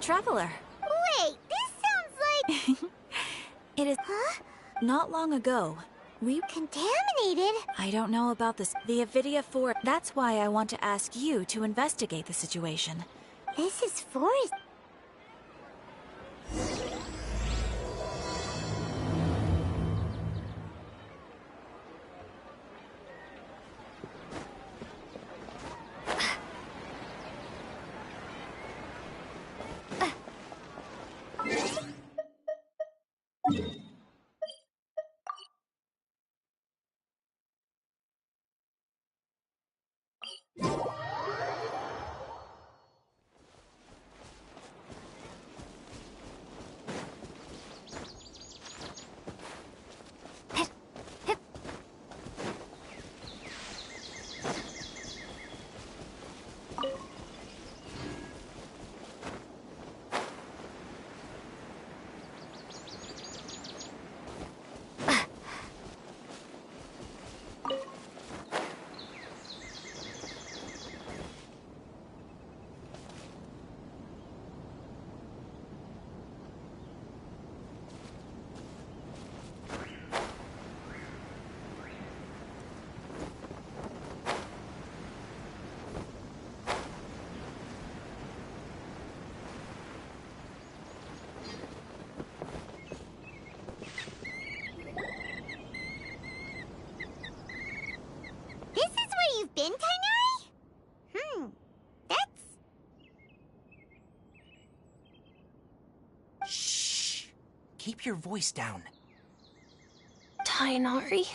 Traveler. Wait, this sounds like... It is... Huh? Not long ago, we... Contaminated? I don't know about this. The Avidia 4... That's why I want to ask you to investigate the situation. This is forest. This is where you've been, Tainari? That's... Shh! Keep your voice down. Tainari,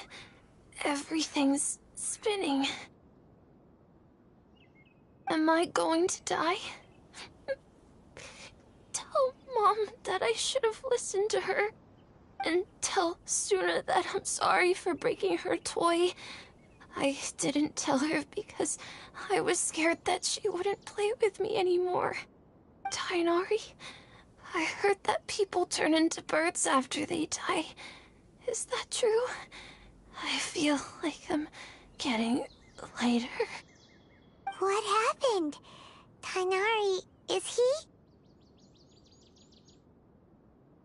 everything's spinning. Am I going to die? Tell Mom that I should have listened to her. And tell Suna that I'm sorry for breaking her toy. I didn't tell her because I was scared that she wouldn't play with me anymore. Tainari, I heard that people turn into birds after they die. Is that true? I feel like I'm getting lighter. What happened? Tainari, is he?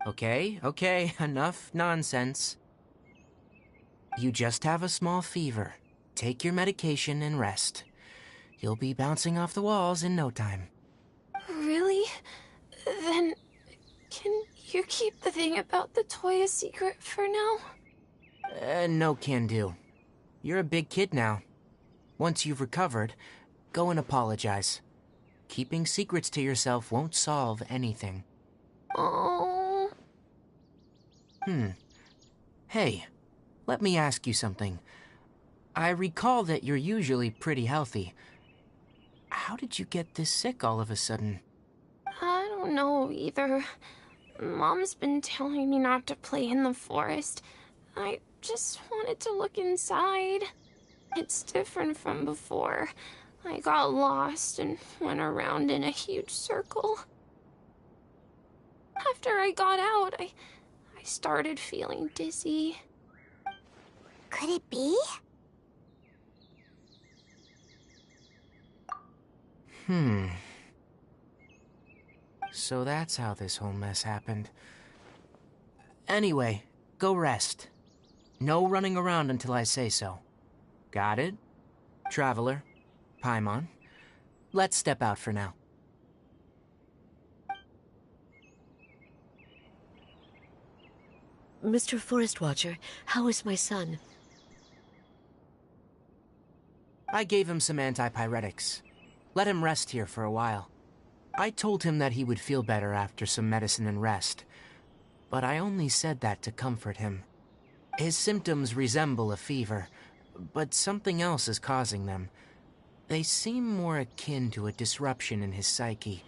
Okay, enough nonsense. You just have a small fever. Take your medication and rest. You'll be bouncing off the walls in no time. Really? Then, can you keep the thing about the toy a secret for now? No can do. You're a big kid now. Once you've recovered, go and apologize. Keeping secrets to yourself won't solve anything. Oh. Hey, let me ask you something. I recall that you're usually pretty healthy. How did you get this sick all of a sudden? I don't know either. Mom's been telling me not to play in the forest. I just wanted to look inside. It's different from before. I got lost and went around in a huge circle. After I got out, I started feeling dizzy. Could it be? So that's how this whole mess happened. Anyway, go rest. No running around until I say so. Got it? Traveler, Paimon, let's step out for now. Mr. Forest Watcher, how is my son? I gave him some antipyretics. Let him rest here for a while. I told him that he would feel better after some medicine and rest, but I only said that to comfort him. His symptoms resemble a fever, but something else is causing them. They seem more akin to a disruption in his psyche.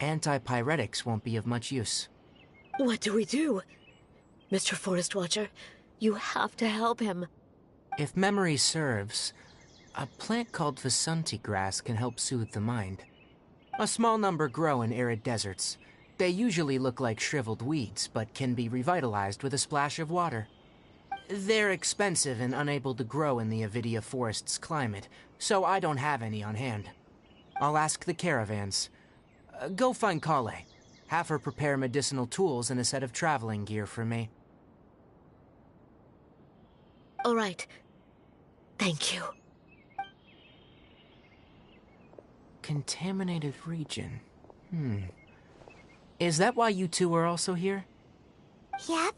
Antipyretics won't be of much use. What do we do? Mr. Forest Watcher, you have to help him. If memory serves, a plant called Vasanti grass can help soothe the mind. A small number grow in arid deserts. They usually look like shriveled weeds, but can be revitalized with a splash of water. They're expensive and unable to grow in the Avidia forest's climate, so I don't have any on hand. I'll ask the caravans. Go find Kale. Have her prepare medicinal tools and a set of traveling gear for me. All right. Thank you. Contaminated region. Is that why you two are also here? Yep.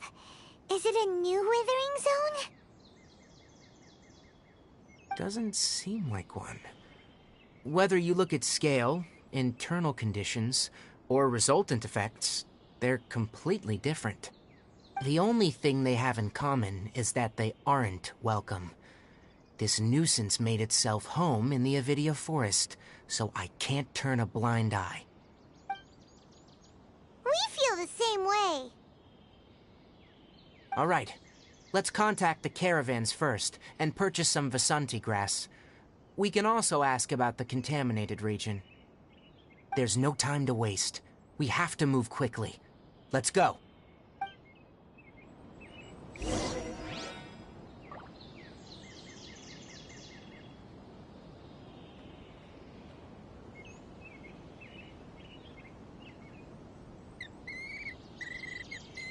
Is it a new withering zone? Doesn't seem like one. Whether you look at scale, internal conditions, or resultant effects, they're completely different. The only thing they have in common is that they aren't welcome. This nuisance made itself home in the Avidia forest, so I can't turn a blind eye. We feel the same way. All right, let's contact the caravans first and purchase some Vasanti grass. We can also ask about the contaminated region. There's no time to waste. We have to move quickly. Let's go.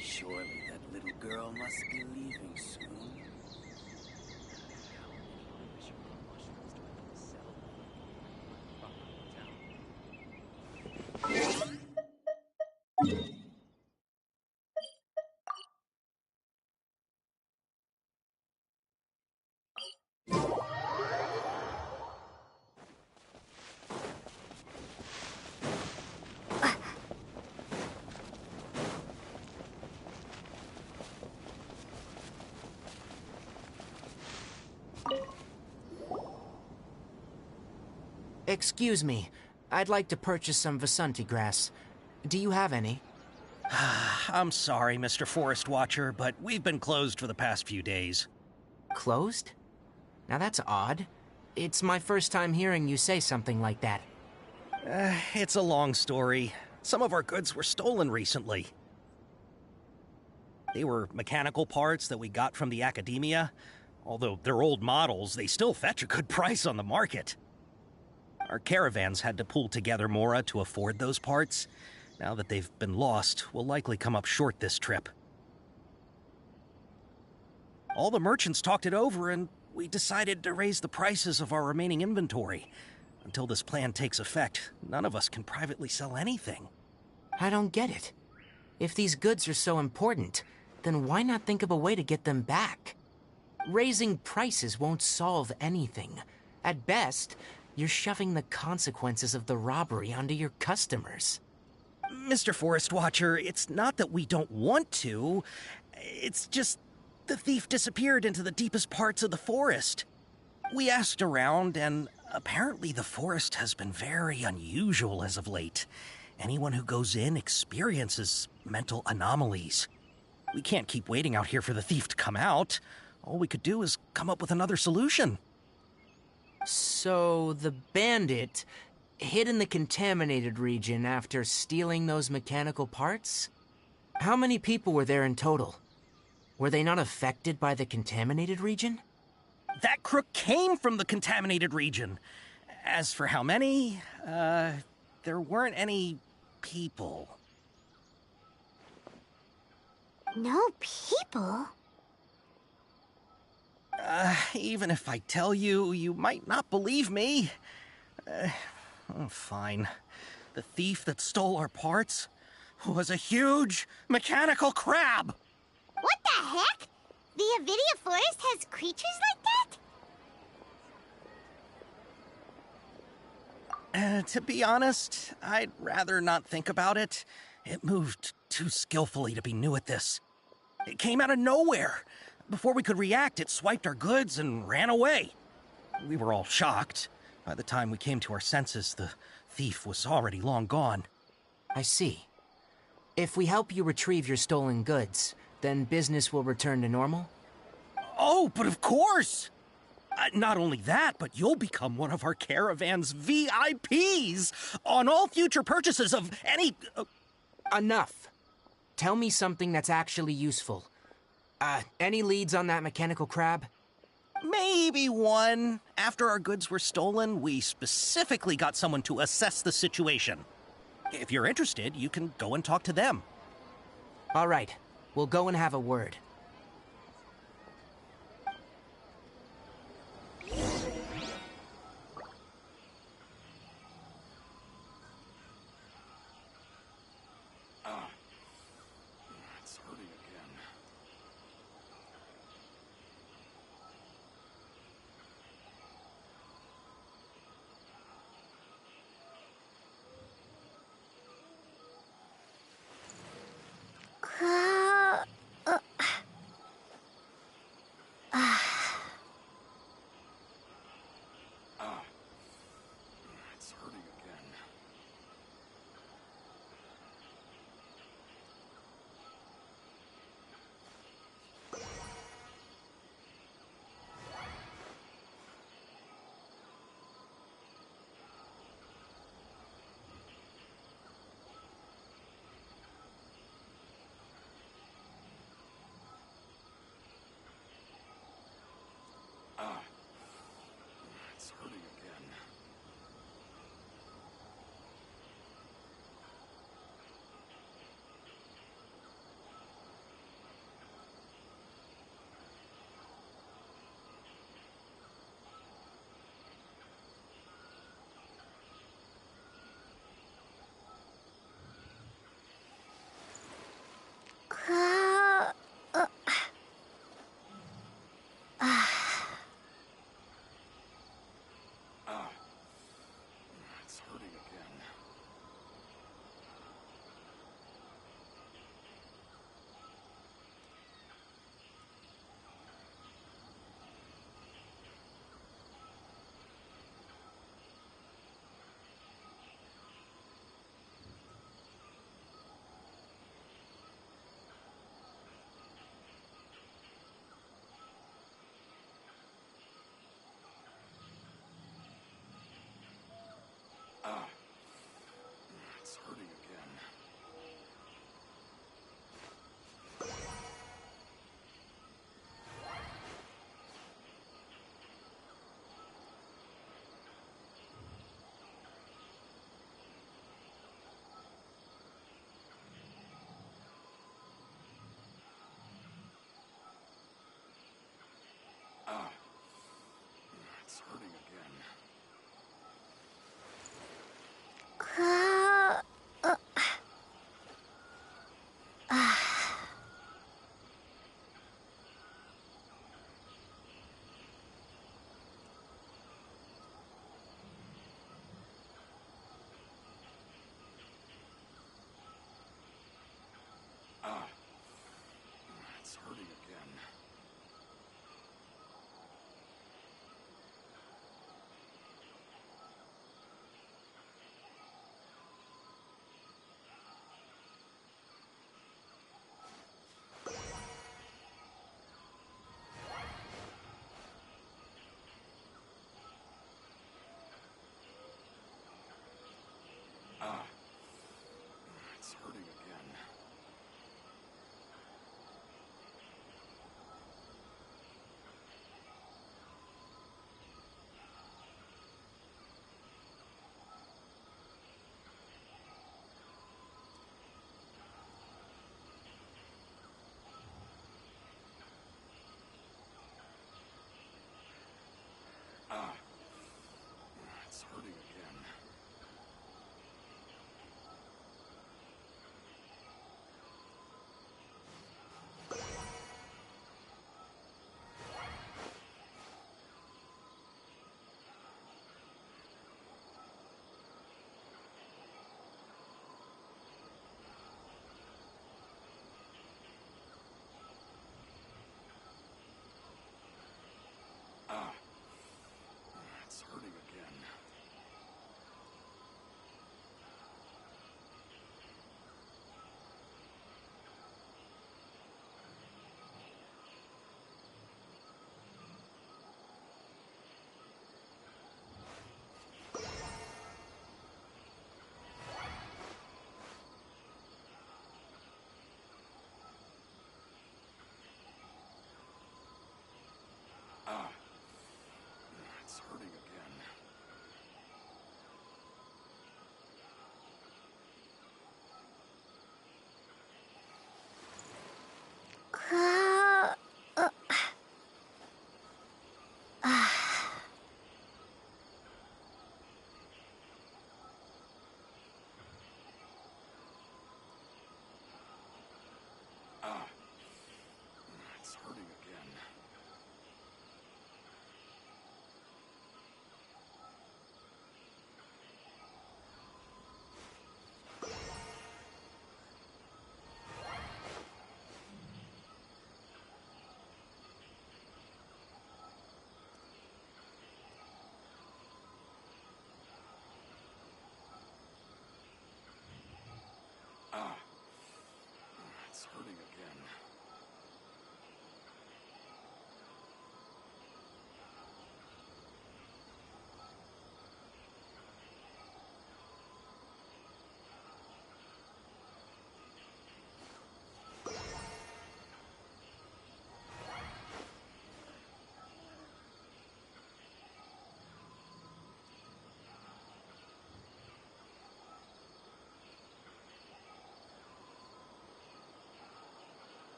Surely that little girl must be leaving soon. Excuse me, I'd like to purchase some Vasanti grass. Do you have any? I'm sorry, Mr. Forest Watcher, but we've been closed for the past few days. Closed? Now that's odd. It's my first time hearing you say something like that. It's a long story. Some of our goods were stolen recently. They were mechanical parts that we got from the academia. Although they're old models, they still fetch a good price on the market. Our caravans had to pool together more to afford those parts. Now that they've been lost, we'll likely come up short this trip. All the merchants talked it over, and we decided to raise the prices of our remaining inventory. Until this plan takes effect, none of us can privately sell anything. I don't get it. If these goods are so important, then why not think of a way to get them back? Raising prices won't solve anything. At best, you're shoving the consequences of the robbery onto your customers. Mr. Forest Watcher, it's not that we don't want to. It's just the thief disappeared into the deepest parts of the forest. We asked around, and apparently the forest has been very unusual as of late. Anyone who goes in experiences mental anomalies. We can't keep waiting out here for the thief to come out. All we could do is come up with another solution. So, the bandit hid in the contaminated region after stealing those mechanical parts? How many people were there in total? Were they not affected by the contaminated region? That crook came from the contaminated region. As for how many, there weren't any people. No people? Even if I tell you, you might not believe me. Fine. The thief that stole our parts was a huge mechanical crab! What the heck? The Avidia forest has creatures like that? To be honest, I'd rather not think about it. It moved too skillfully to be new at this. It came out of nowhere. Before we could react, it swiped our goods and ran away. We were all shocked. By the time we came to our senses, the thief was already long gone. I see. If we help you retrieve your stolen goods, then business will return to normal? Oh, but of course! Not only that, but you'll become one of our caravan's VIPs on all future purchases of any... Enough. Tell me something that's actually useful. Any leads on that mechanical crab? Maybe one. After our goods were stolen, we specifically got someone to assess the situation. If you're interested, you can go and talk to them. All right, we'll go and have a word. It's hurting again. It's hurting again. It's hurting again. It's hurting again.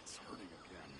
It's hurting again.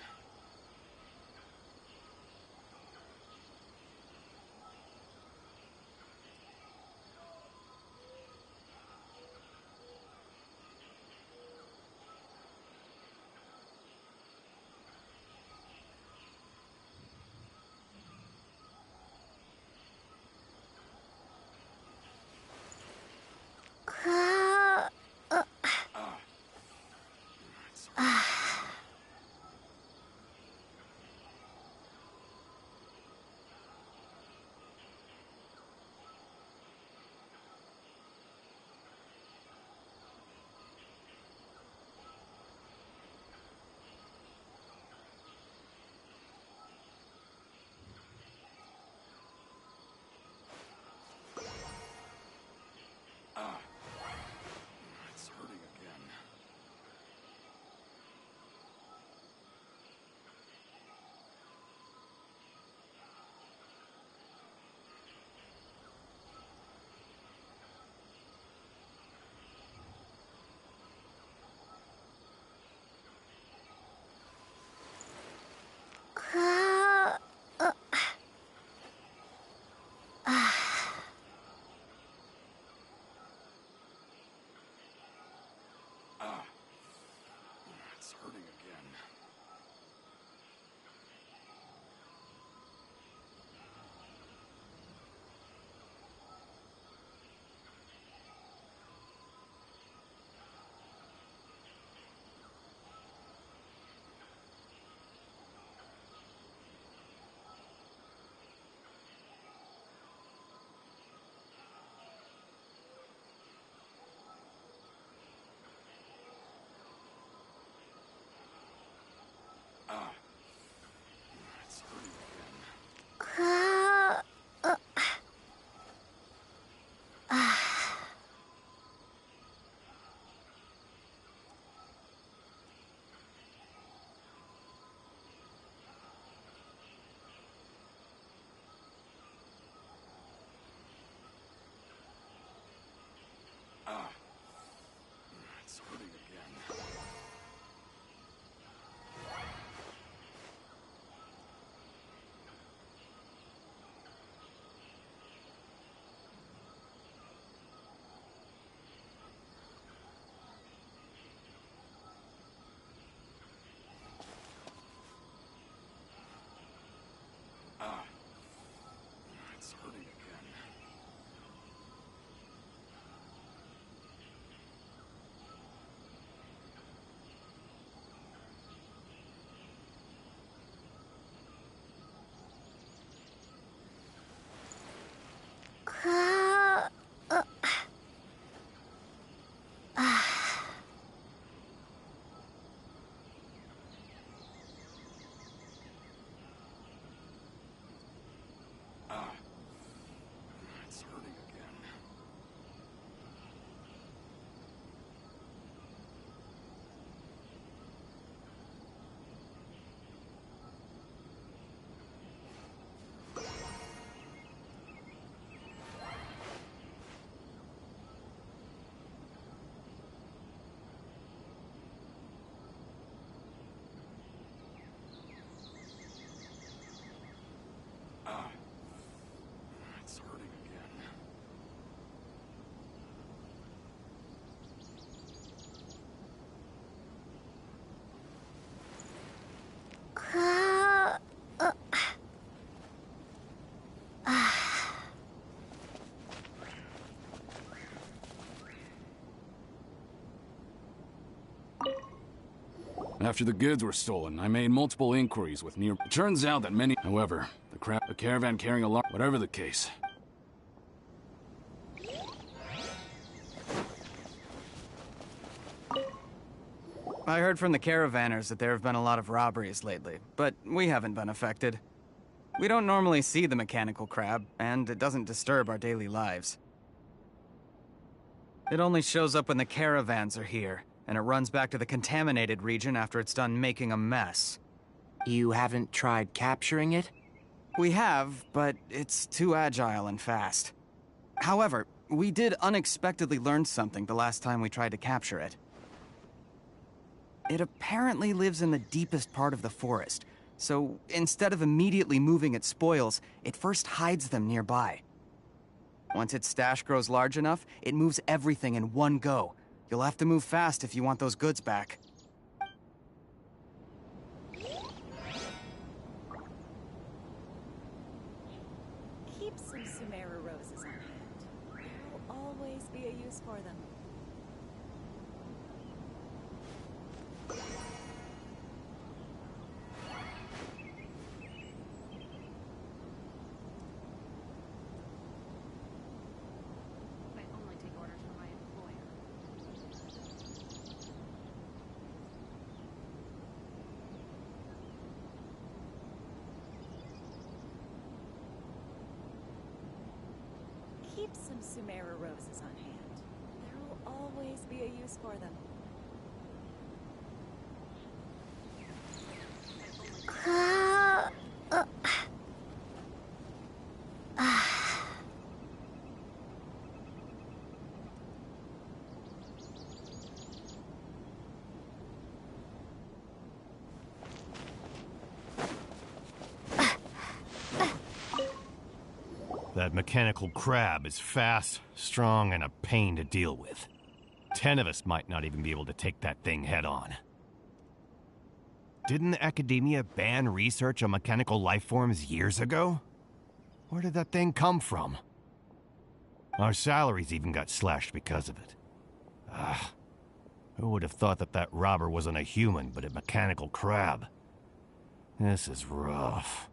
It's hurting again. It's hurting again. It's hurting again. It's hurting again. It's hurting again. It's hurting again. It's hurting again. After the goods were stolen, I made multiple inquiries with near... It turns out that many... However, the caravan carrying a large... Whatever the case. I heard from the caravanners that there have been a lot of robberies lately, but we haven't been affected. We don't normally see the mechanical crab, and it doesn't disturb our daily lives. It only shows up when the caravans are here, and it runs back to the contaminated region after it's done making a mess. You haven't tried capturing it? We have, but it's too agile and fast. However, we did unexpectedly learn something the last time we tried to capture it. It apparently lives in the deepest part of the forest, so instead of immediately moving its spoils, it first hides them nearby. Once its stash grows large enough, it moves everything in one go. You'll have to move fast if you want those goods back. Keep some Sumera roses on hand. There will always be a use for them. I only take orders from my employer. Keep some Sumera roses on hand. There will always be a use for them. That mechanical crab is fast, strong, and a pain to deal with. 10 of us might not even be able to take that thing head on. Didn't academia ban research on mechanical life forms years ago? Where did that thing come from? Our salaries even got slashed because of it. Who would have thought that that robber wasn't a human, but a mechanical crab? This is rough.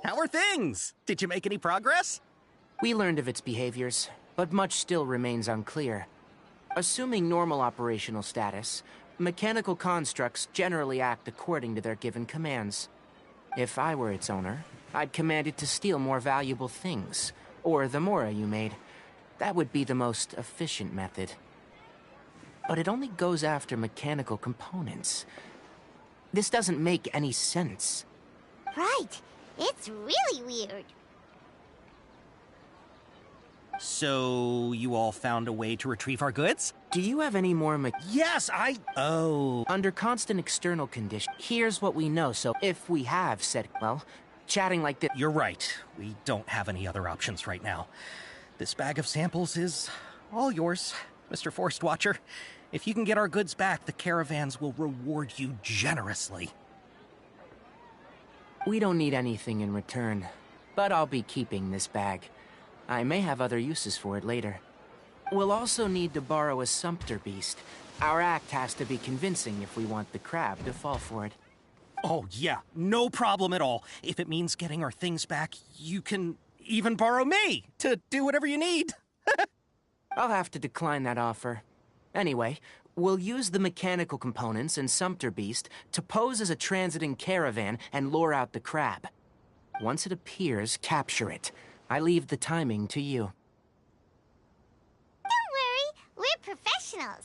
How are things? Did you make any progress? We learned of its behaviors, but much still remains unclear. Assuming normal operational status, mechanical constructs generally act according to their given commands. If I were its owner, I'd command it to steal more valuable things, or the Mora you made. That would be the most efficient method. but it only goes after mechanical components. This doesn't make any sense. Right. It's really weird. So, you all found a way to retrieve our goods? Do you have any more Yes, Oh. Under constant external conditions, here's what we know, so if we have said, well, chatting like this... You're right. We don't have any other options right now. This bag of samples is all yours, Mr. Forest Watcher. If you can get our goods back, the caravans will reward you generously. We don't need anything in return, but I'll be keeping this bag. I may have other uses for it later. We'll also need to borrow a sumpter beast. Our act has to be convincing if we want the crab to fall for it. Oh, yeah, no problem at all. If it means getting our things back, you can even borrow me to do whatever you need. I'll have to decline that offer. Anyway, we'll use the mechanical components and sumpter beast to pose as a transiting caravan and lure out the crab. Once it appears, capture it. I leave the timing to you. Don't worry, we're professionals.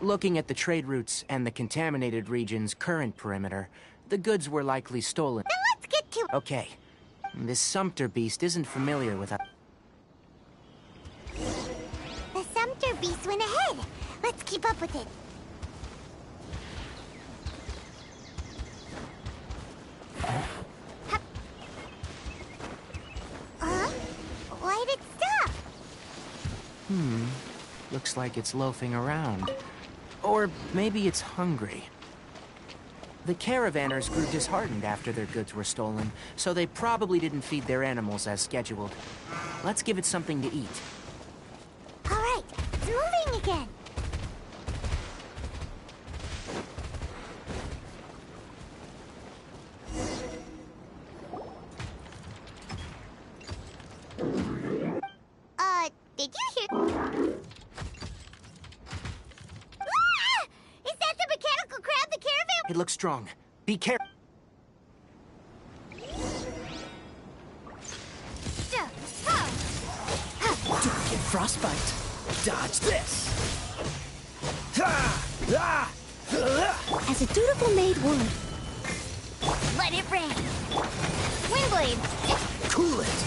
Looking at the trade routes and the contaminated region's current perimeter, the goods were likely stolen. Then let's get to... Okay. This sumpter beast isn't familiar with us. The sumpter beast went ahead. Let's keep up with it. Huh? Why'd it stop? Looks like it's loafing around. Or maybe it's hungry. The caravanners grew disheartened after their goods were stolen, so they probably didn't feed their animals as scheduled. Let's give it something to eat. All right, it's moving again. Did you hear? Ah! Is that the mechanical crab the caravan? It looks strong. Be careful. Don't get frostbite. Dodge this. As a dutiful maid would. Let it rain. Windblade. Cool it.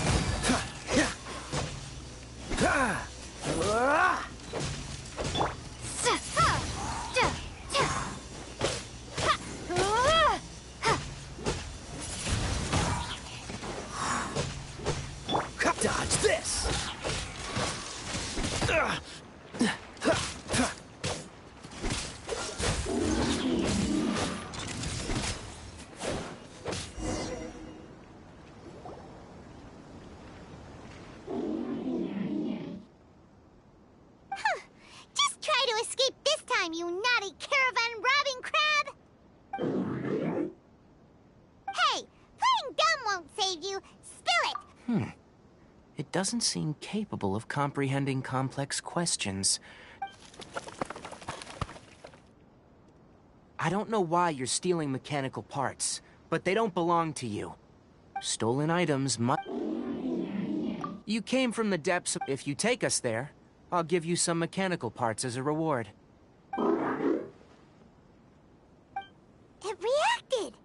Dodge this. Just try to escape this time, you naughty caravan-robbing crab! Hey, playing dumb won't save you. Spill it! It doesn't seem capable of comprehending complex questions. I don't know why you're stealing mechanical parts, but they don't belong to you. Stolen items must... You came from the depths of... If you take us there, I'll give you some mechanical parts as a reward. It reacted!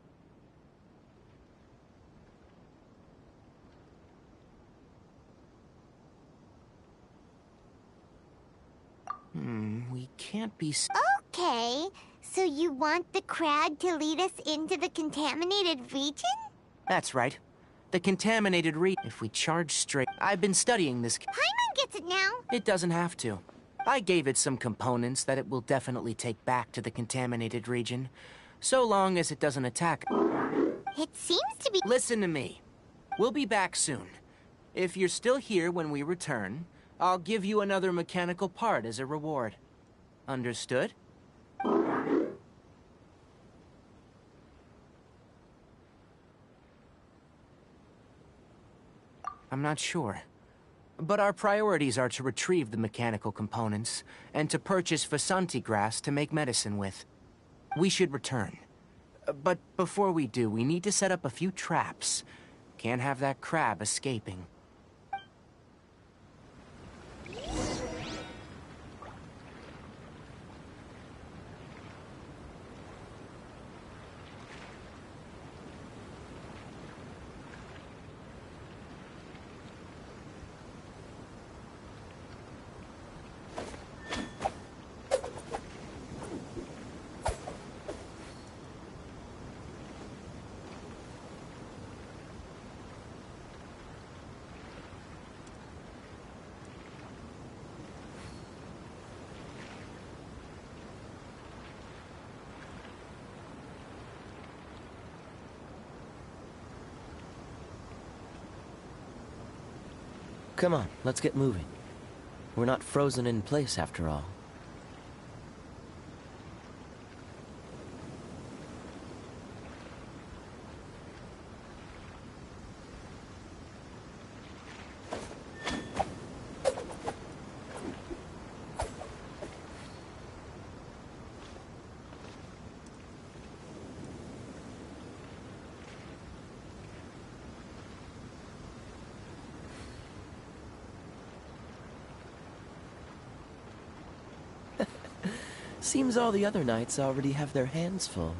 We can't be... Okay, so you want the crowd to lead us into the contaminated region? That's right. The contaminated If we charge straight... I've been studying this... Paimon gets it now. It doesn't have to. I gave it some components that it will definitely take back to the contaminated region, so long as it doesn't attack... It seems to be... Listen to me. We'll be back soon. If you're still here when we return, I'll give you another mechanical part as a reward. Understood? I'm not sure. But our priorities are to retrieve the mechanical components, and to purchase Vasanti grass to make medicine with. We should return. But before we do, we need to set up a few traps. Can't have that crab escaping. Come on, let's get moving. We're not frozen in place after all. Seems all the other knights already have their hands full.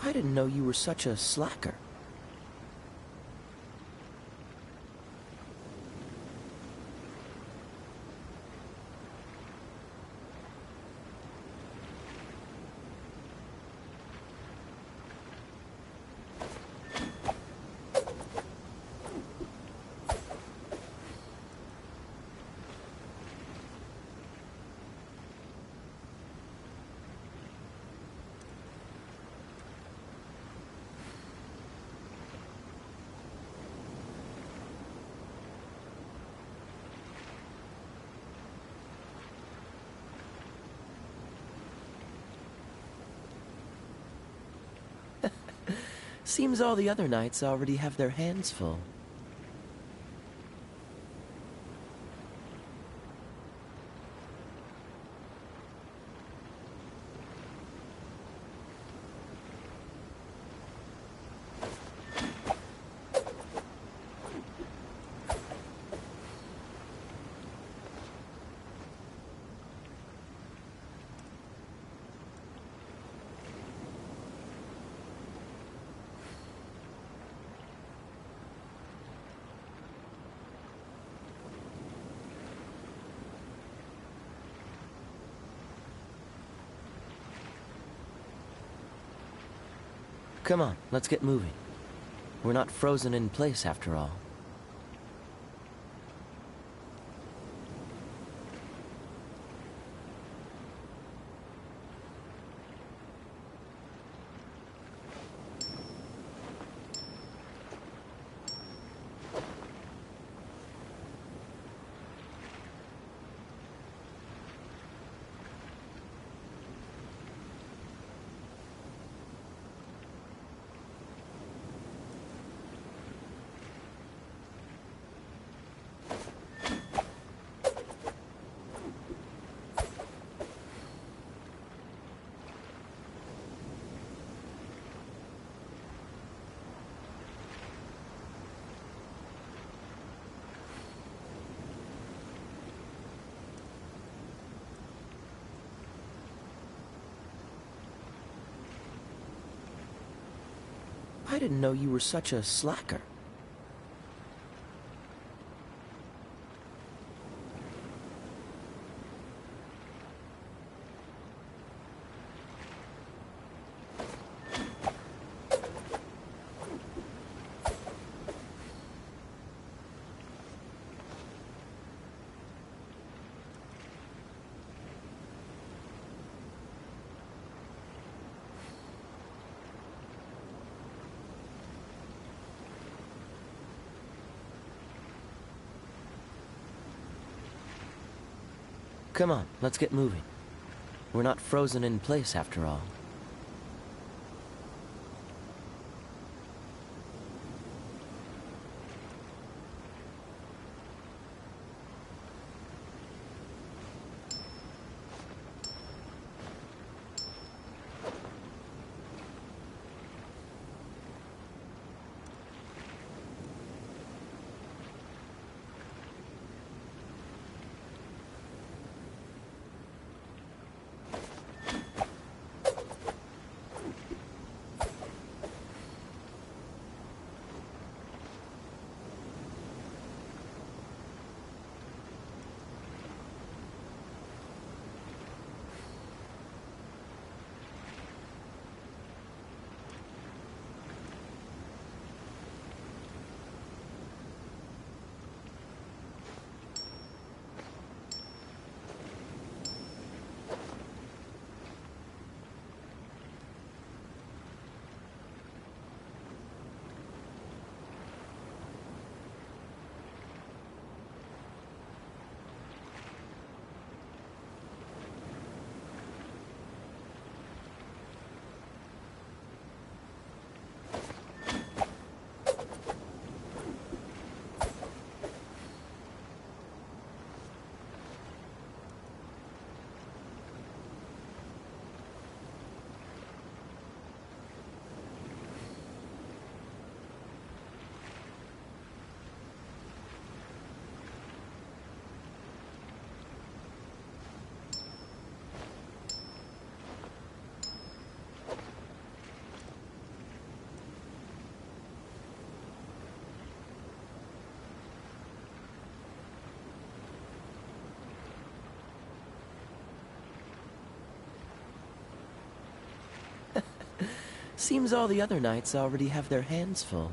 I didn't know you were such a slacker. Seems all the other knights already have their hands full. Come on, let's get moving. We're not frozen in place after all. I didn't know you were such a slacker. Come on, let's get moving. We're not frozen in place after all. Seems all the other knights already have their hands full.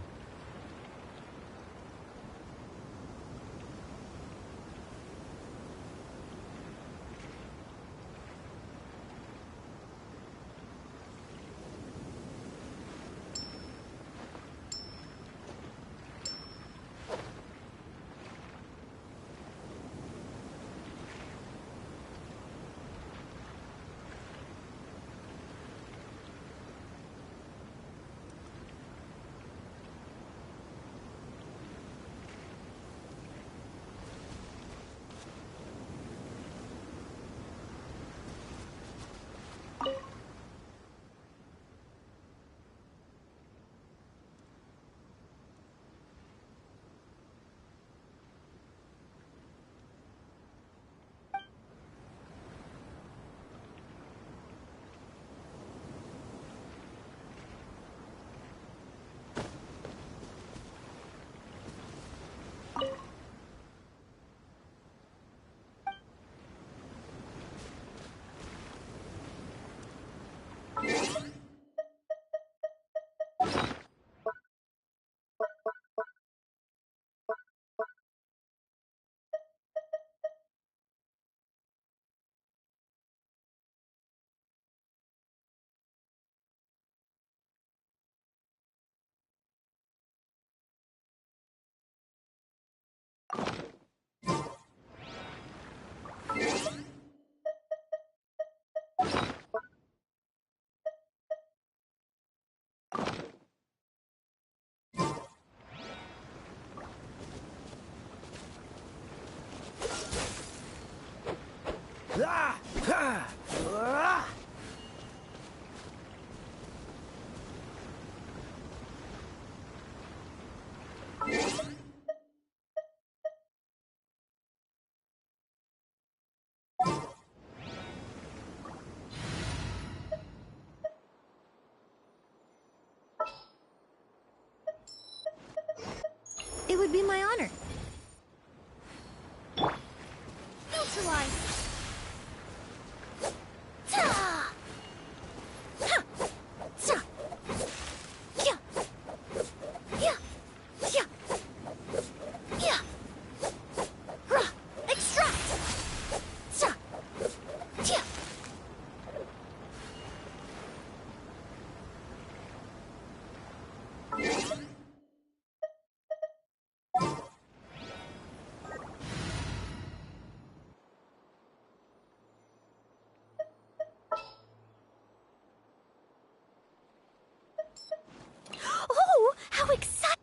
It would be my honor. Neutralize! Ta! Ha! Ta! Yeah! Yeah! Yeah! Yeah! Rah! Extract! Ta! Yeah! Oh, how exciting!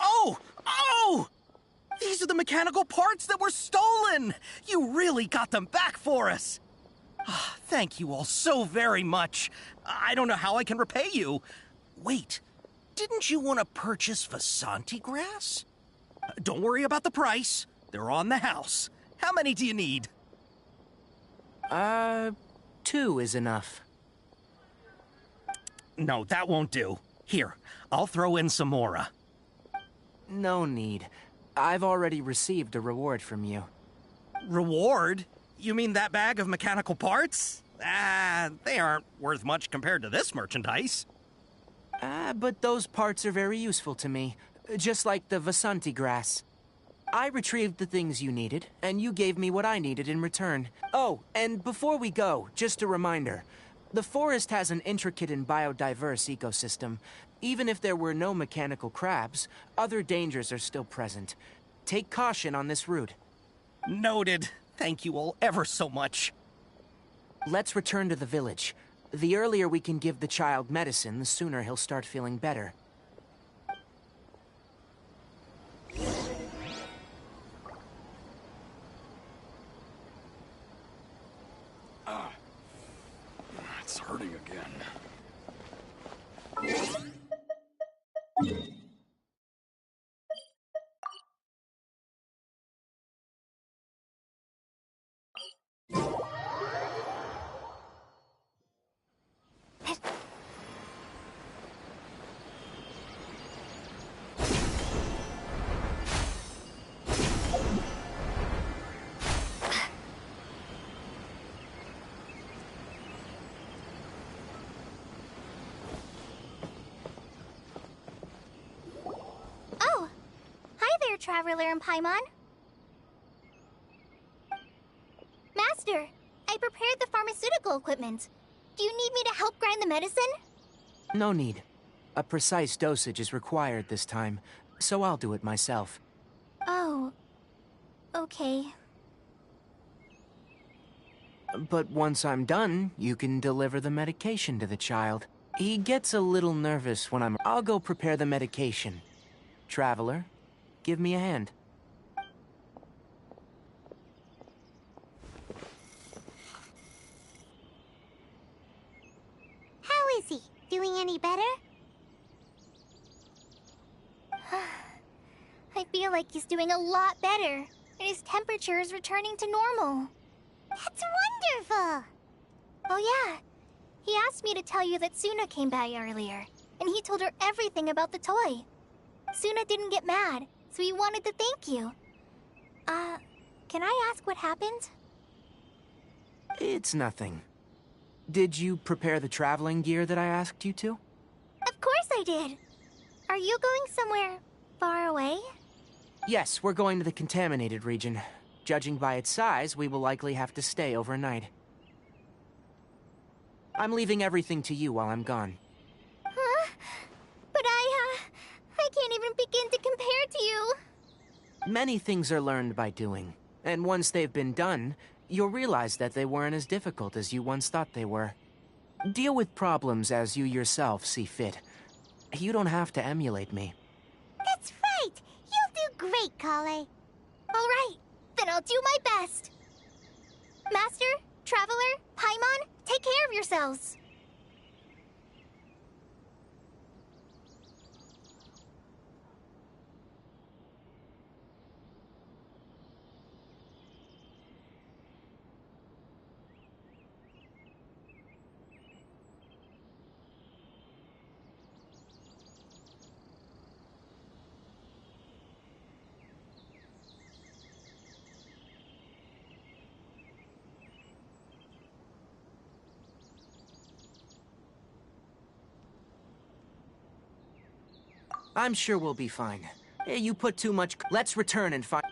Oh! Oh! These are the mechanical parts that were stolen! You really got them back for us! Ah, thank you all so very much. I don't know how I can repay you. Wait, didn't you want to purchase Vasanti grass? Don't worry about the price. They're on the house. How many do you need? 2 is enough. No, that won't do. Here, I'll throw in some more. No need. I've already received a reward from you. Reward? You mean that bag of mechanical parts? They aren't worth much compared to this merchandise. But those parts are very useful to me, just like the Vasanti grass. I retrieved the things you needed, and you gave me what I needed in return. Oh, and before we go, just a reminder. The forest has an intricate and biodiverse ecosystem. Even if there were no mechanical crabs, other dangers are still present. Take caution on this route. Noted. Thank you all ever so much. Let's return to the village. The earlier we can give the child medicine, the sooner he'll start feeling better. It's hurting again. Oh! Hi there, Traveler and Paimon. Master, I prepared the pharmaceutical equipment. Do you need me to help grind the medicine? No need. A precise dosage is required this time, so I'll do it myself. Oh. Okay. But once I'm done, you can deliver the medication to the child. He gets a little nervous when I'll go prepare the medication. Traveler, give me a hand. How is he? Doing any better? I feel like he's doing a lot better, and his temperature is returning to normal. That's wonderful! Oh yeah, he asked me to tell you that Suna came by earlier, and he told her everything about the toy. Suna didn't get mad, so he wanted to thank you. Can I ask what happened? It's nothing. Did you prepare the traveling gear that I asked you to? Of course I did! Are you going somewhere far away? Yes, we're going to the contaminated region. Judging by its size, we will likely have to stay overnight. I'm leaving everything to you while I'm gone. Huh? But I can't even begin to compare to you. Many things are learned by doing, and once they've been done, you'll realize that they weren't as difficult as you once thought they were. Deal with problems as you yourself see fit. You don't have to emulate me. That's right! You'll do great, Kale. Alright, then I'll do my best. Master, Traveler, Paimon, take care of yourselves. I'm sure we'll be fine. Hey, you put too much. Let's return and find.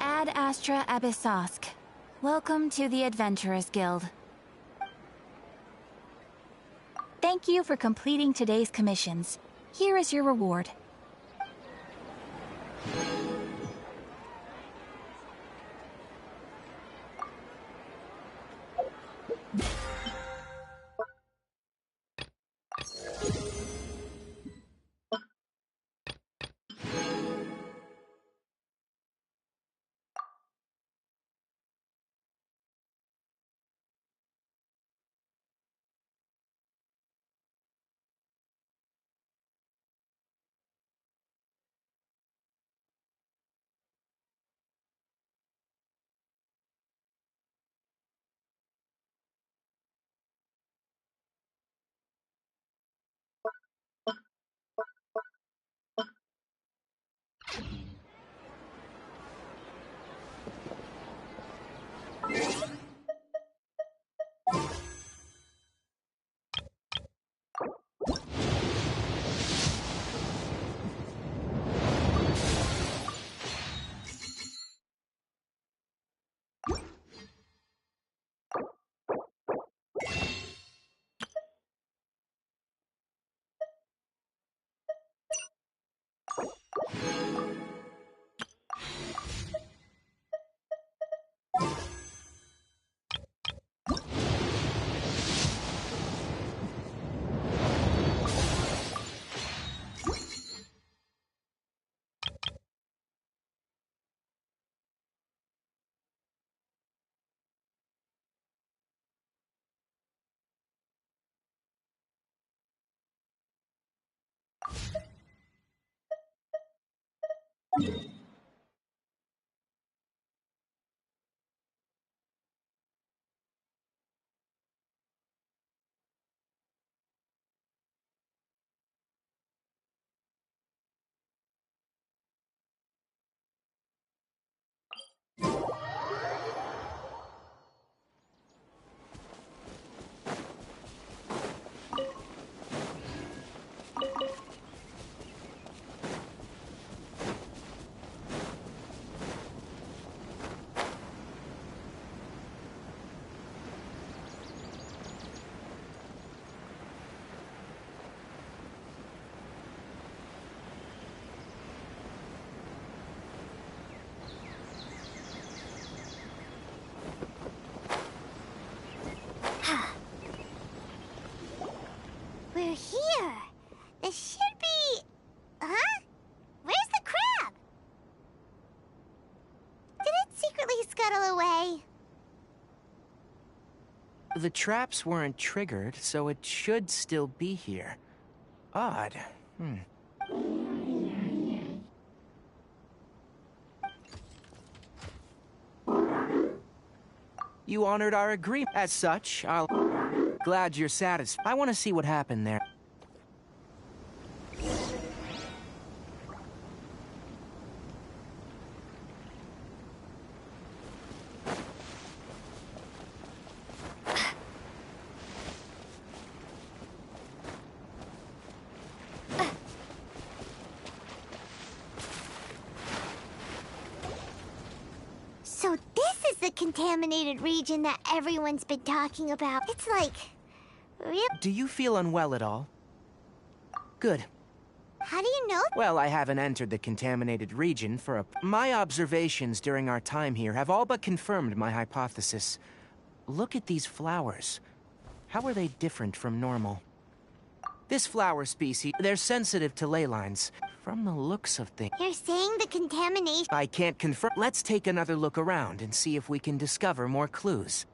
Ad Astra Abyssosk. Welcome to the Adventurers Guild. Thank you for completing today's commissions. Here is your reward. scuttle away. The traps weren't triggered, so it should still be here. Odd. You honored our agreement. As such, I'll... Glad you're satisfied. I want to see what happened there. So this is the contaminated region that everyone's been talking about. It's like... Do you feel unwell at all? Good. How do you know? Well, I haven't entered the contaminated region for a... My observations during our time here have all but confirmed my hypothesis. Look at these flowers. How are they different from normal? This flower species, they're sensitive to ley lines. From the looks of things... You're saying the contamination... I can't confirm. Let's take another look around and see if we can discover more clues.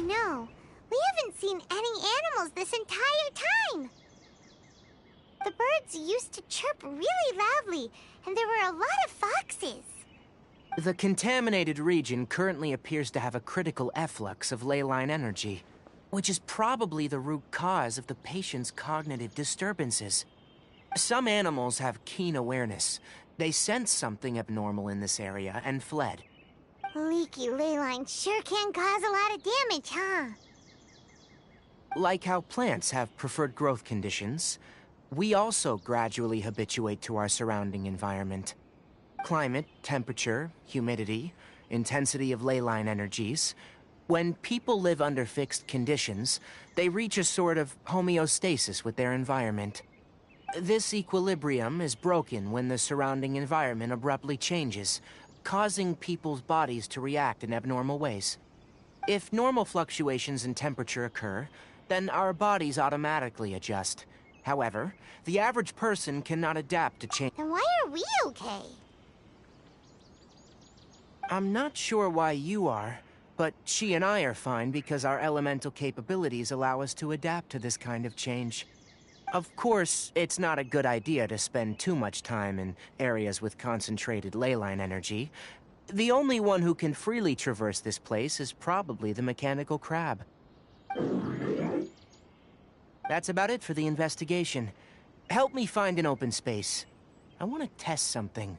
I know. We haven't seen any animals this entire time. The birds used to chirp really loudly, and there were a lot of foxes. The contaminated region currently appears to have a critical efflux of ley line energy, which is probably the root cause of the patient's cognitive disturbances. Some animals have keen awareness. They sensed something abnormal in this area and fled. Leaky ley lines sure can cause a lot of damage, huh? Like how plants have preferred growth conditions, we also gradually habituate to our surrounding environment. Climate, temperature, humidity, intensity of ley line energies. When people live under fixed conditions, they reach a sort of homeostasis with their environment. This equilibrium is broken when the surrounding environment abruptly changes, causing people's bodies to react in abnormal ways. If normal fluctuations in temperature occur, then our bodies automatically adjust. However, the average person cannot adapt to change. Then why are we okay? I'm not sure why you are, but she and I are fine because our elemental capabilities allow us to adapt to this kind of change. Of course, it's not a good idea to spend too much time in areas with concentrated ley line energy. The only one who can freely traverse this place is probably the mechanical crab. That's about it for the investigation. Help me find an open space. I want to test something.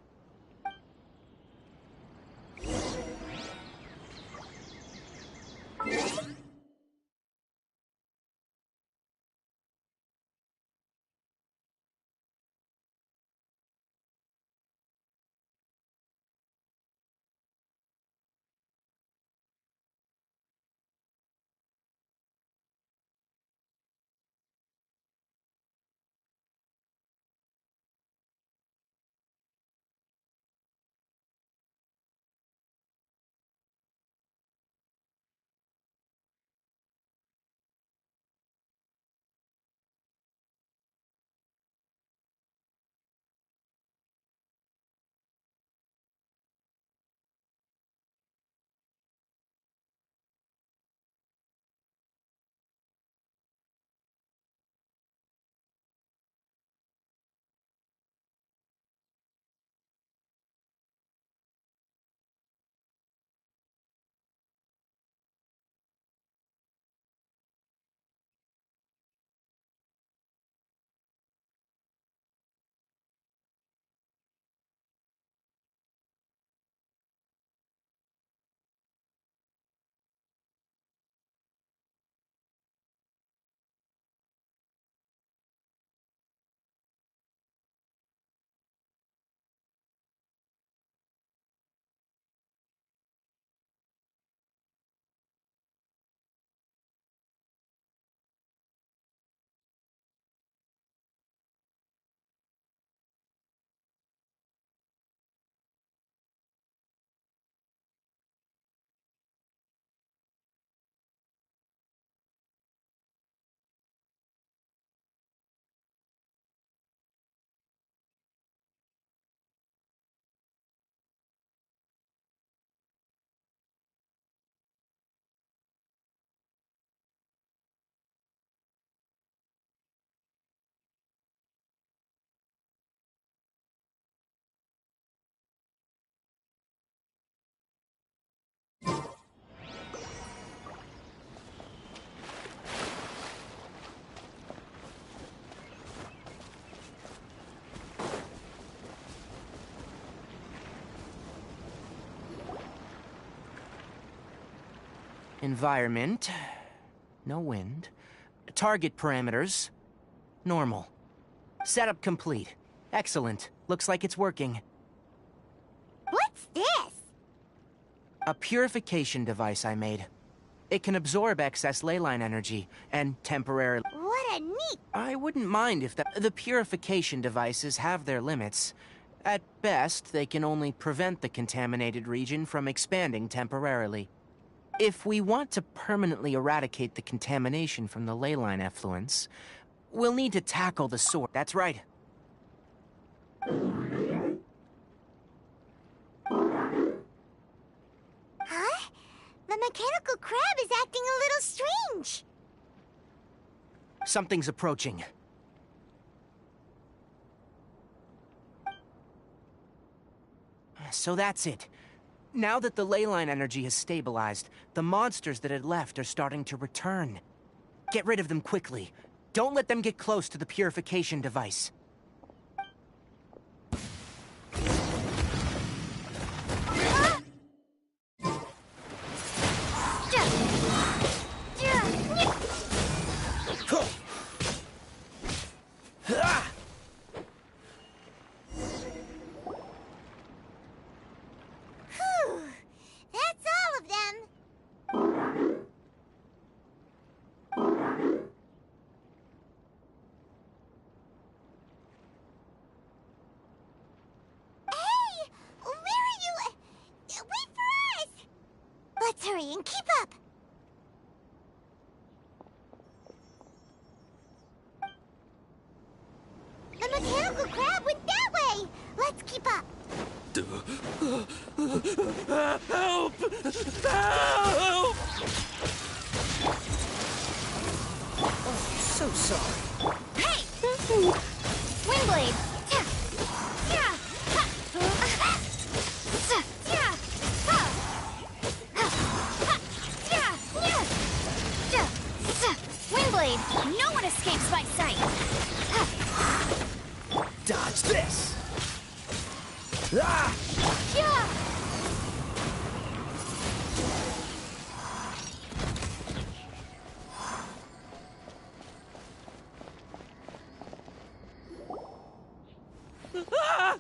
Environment. No wind. Target parameters. Normal. Setup complete. Excellent. Looks like it's working. What's this? A purification device I made. It can absorb excess ley line energy and temporarily... What a neat... I wouldn't mind if the purification devices have their limits. At best, they can only prevent the contaminated region from expanding temporarily. If we want to permanently eradicate the contamination from the ley line effluents, we'll need to tackle the source. That's right. Huh? The mechanical crab is acting a little strange. Something's approaching. So that's it. Now that the ley line energy has stabilized, the monsters that had left are starting to return. Get rid of them quickly. Don't let them get close to the purification device. That's all of them. Hey! Where are you? Wait for us! Let's hurry and keep up. The mechanical crab went that way. Let's keep up. Help! Help! So sorry. Hey! Windblade! Windblade! No one escapes my sight! Dodge this! Ah! Ah!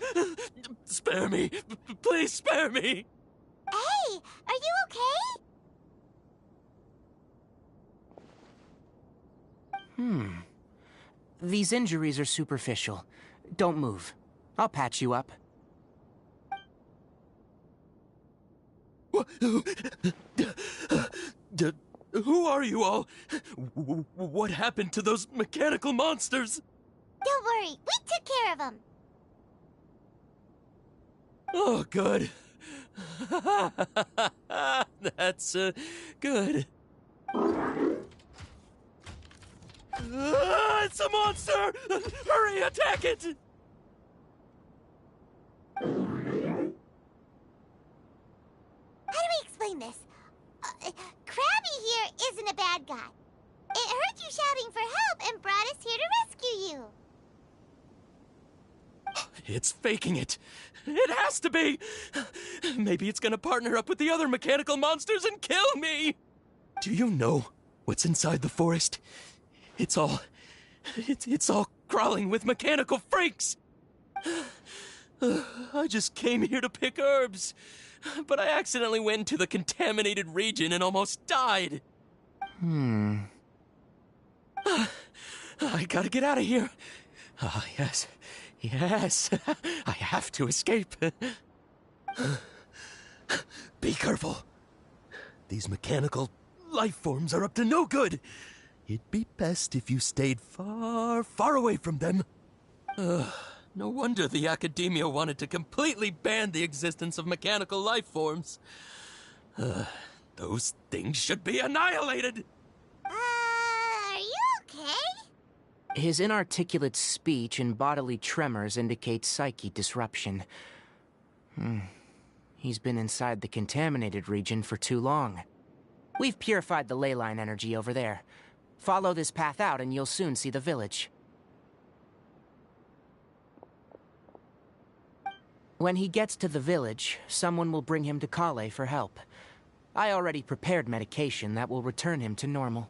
Spare me! Please spare me! Hey! Are you okay? These injuries are superficial. Don't move. I'll patch you up. Who are you all? What happened to those mechanical monsters? Don't worry, we took care of them. Oh, good. That's good. It's a monster! Hurry, attack it! How do we explain this? Krabby here isn't a bad guy. It heard you shouting for help and brought us here to rescue you. It's faking it. It has to be. Maybe it's gonna partner up with the other mechanical monsters and kill me. Do you know what's inside the forest? It's all crawling with mechanical freaks. I just came here to pick herbs, but I accidentally went into the contaminated region and almost died. I gotta get out of here. Ah, yes. Yes. I have to escape. Be careful. These mechanical life forms are up to no good. It'd be best if you stayed far, far away from them. No wonder the academia wanted to completely ban the existence of mechanical life forms. Those things should be annihilated! Are you okay? His inarticulate speech and bodily tremors indicate psyche disruption. He's been inside the contaminated region for too long. We've purified the ley line energy over there. Follow this path out and you'll soon see the village. When he gets to the village, someone will bring him to Kale for help. I already prepared medication that will return him to normal.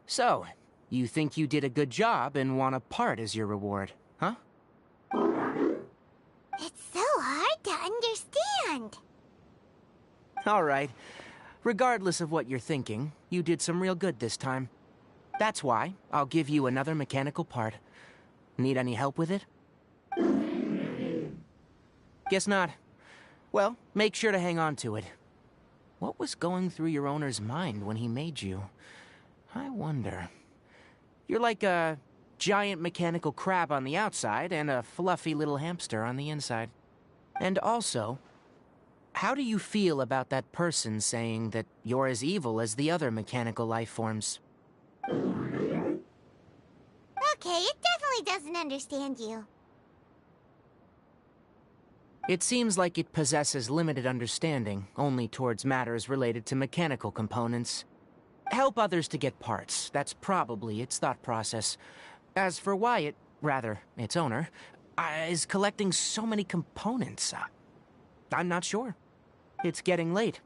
So, you think you did a good job and want a part as your reward, huh? It's so hard to understand. All right. Regardless of what you're thinking, you did some real good this time. That's why I'll give you another mechanical part. Need any help with it? Guess not. Well, make sure to hang on to it. What was going through your owner's mind when he made you? I wonder. You're like a giant mechanical crab on the outside and a fluffy little hamster on the inside. And also, how do you feel about that person saying that you're as evil as the other mechanical life forms? Okay, it definitely doesn't understand you. It seems like it possesses limited understanding, only towards matters related to mechanical components. Help others to get parts, that's probably its thought process. As for why it, rather, its owner, is collecting so many components, I'm not sure. It's getting late.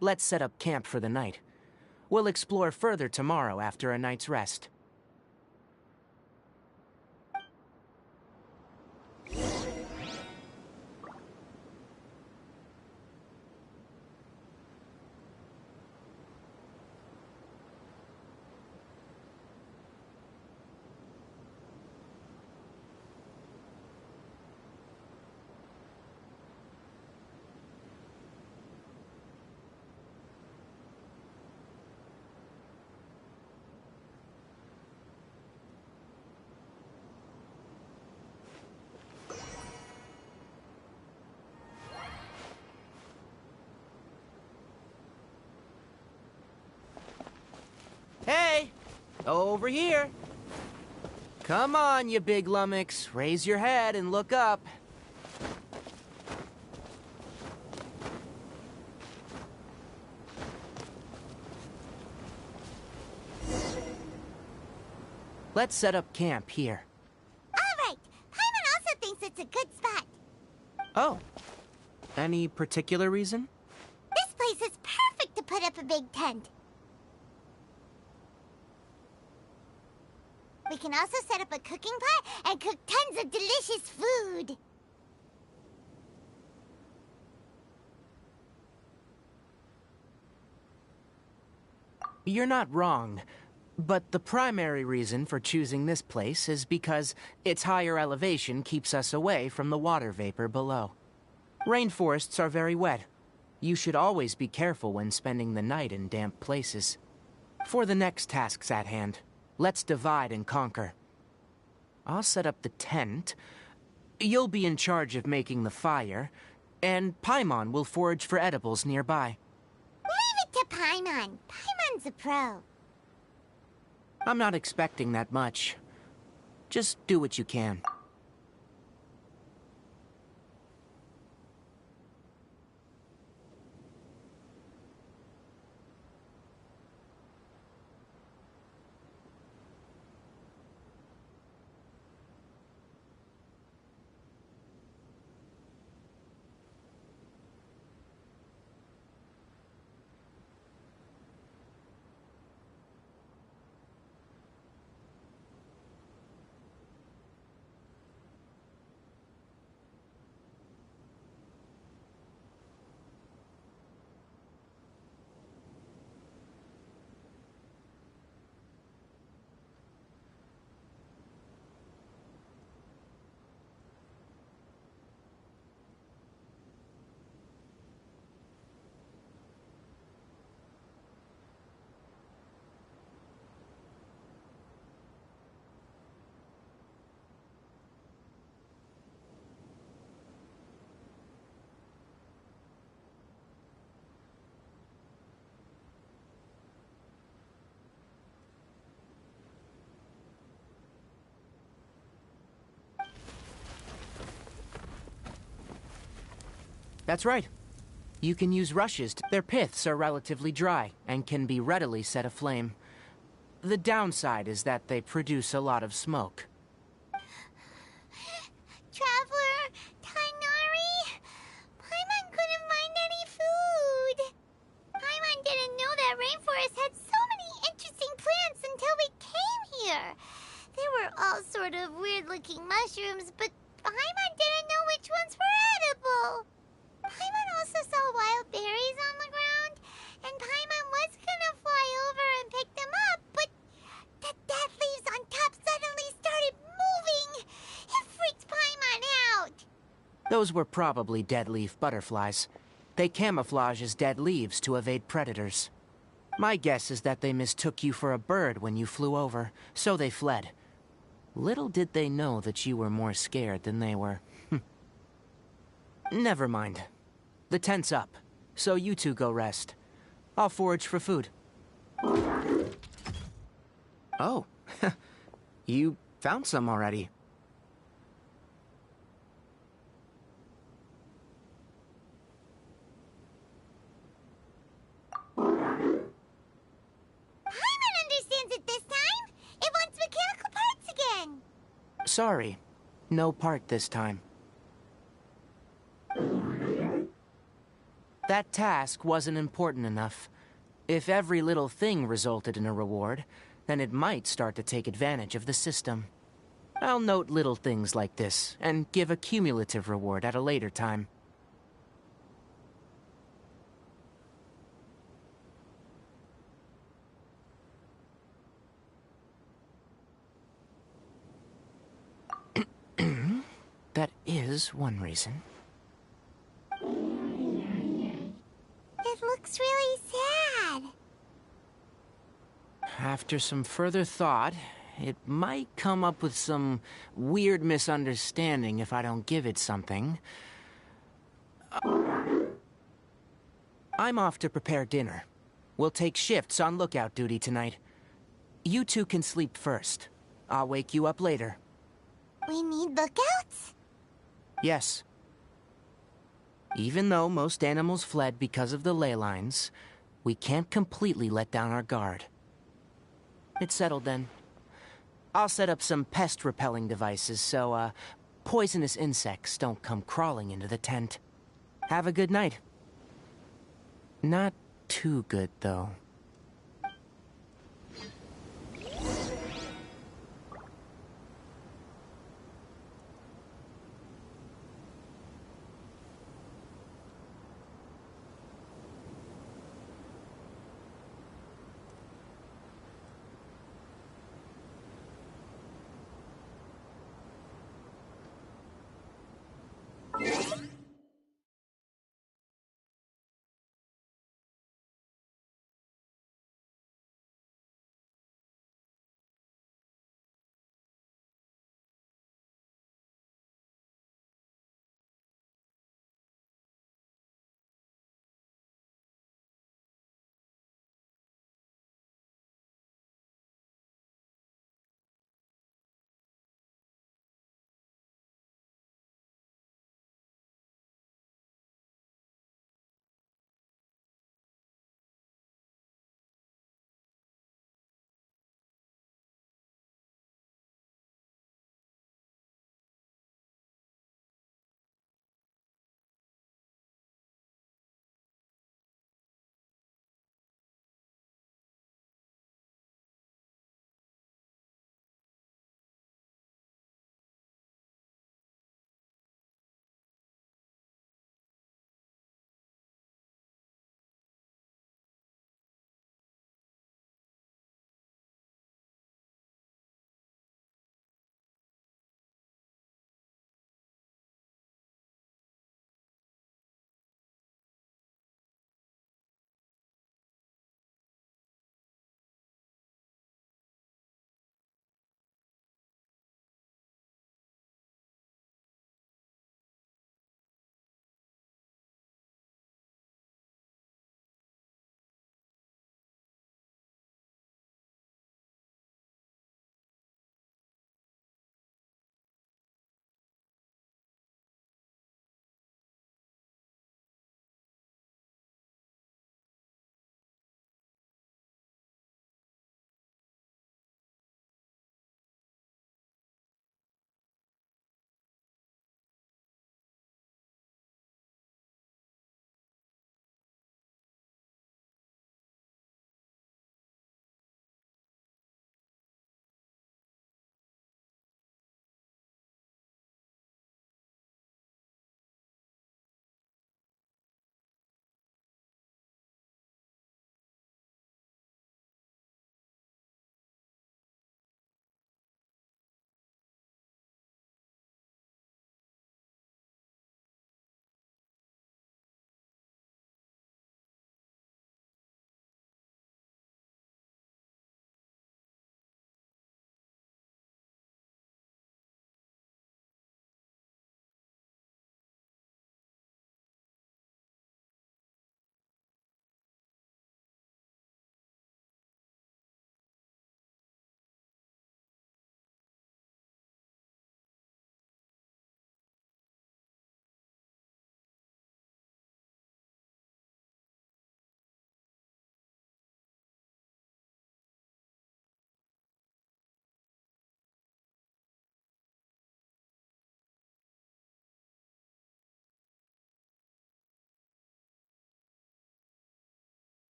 Let's set up camp for the night. We'll explore further tomorrow after a night's rest. Hey! Over here! Come on, you big lummox. Raise your head and look up. Let's set up camp here. All right, Paimon also thinks it's a good spot. Oh. Any particular reason? This place is perfect to put up a big tent. We can also set up a cooking pot and cook tons of delicious food. You're not wrong, but the primary reason for choosing this place is because its higher elevation keeps us away from the water vapor below. Rainforests are very wet. You should always be careful when spending the night in damp places. For the next tasks at hand, let's divide and conquer. I'll set up the tent. You'll be in charge of making the fire, and Paimon will forage for edibles nearby. Leave it to Paimon. Paimon's a pro. I'm not expecting that much. Just do what you can. That's right. You can use rushes. Their piths are relatively dry and can be readily set aflame. The downside is that they produce a lot of smoke. Traveler, Tainari, Paimon couldn't find any food. Paimon didn't know that rainforest had so many interesting mushrooms, but Paimon didn't know which ones were edible. Paimon also saw wild berries on the ground, and Paimon was gonna fly over and pick them up, but the dead leaves on top suddenly started moving. It freaked Paimon out. Those were probably dead leaf butterflies. They camouflage as dead leaves to evade predators. My guess is that they mistook you for a bird when you flew over, so they fled. Little did they know that you were more scared than they were. Never mind. The tent's up, so you two go rest. I'll forage for food. Oh, you found some already. Paimon understands it this time. It wants mechanical parts again. Sorry, no part this time. That task wasn't important enough. If every little thing resulted in a reward, then it might start to take advantage of the system. I'll note little things like this, and give a cumulative reward at a later time. That is one reason. It looks really sad. After some further thought, it might come up with some weird misunderstanding if I don't give it something. I'm off to prepare dinner. We'll take shifts on lookout duty tonight. You two can sleep first. I'll wake you up later. We need lookouts? Yes. Even though most animals fled because of the ley lines, we can't completely let down our guard. It's settled then. I'll set up some pest-repelling devices so, poisonous insects don't come crawling into the tent. Have a good night. Not too good, though.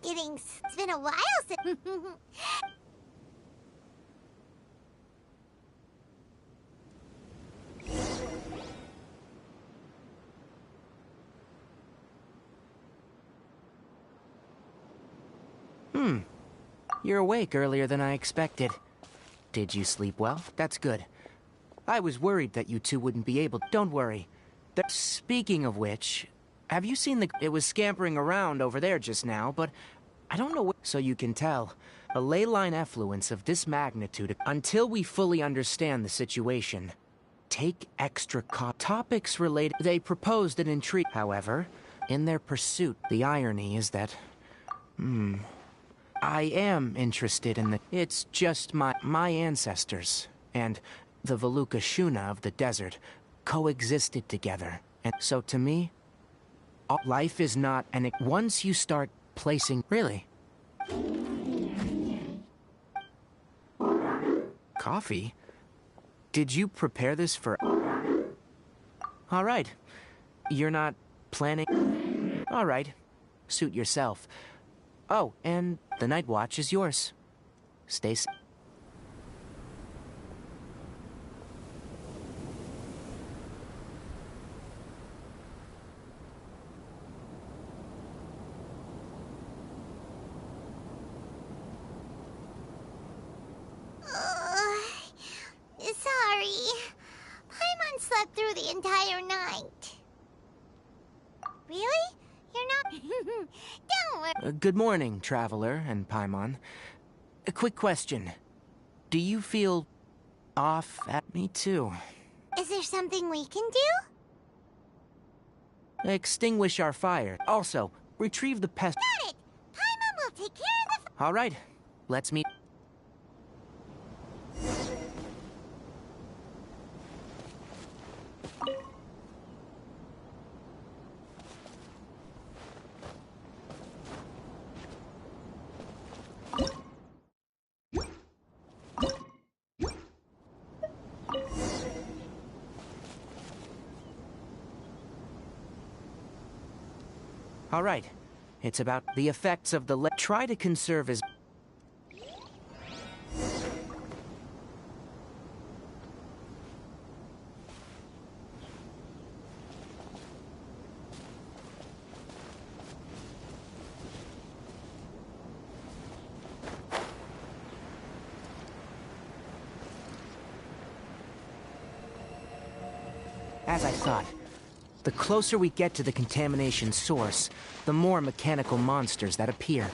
It's been a while since... You're awake earlier than I expected. Did you sleep well? That's good. I was worried that you two wouldn't be able... Don't worry. Speaking of which, have you seen the... It was scampering around over there just now, but I don't know what... So you can tell, a ley line effluence of this magnitude, until we fully understand the situation, take extra topics related... They proposed an intrigue. However, in their pursuit, the irony is that... I am interested in the... It's just my ancestors, and the Veluca Shuna of the desert, coexisted together. And so to me, life is not an... Once you start placing... Really? Coffee? Did you prepare this for... All right. You're not planning... All right. Suit yourself. Oh, and the night watch is yours. Stay safe. Sorry. Paimon slept through the entire night. Really? You're not... Don't worry. Good morning, Traveler and Paimon. A quick question. Do you feel off at me too? Is there something we can do? Extinguish our fire. Also, retrieve the pest... Got it! Paimon will take care of the... All right. Let's meet... All right. It's about the effects of the... Try to conserve as... As I thought. The closer we get to the contamination source, the more mechanical monsters that appear.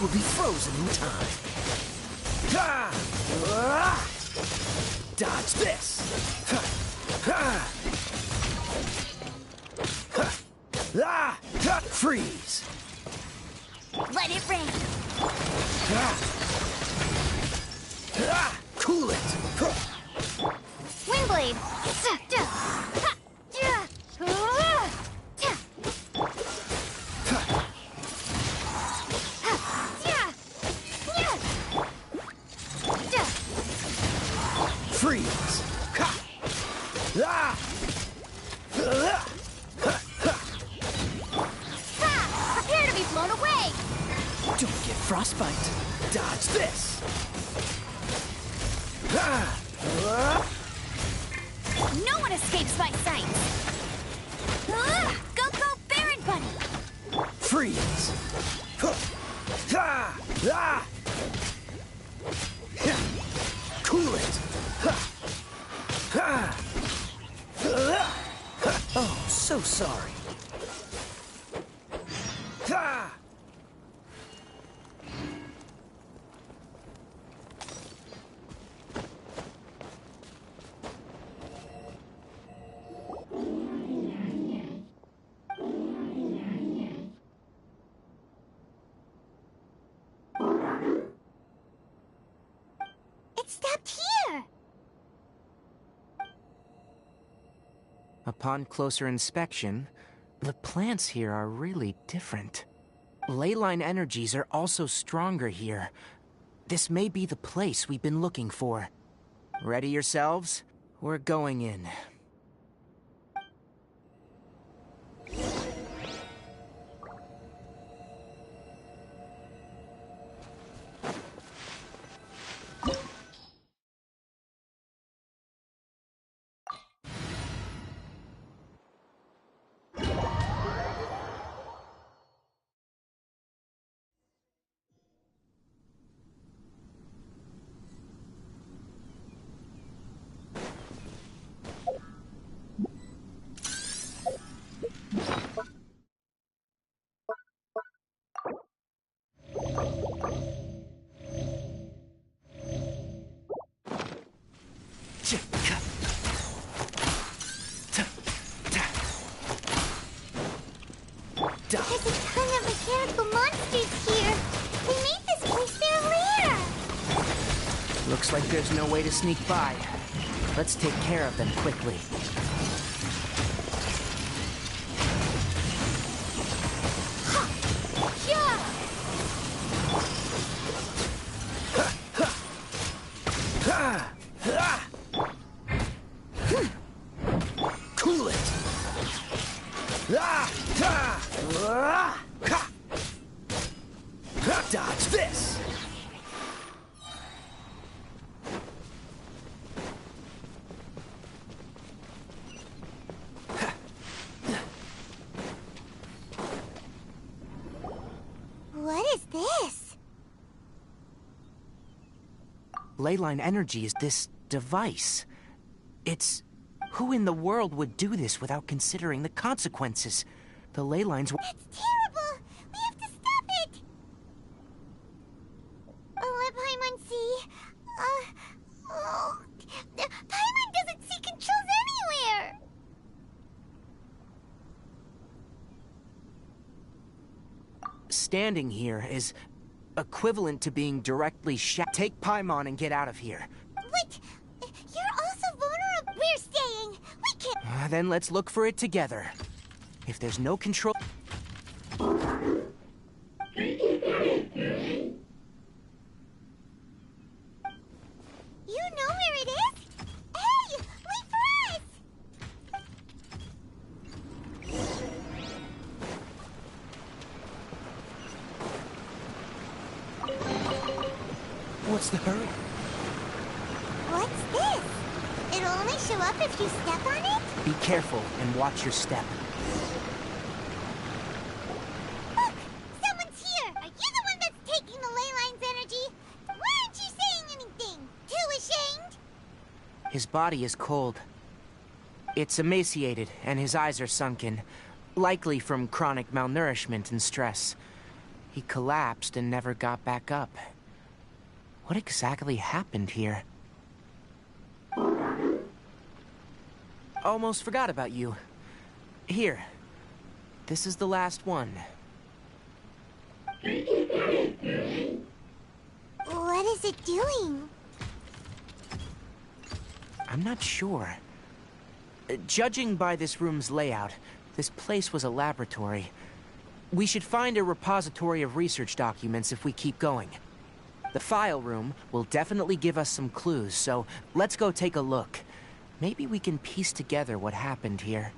will be frozen in time. Dodge this! Freeze! Let it rain. Cool it! Windblade! Freeze! Prepare to be blown away! Don't get frostbite! Dodge this! No one escapes my sight. Go, go, Baron Bunny. Freeze! Cool it! Oh, so sorry. It stopped here! Upon closer inspection, the plants here are really different. Leyline energies are also stronger here. This may be the place we've been looking for. Ready yourselves? We're going in. There's a ton of mechanical monsters here. They made this place their lair. Looks like there's no way to sneak by. Let's take care of them quickly. Cool it! Dodge this! What is this? Leyline energy is this device. It's... Who in the world would do this without considering the consequences? The ley lines... That's terrible! We have to stop it! Let Paimon see. Paimon doesn't see controls anywhere! Standing here is equivalent to being directly shot. Take Paimon and get out of here. Wait! You're also vulnerable! We're staying! We can't... Then let's look for it together. If there's no control... You know where it is? Hey! Wait for us! What's the hurry? What's this? It'll only show up if you step on it? Be careful and watch your step. Look! Someone's here! Are you the one that's taking the ley line's energy? Why aren't you saying anything? Too ashamed? His body is cold. It's emaciated, and his eyes are sunken, likely from chronic malnourishment and stress. He collapsed and never got back up. What exactly happened here? Almost forgot about you. Here. This is the last one. What is it doing? I'm not sure. Judging by this room's layout, this place was a laboratory. We should find a repository of research documents if we keep going. The file room will definitely give us some clues, so let's go take a look. Maybe we can piece together what happened here.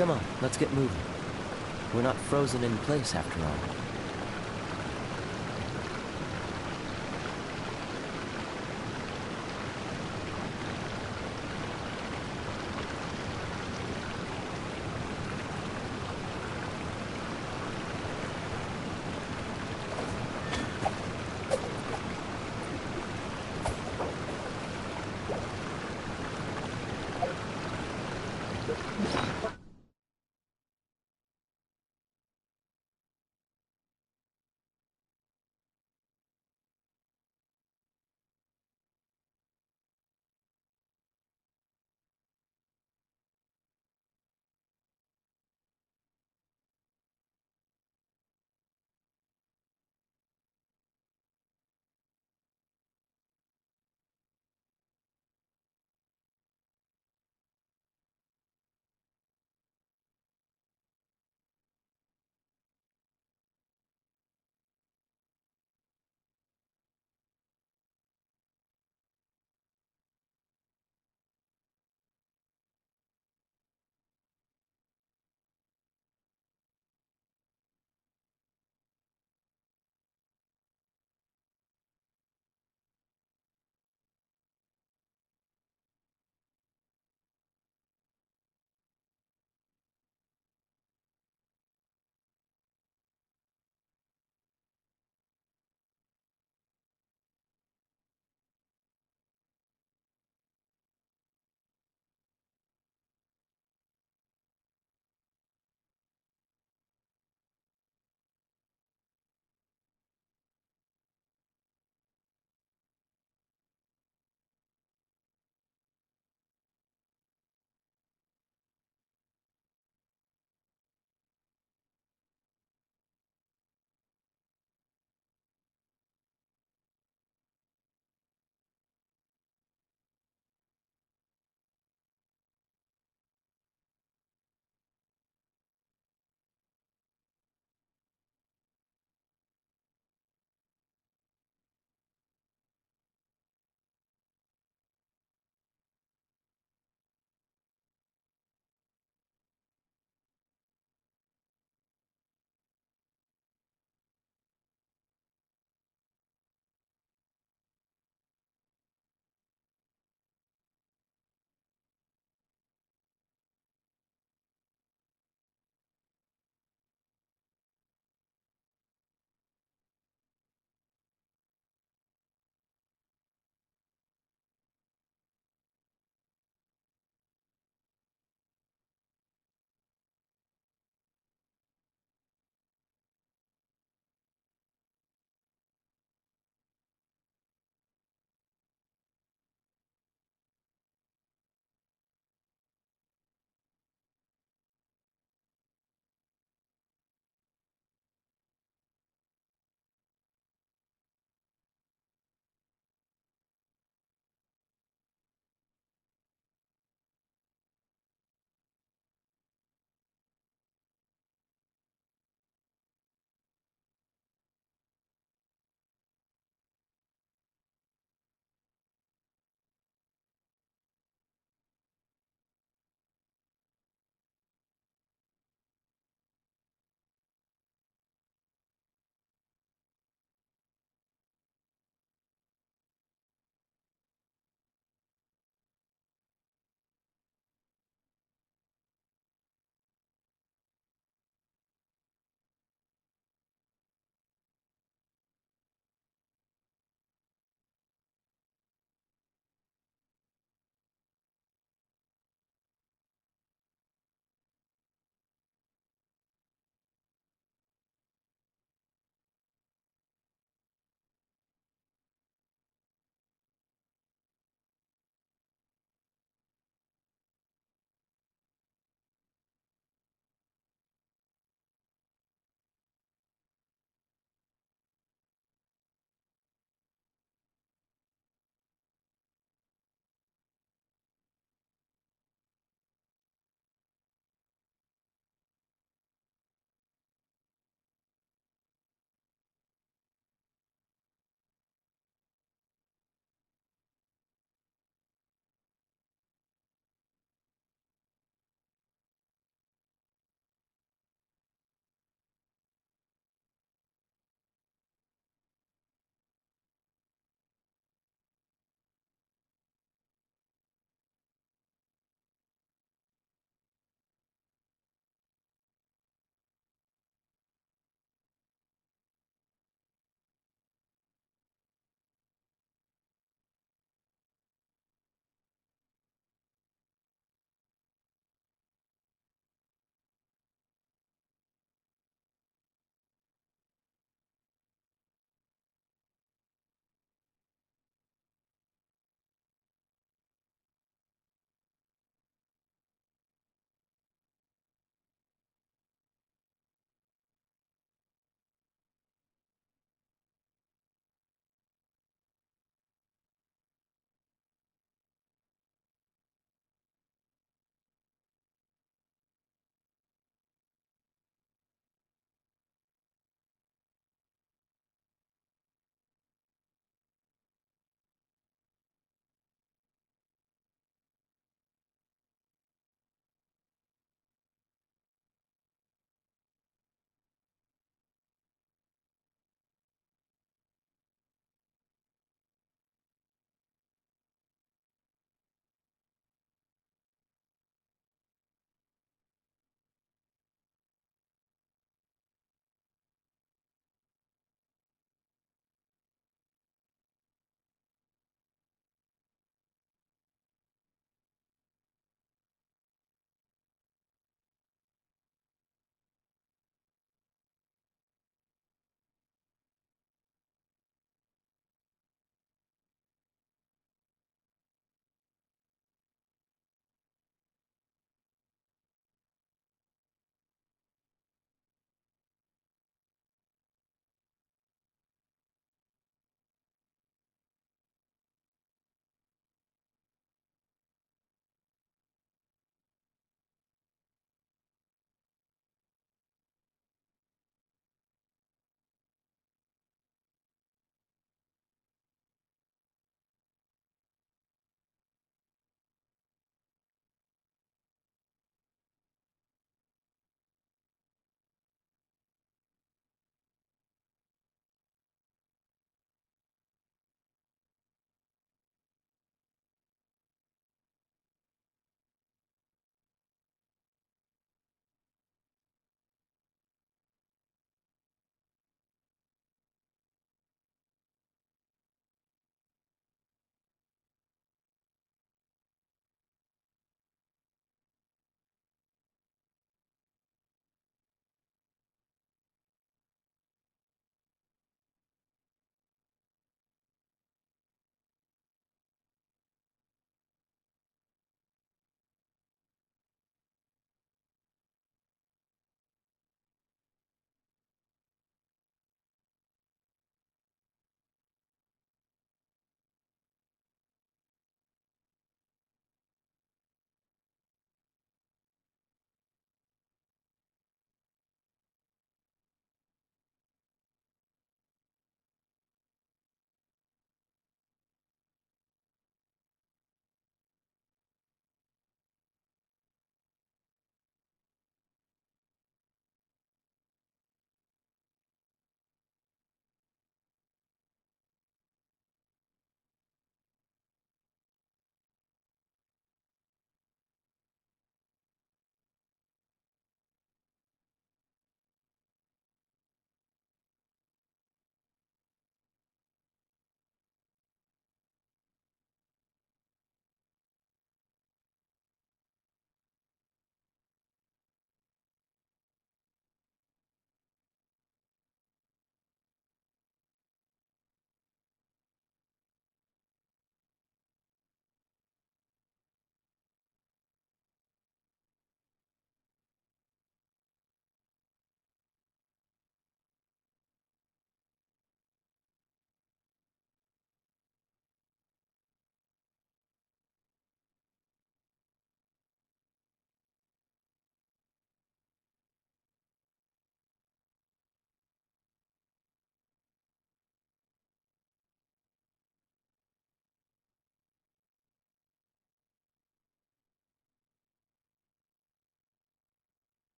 Come on, let's get moving. We're not frozen in place after all.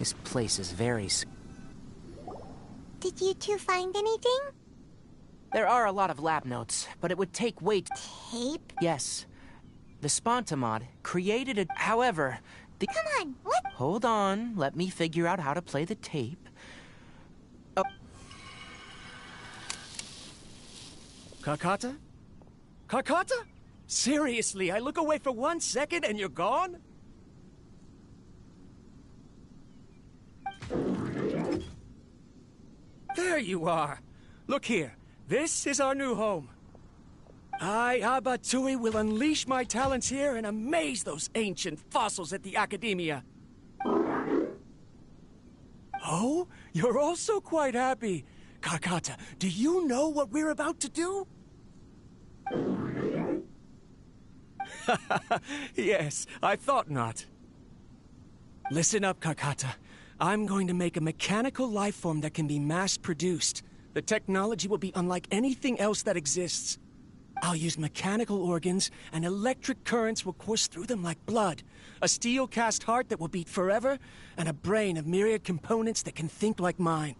This place is very... Did you two find anything? There are a lot of lab notes, but it would take way... Tape? Yes. The Spontamod created a... However, the... Come on, what? Hold on, let me figure out how to play the tape. Oh. Carcata? Carcata? Seriously, I look away for 1 second and you're gone? There you are. Look here. This is our new home. I, Abatui, will unleash my talents here and amaze those ancient fossils at the Academia. Oh, you're also quite happy. Carcata, do you know what we're about to do? Yes, I thought not. Listen up, Carcata. I'm going to make a mechanical life form that can be mass-produced. The technology will be unlike anything else that exists. I'll use mechanical organs, and electric currents will course through them like blood. A steel-cast heart that will beat forever, and a brain of myriad components that can think like mine.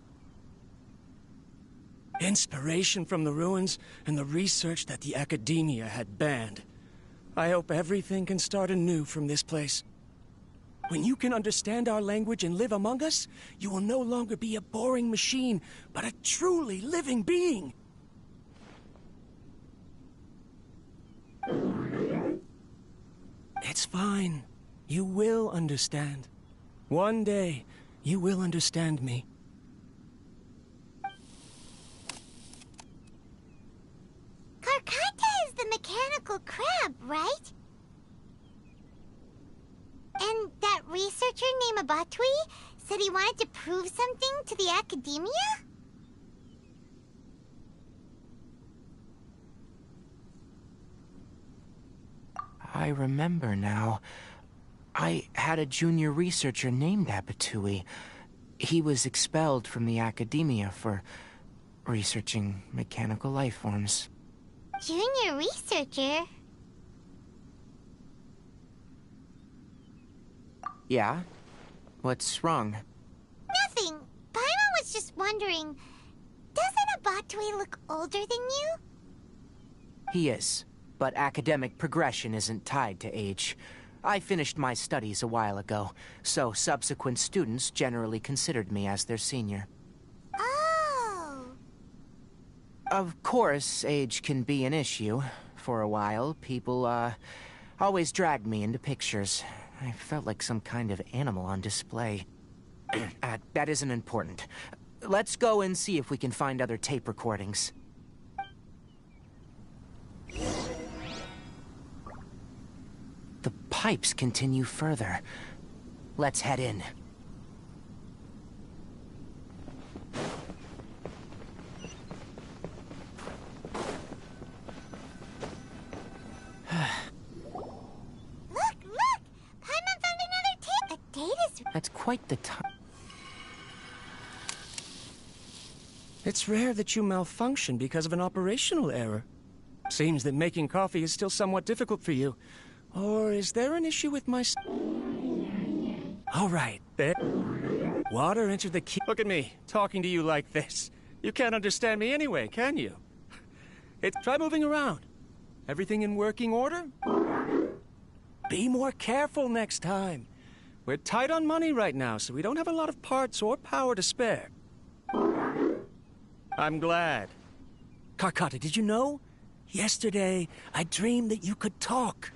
Inspiration from the ruins and the research that the Academia had banned. I hope everything can start anew from this place. When you can understand our language and live among us, you will no longer be a boring machine, but a truly living being. It's fine. You will understand. One day, you will understand me. Carcata is the mechanical crab, right? And that researcher named Abatui said he wanted to prove something to the Academia? I remember now. I had a junior researcher named Abatui. He was expelled from the Academia for researching mechanical life forms. Junior researcher? Yeah? What's wrong? Nothing. Paimon was just wondering, doesn't Abatui look older than you? He is, but academic progression isn't tied to age. I finished my studies a while ago, so subsequent students generally considered me as their senior. Oh. Of course, age can be an issue. For a while, people, always dragged me into pictures. I felt like some kind of animal on display. That isn't important. Let's go and see if we can find other tape recordings. The pipes continue further. Let's head in. Look! Paimon found another tape! A date is... That's quite the time. It's rare that you malfunction because of an operational error. Seems that making coffee is still somewhat difficult for you. Or is there an issue with my... All right, there. Water entered the key... Look at me, talking to you like this. You can't understand me anyway, can you? Try moving around. Everything in working order? Be more careful next time. We're tight on money right now, so we don't have a lot of parts or power to spare. I'm glad. Carcata, did you know? Yesterday, I dreamed that you could talk.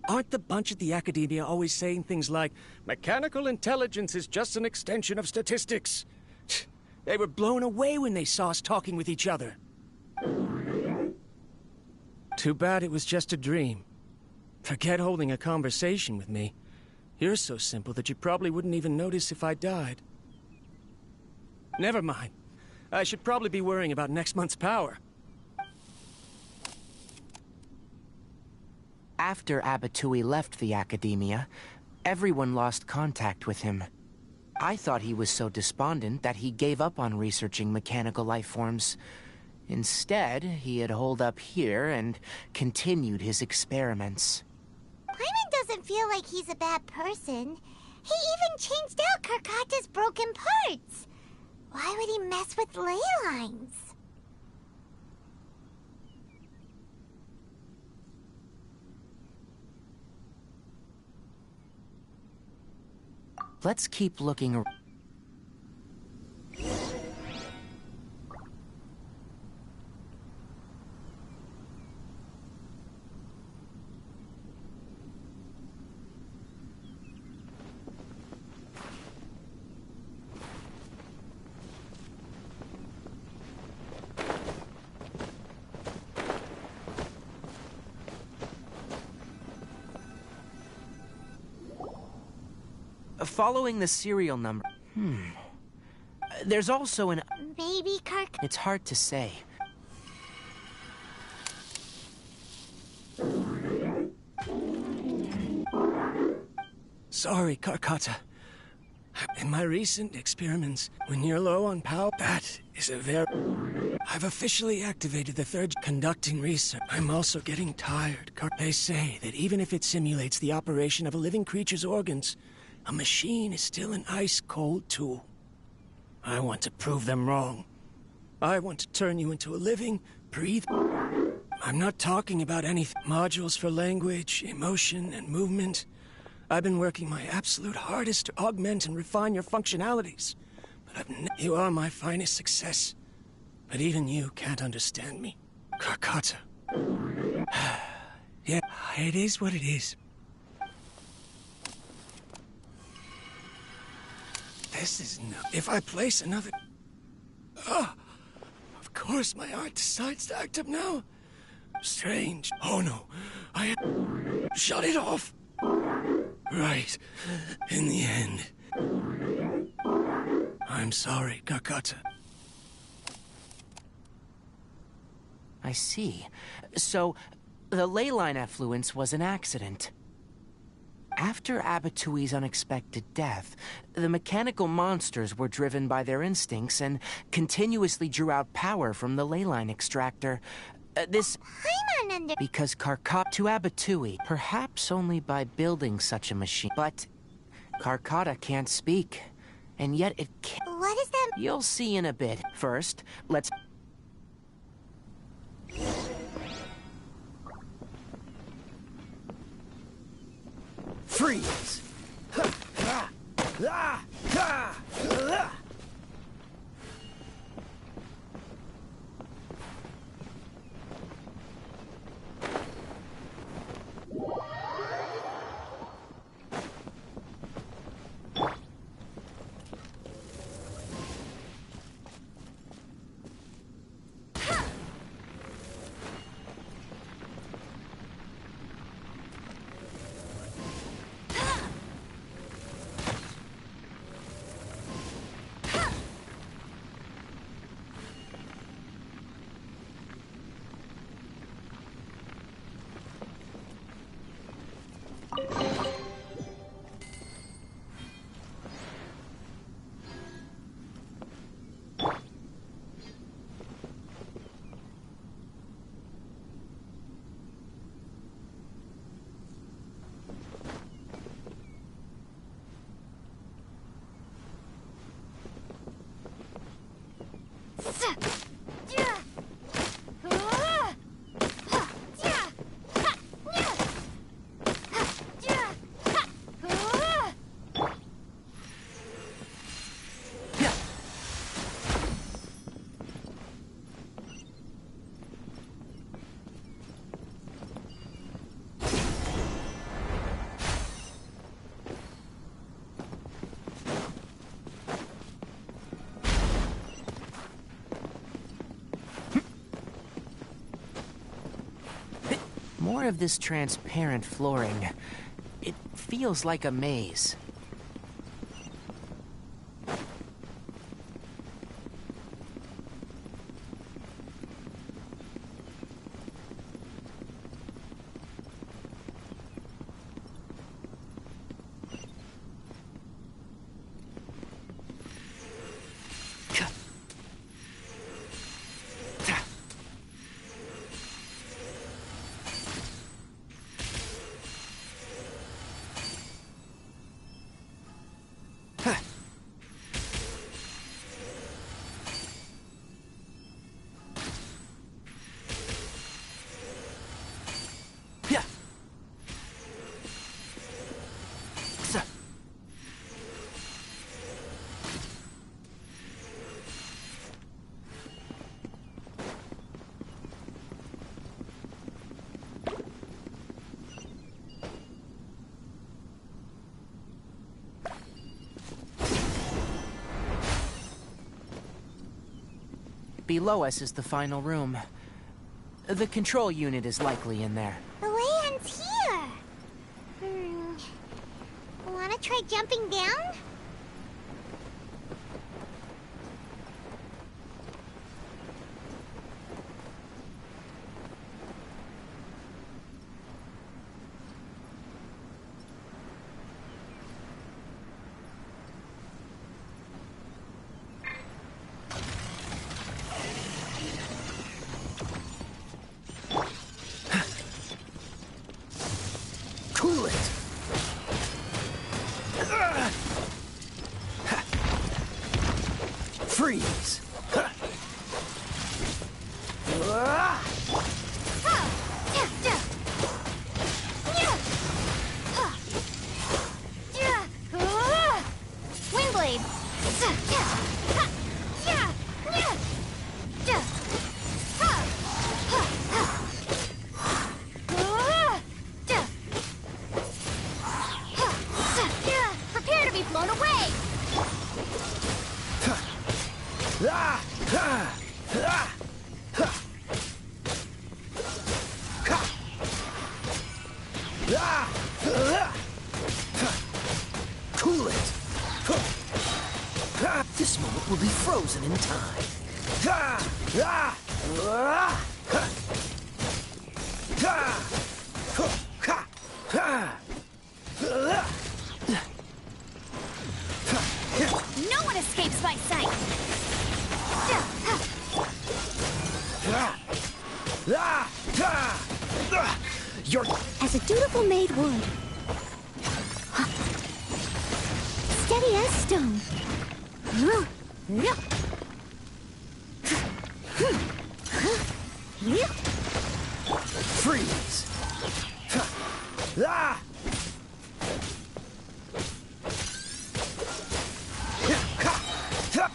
Aren't the bunch at the Academia always saying things like, mechanical intelligence is just an extension of statistics? They were blown away when they saw us talking with each other. Too bad it was just a dream. Forget holding a conversation with me. You're so simple that you probably wouldn't even notice if I died. Never mind. I should probably be worrying about next month's power. After Abatui left the Academia, everyone lost contact with him. I thought he was so despondent that he gave up on researching mechanical life forms. Instead, he had holed up here and continued his experiments. Paimon doesn't doesn't feel like he's a bad person. He even changed out Karkata's broken parts. Why would he mess with ley lines? Let's keep looking around. Following the serial number. There's also an... Maybe It's hard to say. Sorry, Karkata. In my recent experiments, when you're low on power, that is a very... I've officially activated the third conducting research. I'm also getting tired. They say that even if it simulates the operation of a living creature's organs, a machine is still an ice-cold tool. I want to prove them wrong. I want to turn you into a living, breathe... I'm not talking about any modules for language, emotion, and movement. I've been working my absolute hardest to augment and refine your functionalities. But you are my finest success. But even you can't understand me. Karkata. Yeah, it is what it is. This is no... If I place another... of course my art decides to act up now. Strange. Oh no. Shut it off. Right. In the end. I'm sorry, Karkata. I see. So, the ley line effluence was an accident. After Abatui's unexpected death, the mechanical monsters were driven by their instincts and continuously drew out power from the ley line extractor. Because Karkata to Abatui, perhaps only by building such a machine. But Karkata can't speak, and yet it can't. What is that? You'll see in a bit. First, let's... Freeze! More of this transparent flooring. It feels like a maze. Below us is the final room. The control unit is likely in there. The way ends here. Wanna try jumping down? Cool it! Freeze! Windblade! Prepare to be blown away! Cool it! This moment will be frozen in time. No one escapes my sight! You're... As a dutiful maid would. Steady as stone. Freeze!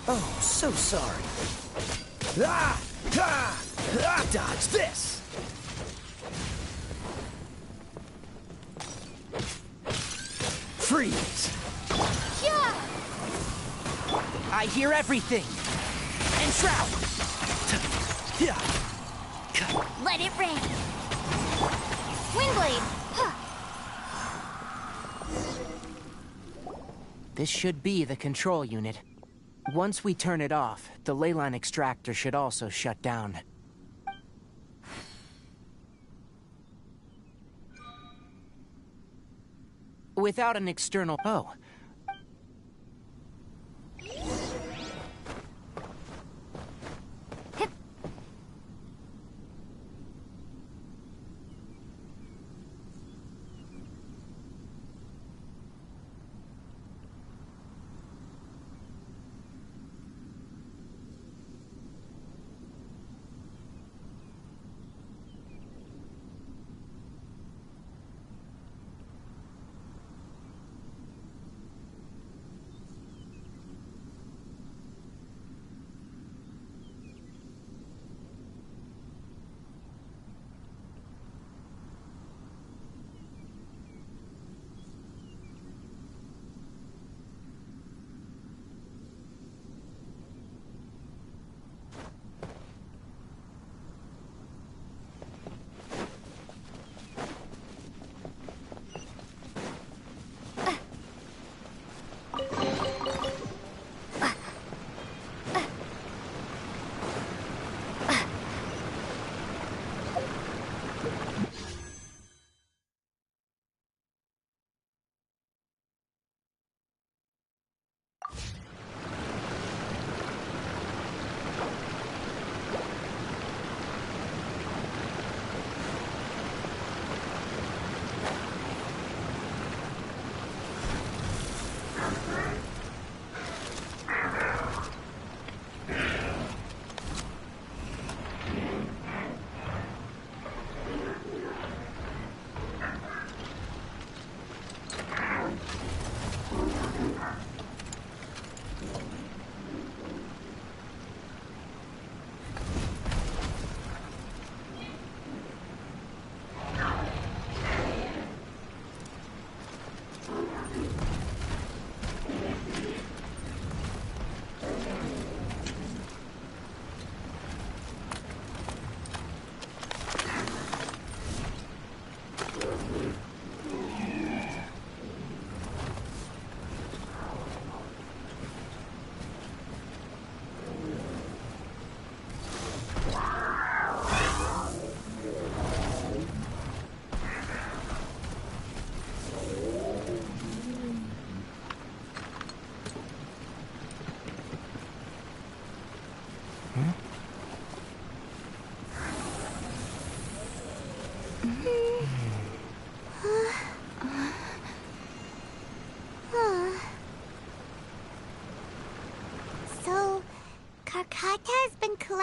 Oh, so sorry. Dodge this! Freeze! I hear everything! Enshroud! Let it rain! Windblade! This should be the control unit. Once we turn it off, the leyline extractor should also shut down. Without an external... Oh.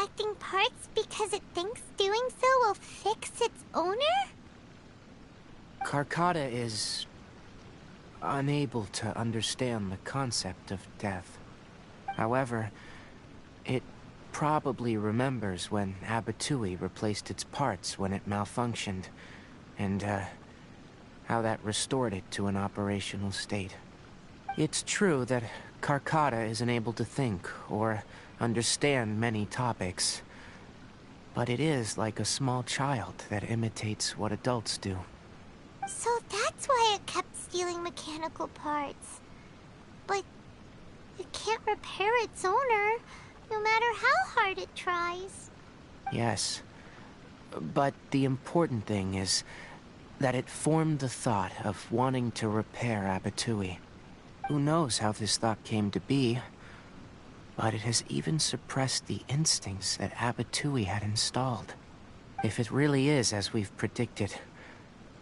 collecting parts because it thinks doing so will fix its owner? Karkata is unable to understand the concept of death. However, it probably remembers when Abatui replaced its parts when it malfunctioned, and how that restored it to an operational state. It's true that Karkata isn't able to think or understand many topics, but it is like a small child that imitates what adults do. So that's why it kept stealing mechanical parts. But it can't repair its owner, no matter how hard it tries. Yes, but the important thing is that it formed the thought of wanting to repair Abatui. Who knows how this thought came to be, but it has even suppressed the instincts that Abatui had installed. If it really is as we've predicted,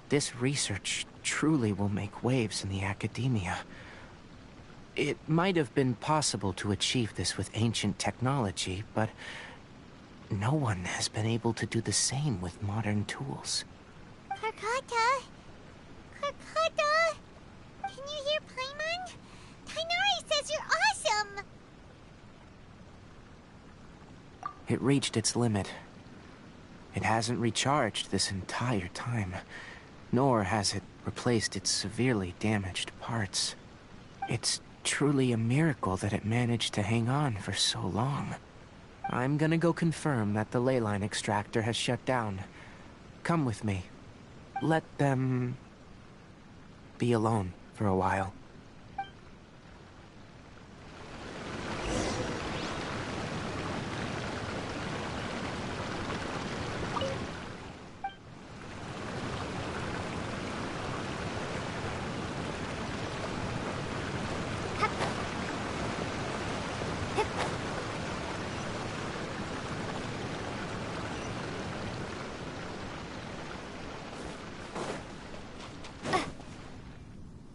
this research truly will make waves in the academia. It might have been possible to achieve this with ancient technology, but no one has been able to do the same with modern tools. Karkata? Karkata? Can you hear Paimon? Tighnari says you're awesome! It reached its limit. It hasn't recharged this entire time, nor has it replaced its severely damaged parts. It's truly a miracle that it managed to hang on for so long. I'm gonna go confirm that the ley line extractor has shut down. Come with me. Let them be alone for a while.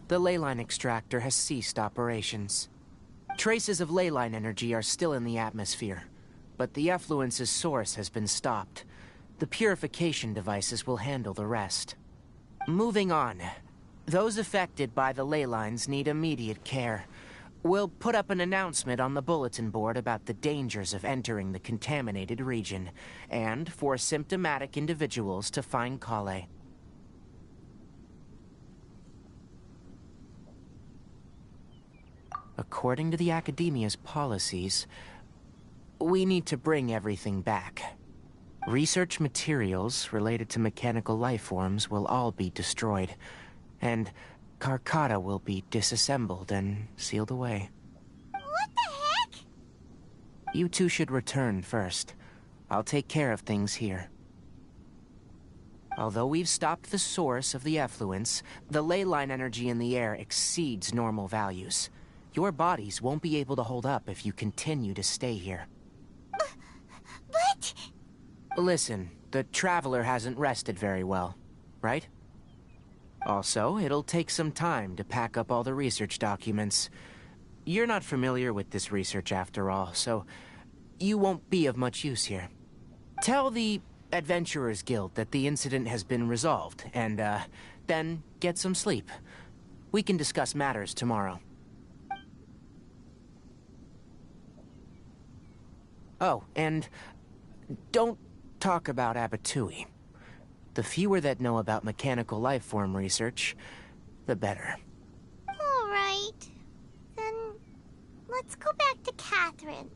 The ley line extractor has ceased operations. Traces of ley line energy are still in the atmosphere, but the effluence's source has been stopped. The purification devices will handle the rest. Moving on. Those affected by the ley lines need immediate care. We'll put up an announcement on the bulletin board about the dangers of entering the contaminated region, and for symptomatic individuals to find Kale. According to the Academia's policies, we need to bring everything back. Research materials related to mechanical life forms will all be destroyed, and Karkata will be disassembled and sealed away. What the heck? You two should return first. I'll take care of things here. Although we've stopped the source of the effluence, the ley line energy in the air exceeds normal values. Your bodies won't be able to hold up if you continue to stay here. But... Listen, the Traveler hasn't rested very well, right? Also, it'll take some time to pack up all the research documents. You're not familiar with this research after all, so you won't be of much use here. Tell the Adventurers Guild that the incident has been resolved, and, then get some sleep. We can discuss matters tomorrow. Oh, and don't talk about Abatui. The fewer that know about mechanical life form research, the better. All right. Then let's go back to Catherine.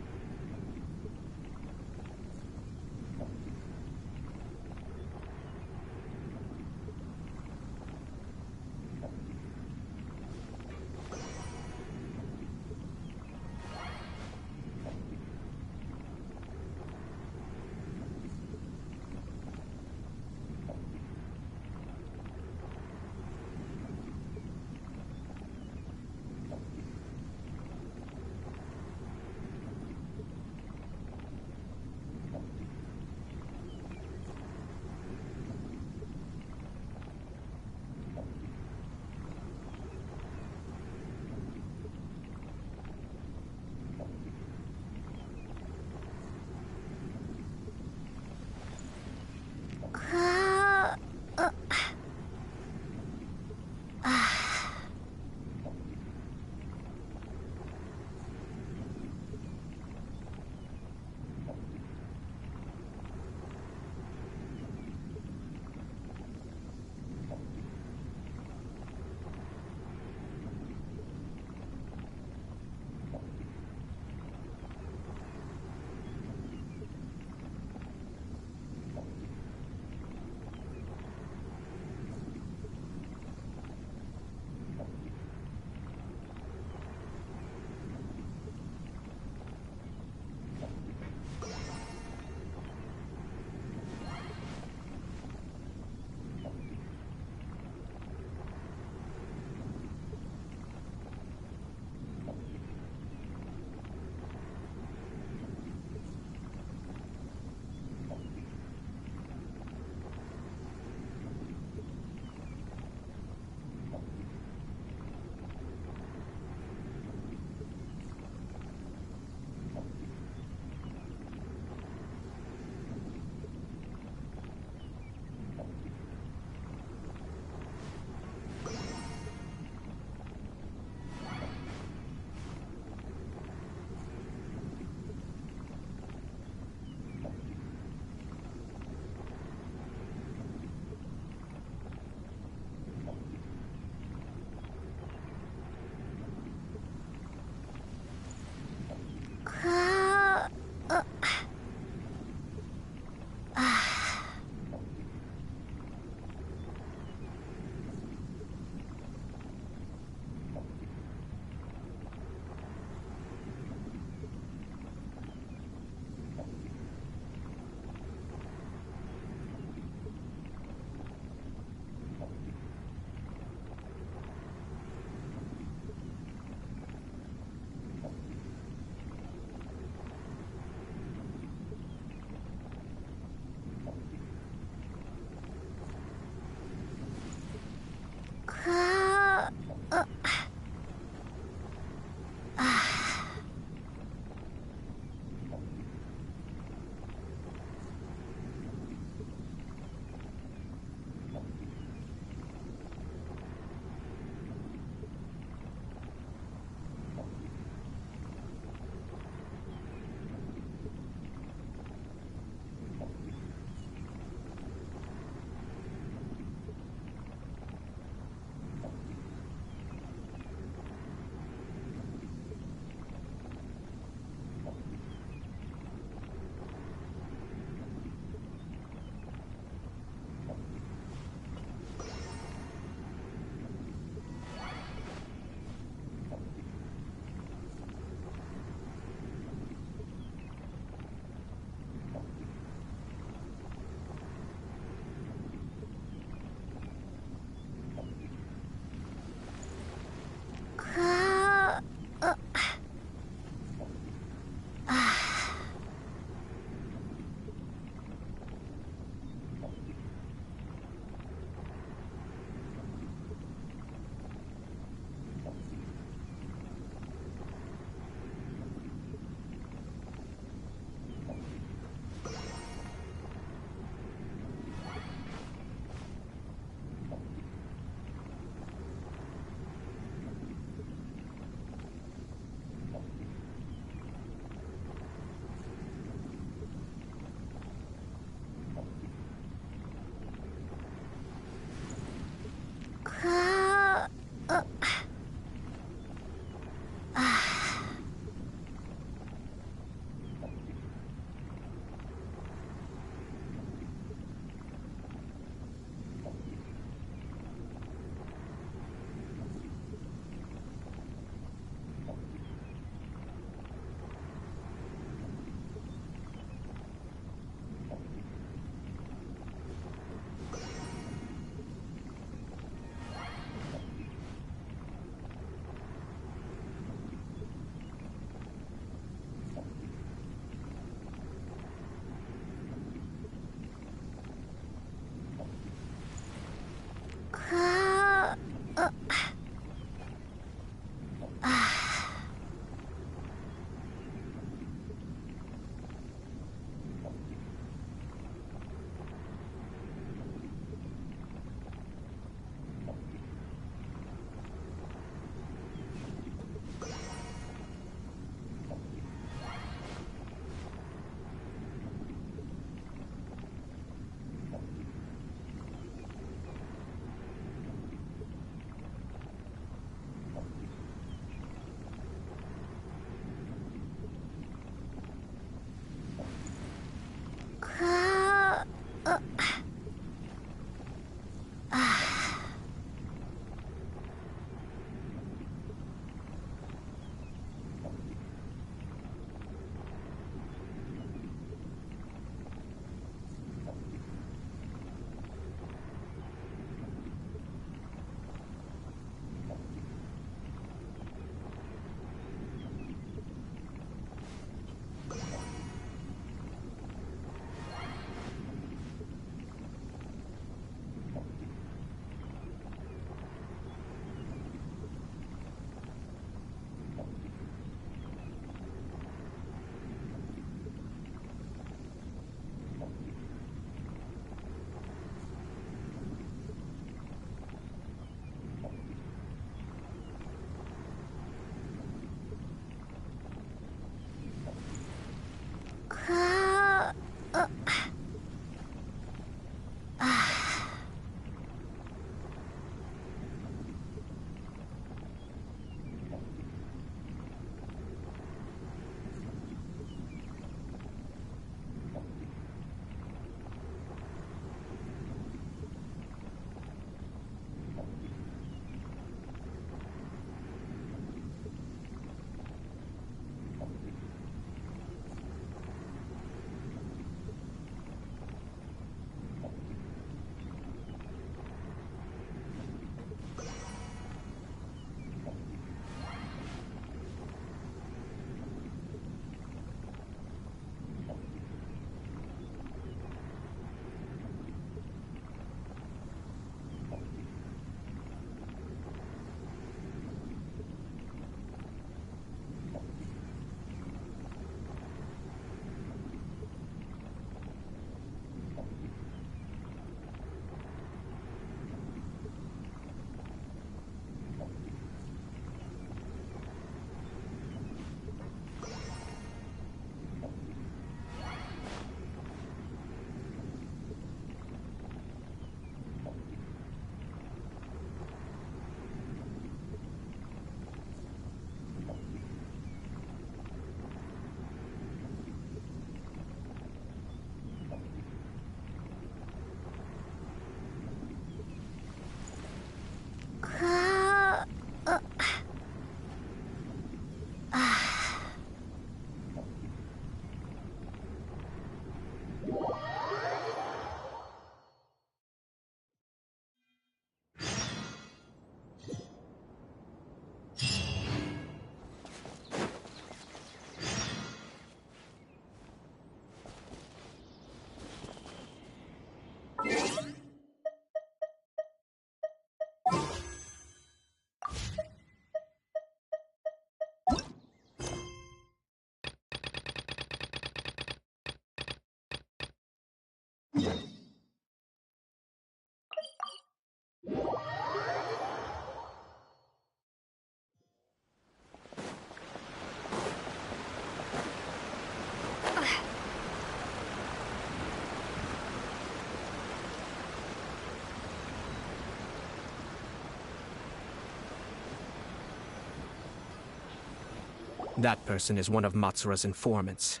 That person is one of Matsura's informants.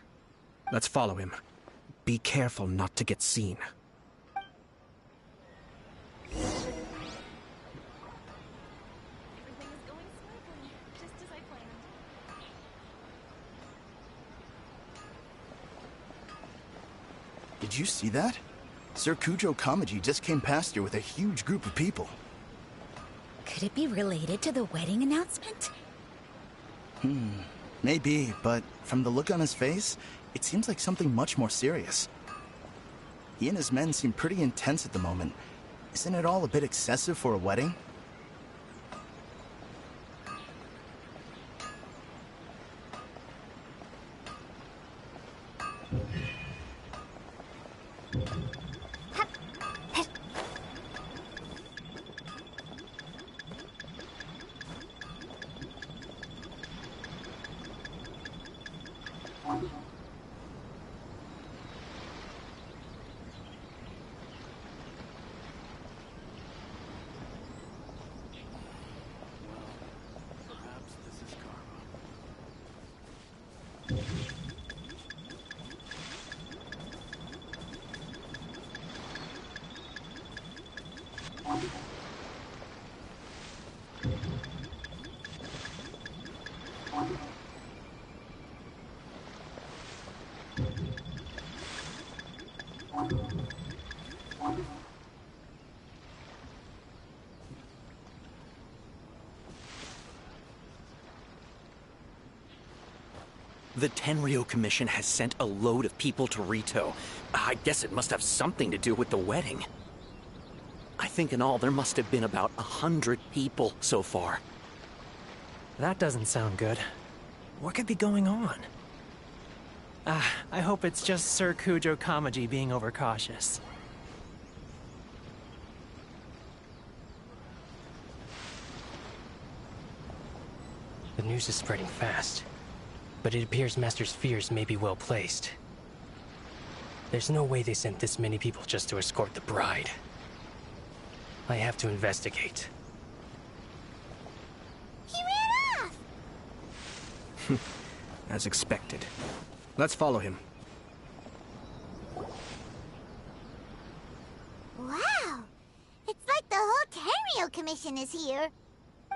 Let's follow him. Be careful not to get seen. Everything is going smoothly, just as I planned. Did you see that? Sir Kujo Kamaji just came past here with a huge group of people. Could it be related to the wedding announcement? Maybe, but from the look on his face, it seems like something much more serious. He and his men seem pretty intense at the moment. Isn't it all a bit excessive for a wedding? The Tenryo Commission has sent a load of people to Rito. I guess it must have something to do with the wedding. I think in all there must have been about 100 people so far. That doesn't sound good. What could be going on? I hope it's just Sir Kujo Kamaji being overcautious. The news is spreading fast, but it appears Master's fears may be well placed. There's no way they sent this many people just to escort the bride. I have to investigate. He ran off! As expected. Let's follow him. Wow! It's like the whole Tenryo Commission is here.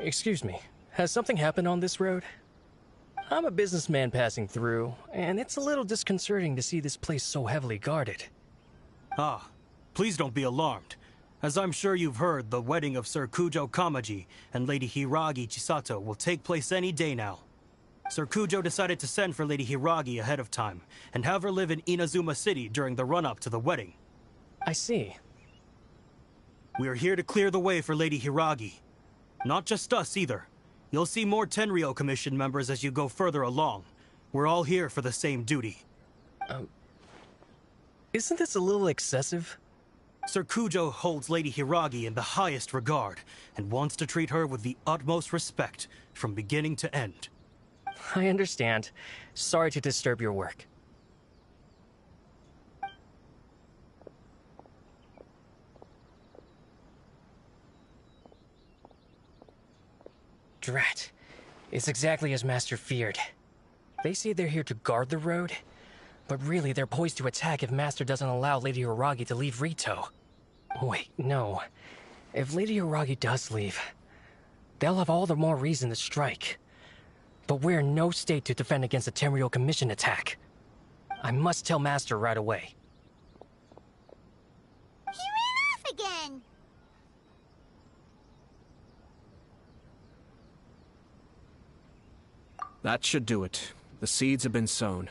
Excuse me, has something happened on this road? I'm a businessman passing through, and it's a little disconcerting to see this place so heavily guarded. Ah, please don't be alarmed. As I'm sure you've heard, the wedding of Sir Kujo Kamaji and Lady Hiragi Chisato will take place any day now. Sir Kujo decided to send for Lady Hiragi ahead of time, and have her live in Inazuma City during the run-up to the wedding. I see. We are here to clear the way for Lady Hiragi. Not just us, either. You'll see more Tenryo Commission members as you go further along. We're all here for the same duty. Isn't this a little excessive? Sir Kujo holds Lady Hiragi in the highest regard, and wants to treat her with the utmost respect, from beginning to end. I understand. Sorry to disturb your work. Drat. It's exactly as Master feared. They say they're here to guard the road, but really they're poised to attack if Master doesn't allow Lady Hiragi to leave Rito. Wait, no. If Lady Hiragi does leave, they'll have all the more reason to strike. But we're in no state to defend against a Tenryo Commission attack. I must tell Master right away. He ran off again! That should do it. The seeds have been sown.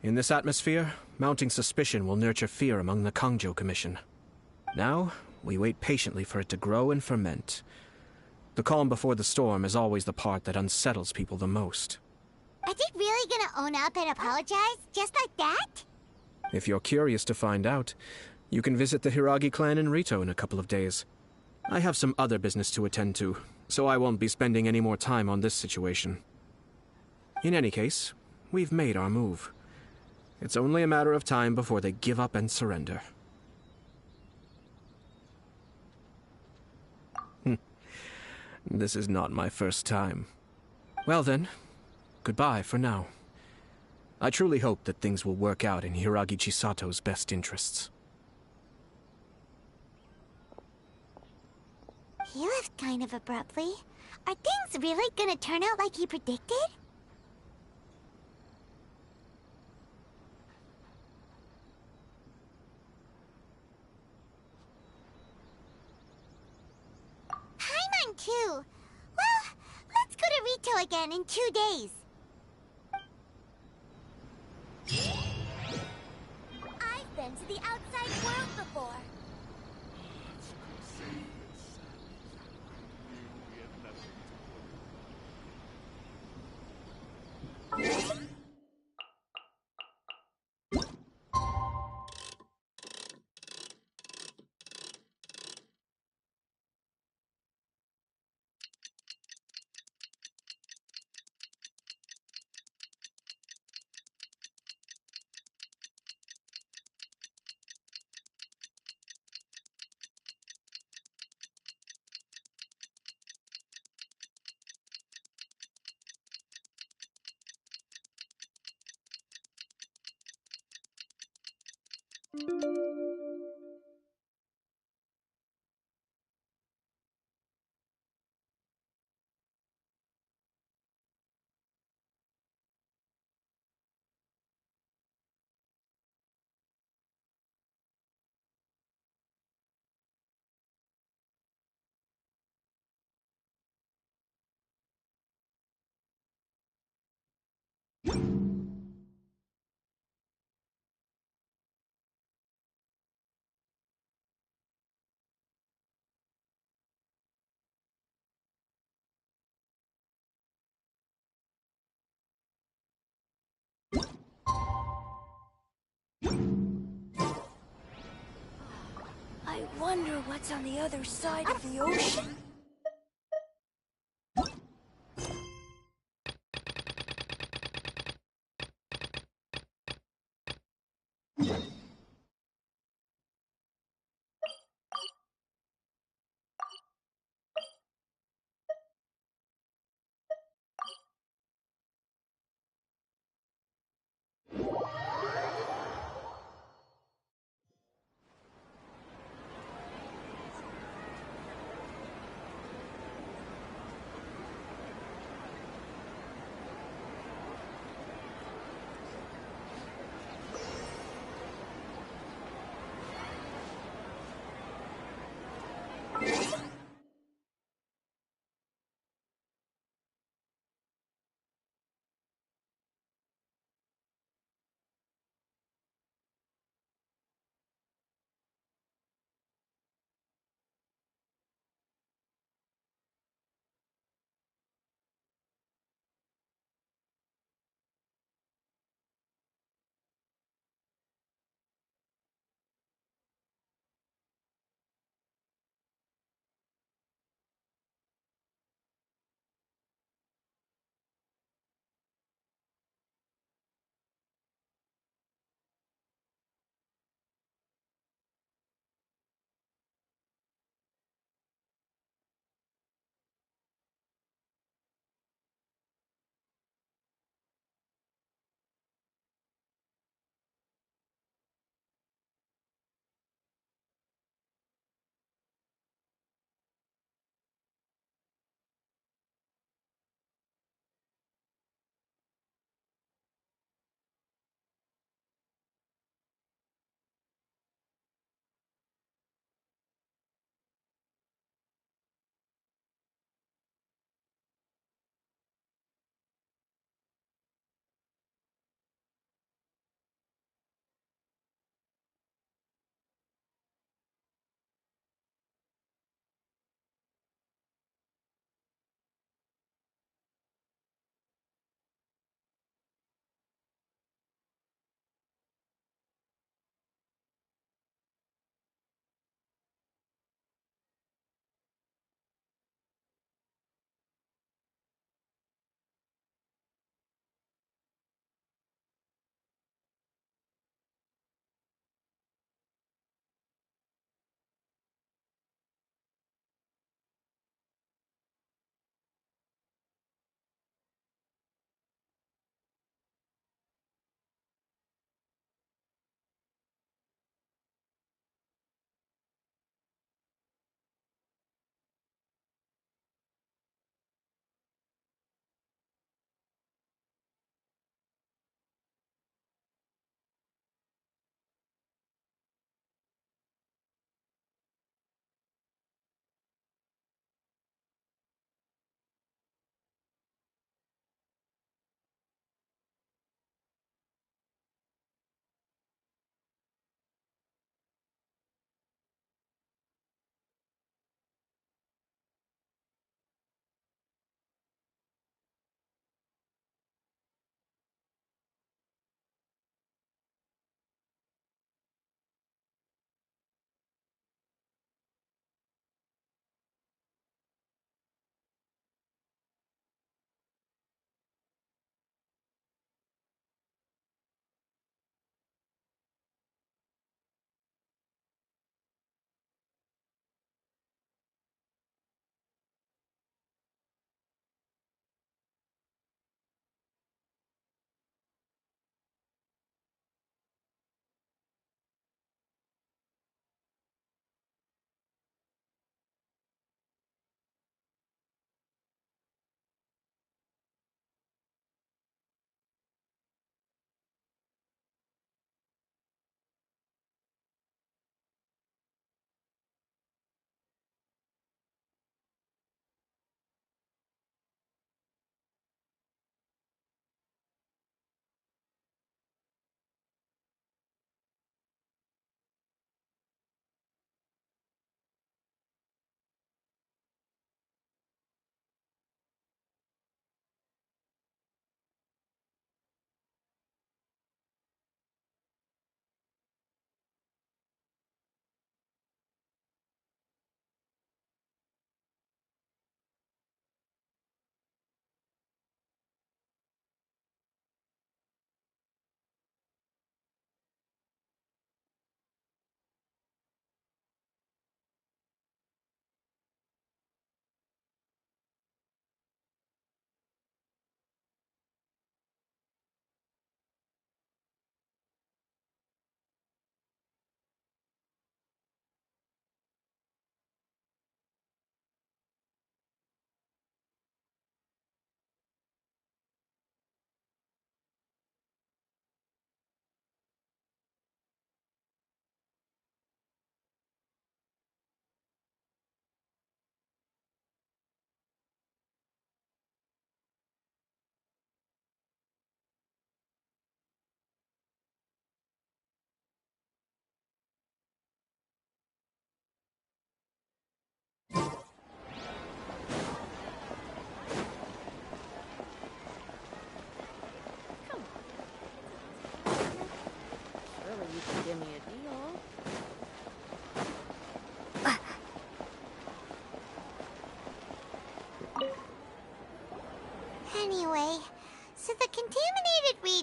In this atmosphere, mounting suspicion will nurture fear among the Kangjo Commission. Now, we wait patiently for it to grow and ferment. The calm before the storm is always the part that unsettles people the most. Are they really gonna own up and apologize, just like that? If you're curious to find out, you can visit the Hiragi clan in Rito in a couple of days. I have some other business to attend to, so I won't be spending any more time on this situation. In any case, we've made our move. It's only a matter of time before they give up and surrender. This is not my first time. Well then, goodbye for now. I truly hope that things will work out in Hiragi Chisato's best interests. He left kind of abruptly. Are things really gonna turn out like he predicted? Paimon too. Well, let's go to Rito again in 2 days. I've been to the outside world before. I wonder what's on the other side of the ocean.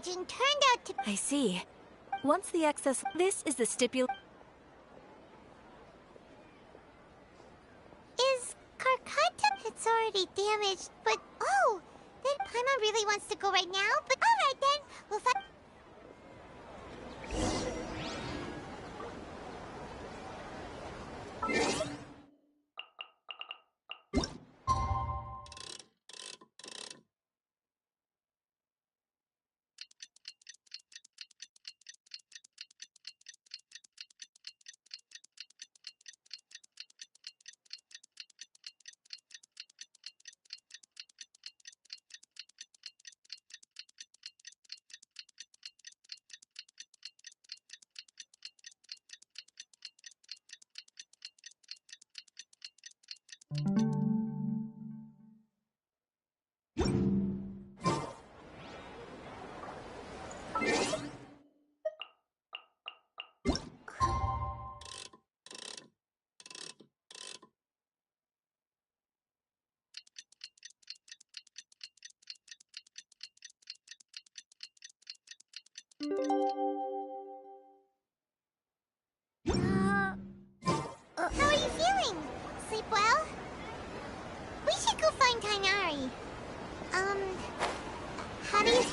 origin turned out to... I see. Once the excess... This is the Is Karkata... It's already damaged, but... Oh! Then Paimon really wants to go right now, but... Alright then, we'll find... How are you feeling? Sleep well? We should go find Tainari. How do you...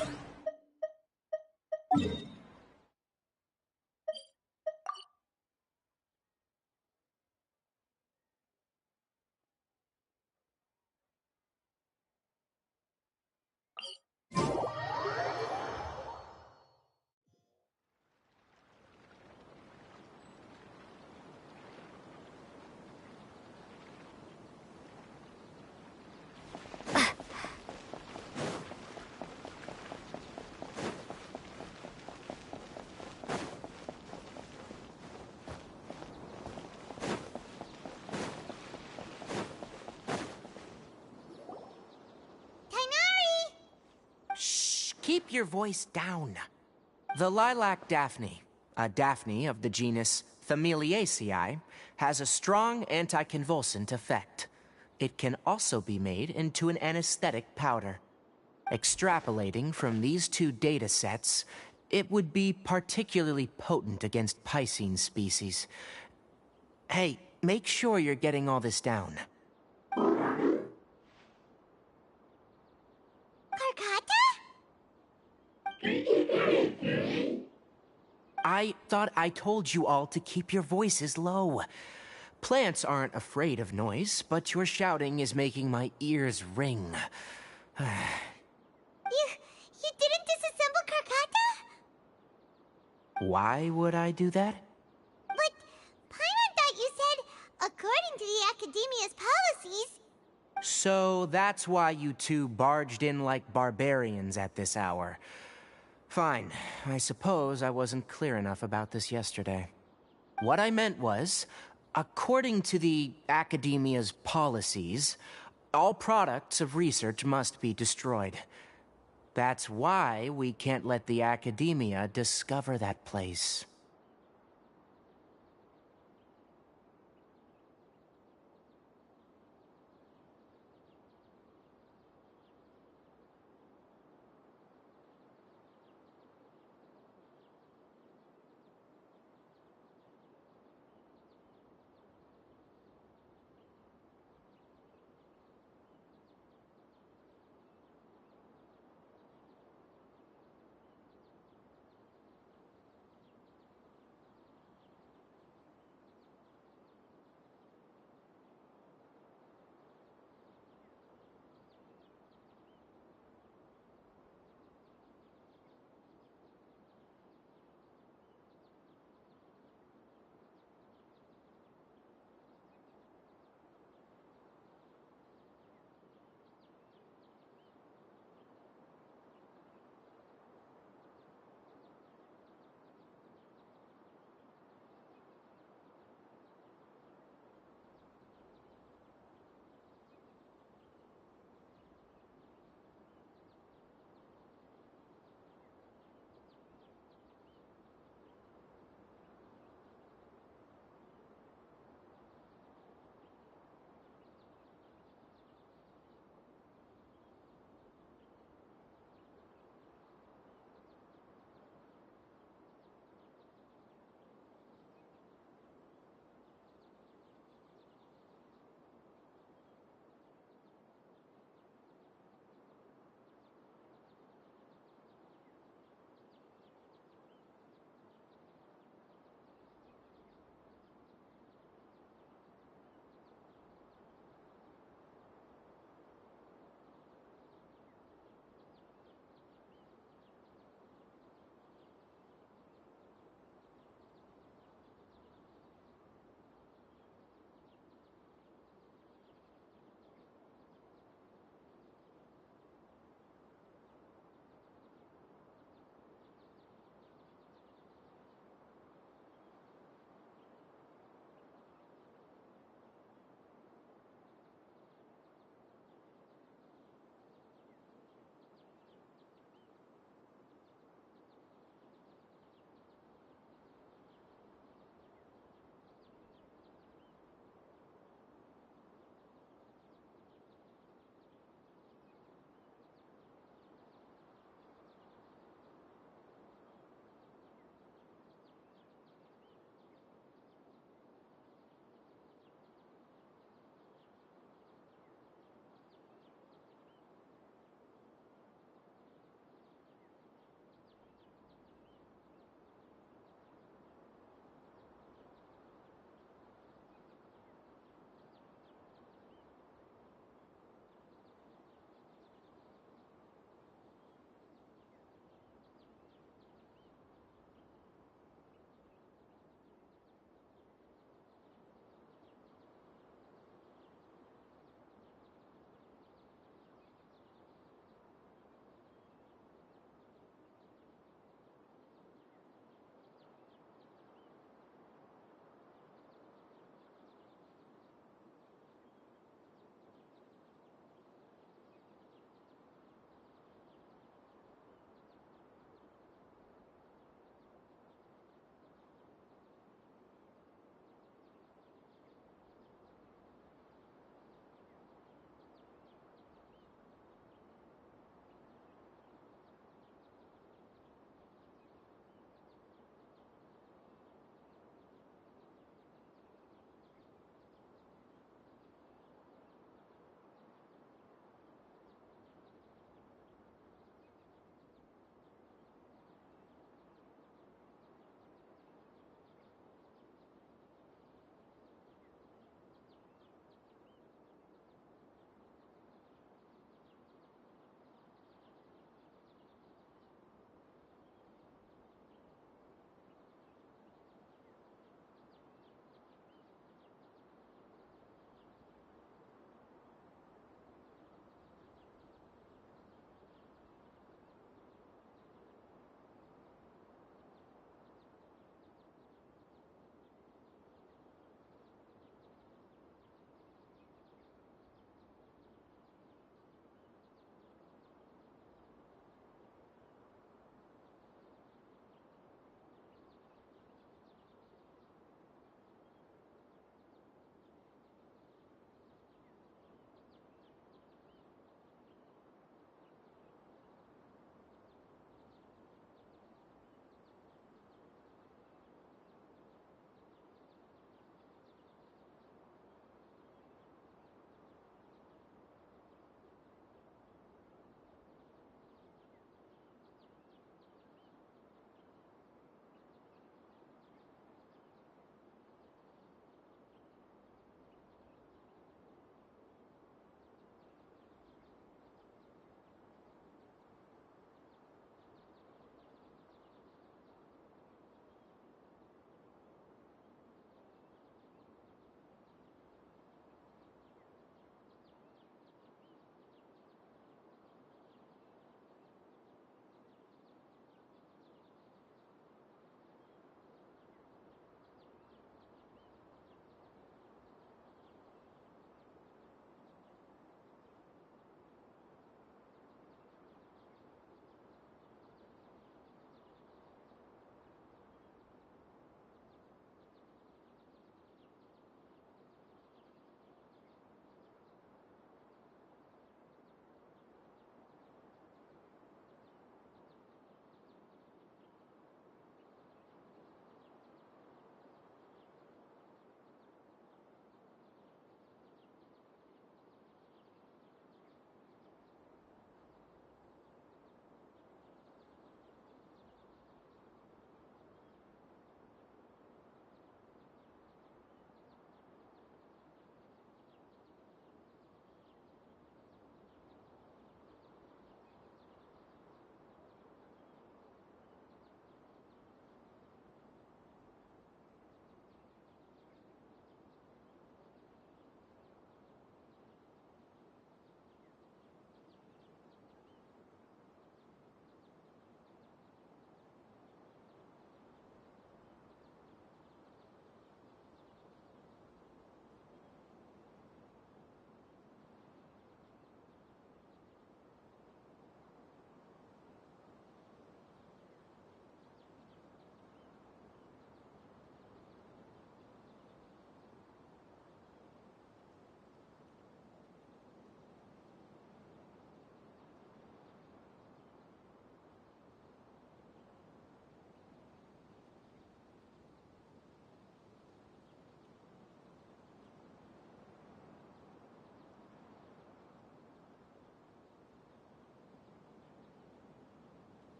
Keep your voice down. The lilac daphne, a daphne of the genus Thameliaceae, has a strong anticonvulsant effect. It can also be made into an anesthetic powder. Extrapolating from these two data sets, it would be particularly potent against Piscine species. Hey, make sure you're getting all this down. I thought I told you all to keep your voices low. Plants aren't afraid of noise, but your shouting is making my ears ring. You didn't disassemble Karkata? Why would I do that? But Paimon thought you said, according to the Academia's policies... So that's why you two barged in like barbarians at this hour. Fine. I suppose I wasn't clear enough about this yesterday. What I meant was, according to the Academia's policies, all products of research must be destroyed. That's why we can't let the Academia discover that place.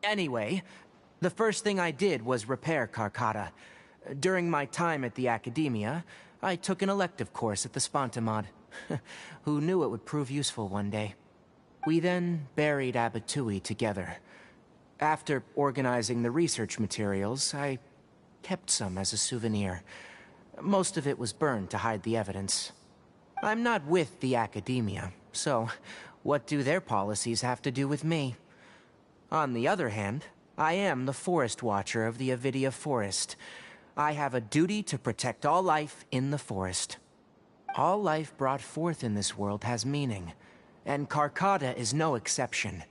Anyway, the first thing I did was repair Karkata. During my time at the academia, I took an elective course at the Spontamod. Who knew it would prove useful one day? We then buried Abatui together. After organizing the research materials, I kept some as a souvenir. Most of it was burned to hide the evidence. I'm not with the academia, so what do their policies have to do with me? On the other hand, I am the Forest Watcher of the Avidia Forest. I have a duty to protect all life in the forest. All life brought forth in this world has meaning, and Karkata is no exception.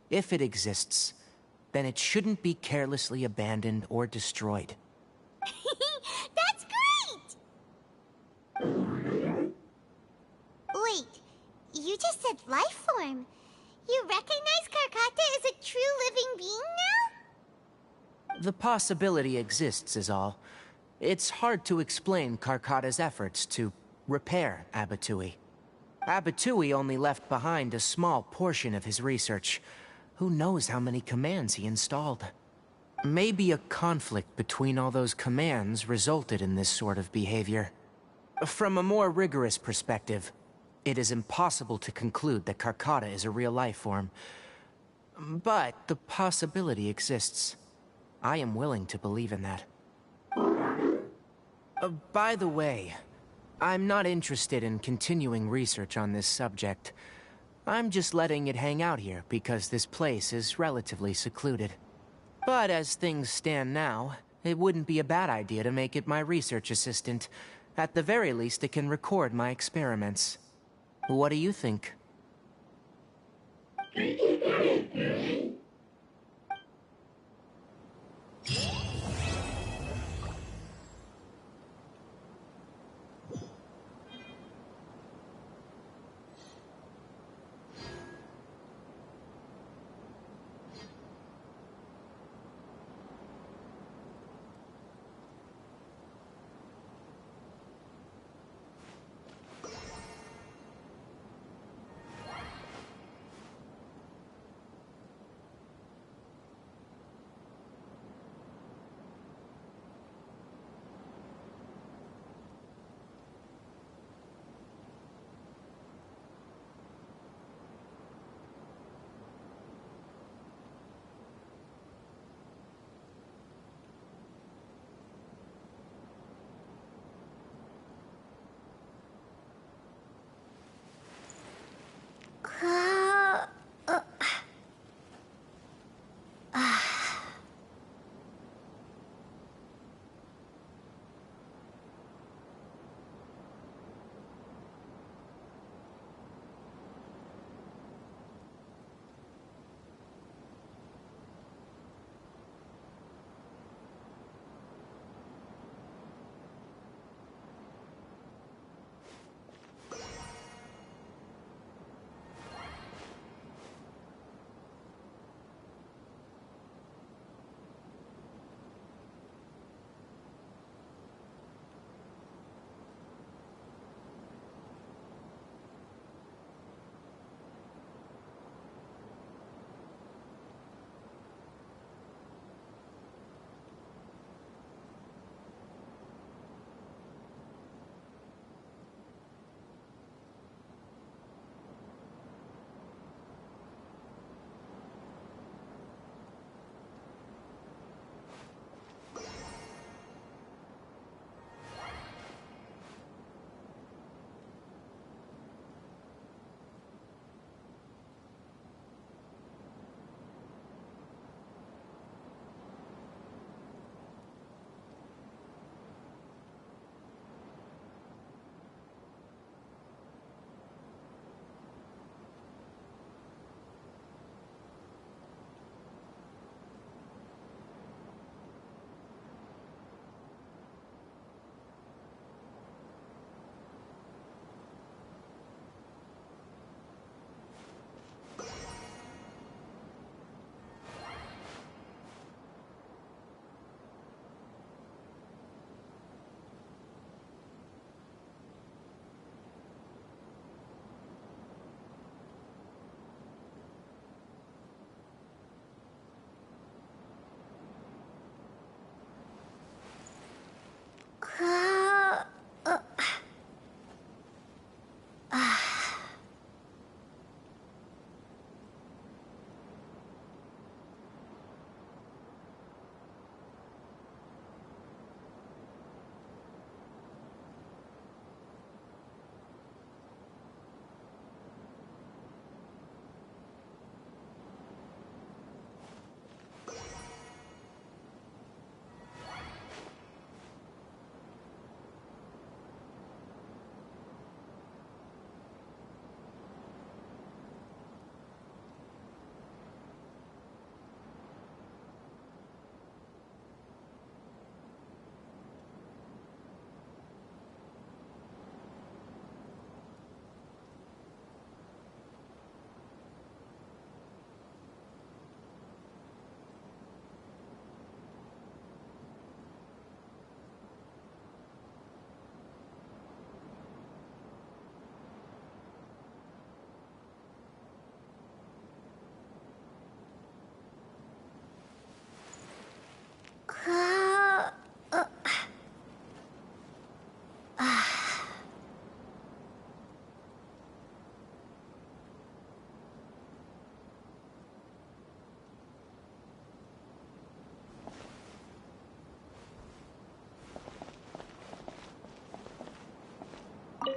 If it exists, then it shouldn't be carelessly abandoned or destroyed. That's great! Wait, you just said life form. You recognize Karkata as a true living being now? The possibility exists is all. It's hard to explain Karkata's efforts to repair Abatui. Abatui only left behind a small portion of his research. Who knows how many commands he installed? Maybe a conflict between all those commands resulted in this sort of behavior. From a more rigorous perspective, it is impossible to conclude that Karkata is a real life form. But the possibility exists. I am willing to believe in that. By the way, I'm not interested in continuing research on this subject. I'm just letting it hang out here because this place is relatively secluded. But as things stand now, it wouldn't be a bad idea to make it my research assistant. At the very least, it can record my experiments. What do you think?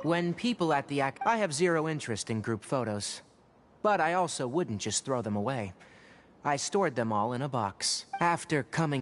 When people at the I have zero interest in group photos. But I also wouldn't just throw them away. I stored them all in a box. After coming...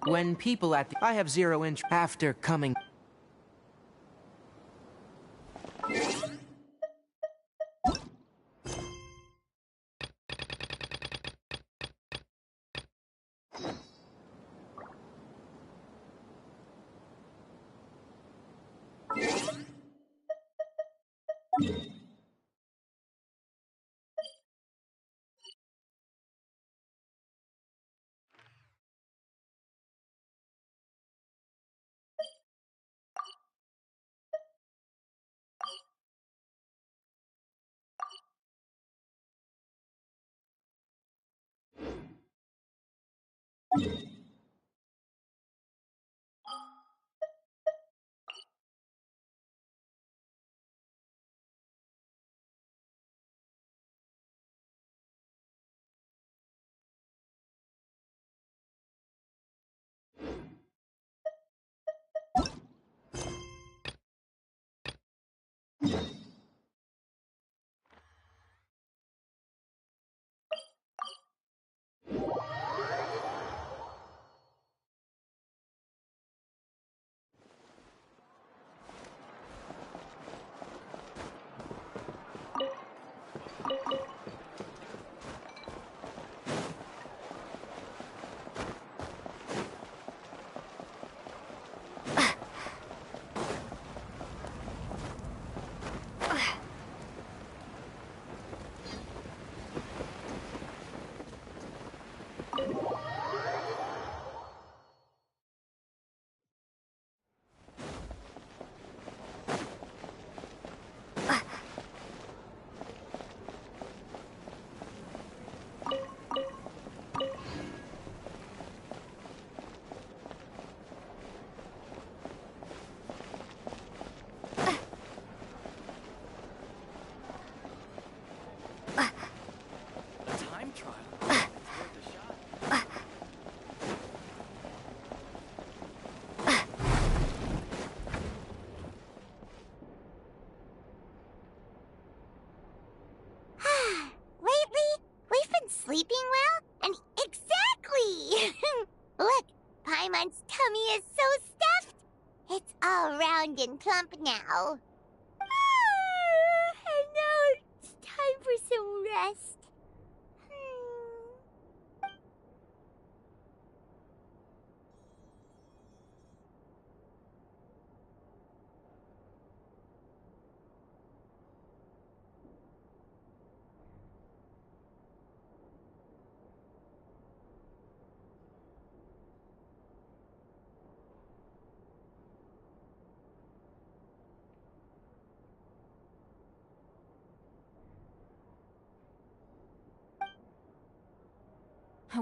When people at the... I have zero interest. After coming... slump now. And now it's time for some rest.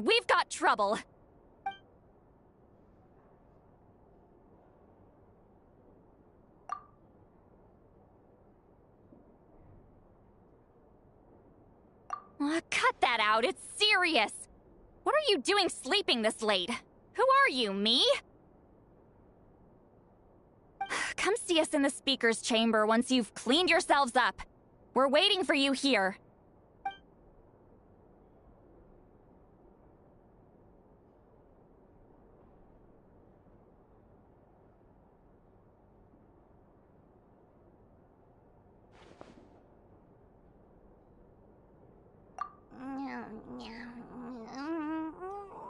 We've got trouble. Cut that out, it's serious. What are you doing sleeping this late? Who are you, me? Come see us in the speaker's chamber once you've cleaned yourselves up. We're waiting for you here.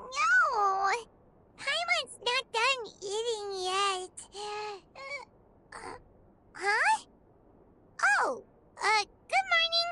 No! Paimon's not done eating yet. Huh? Oh, good morning.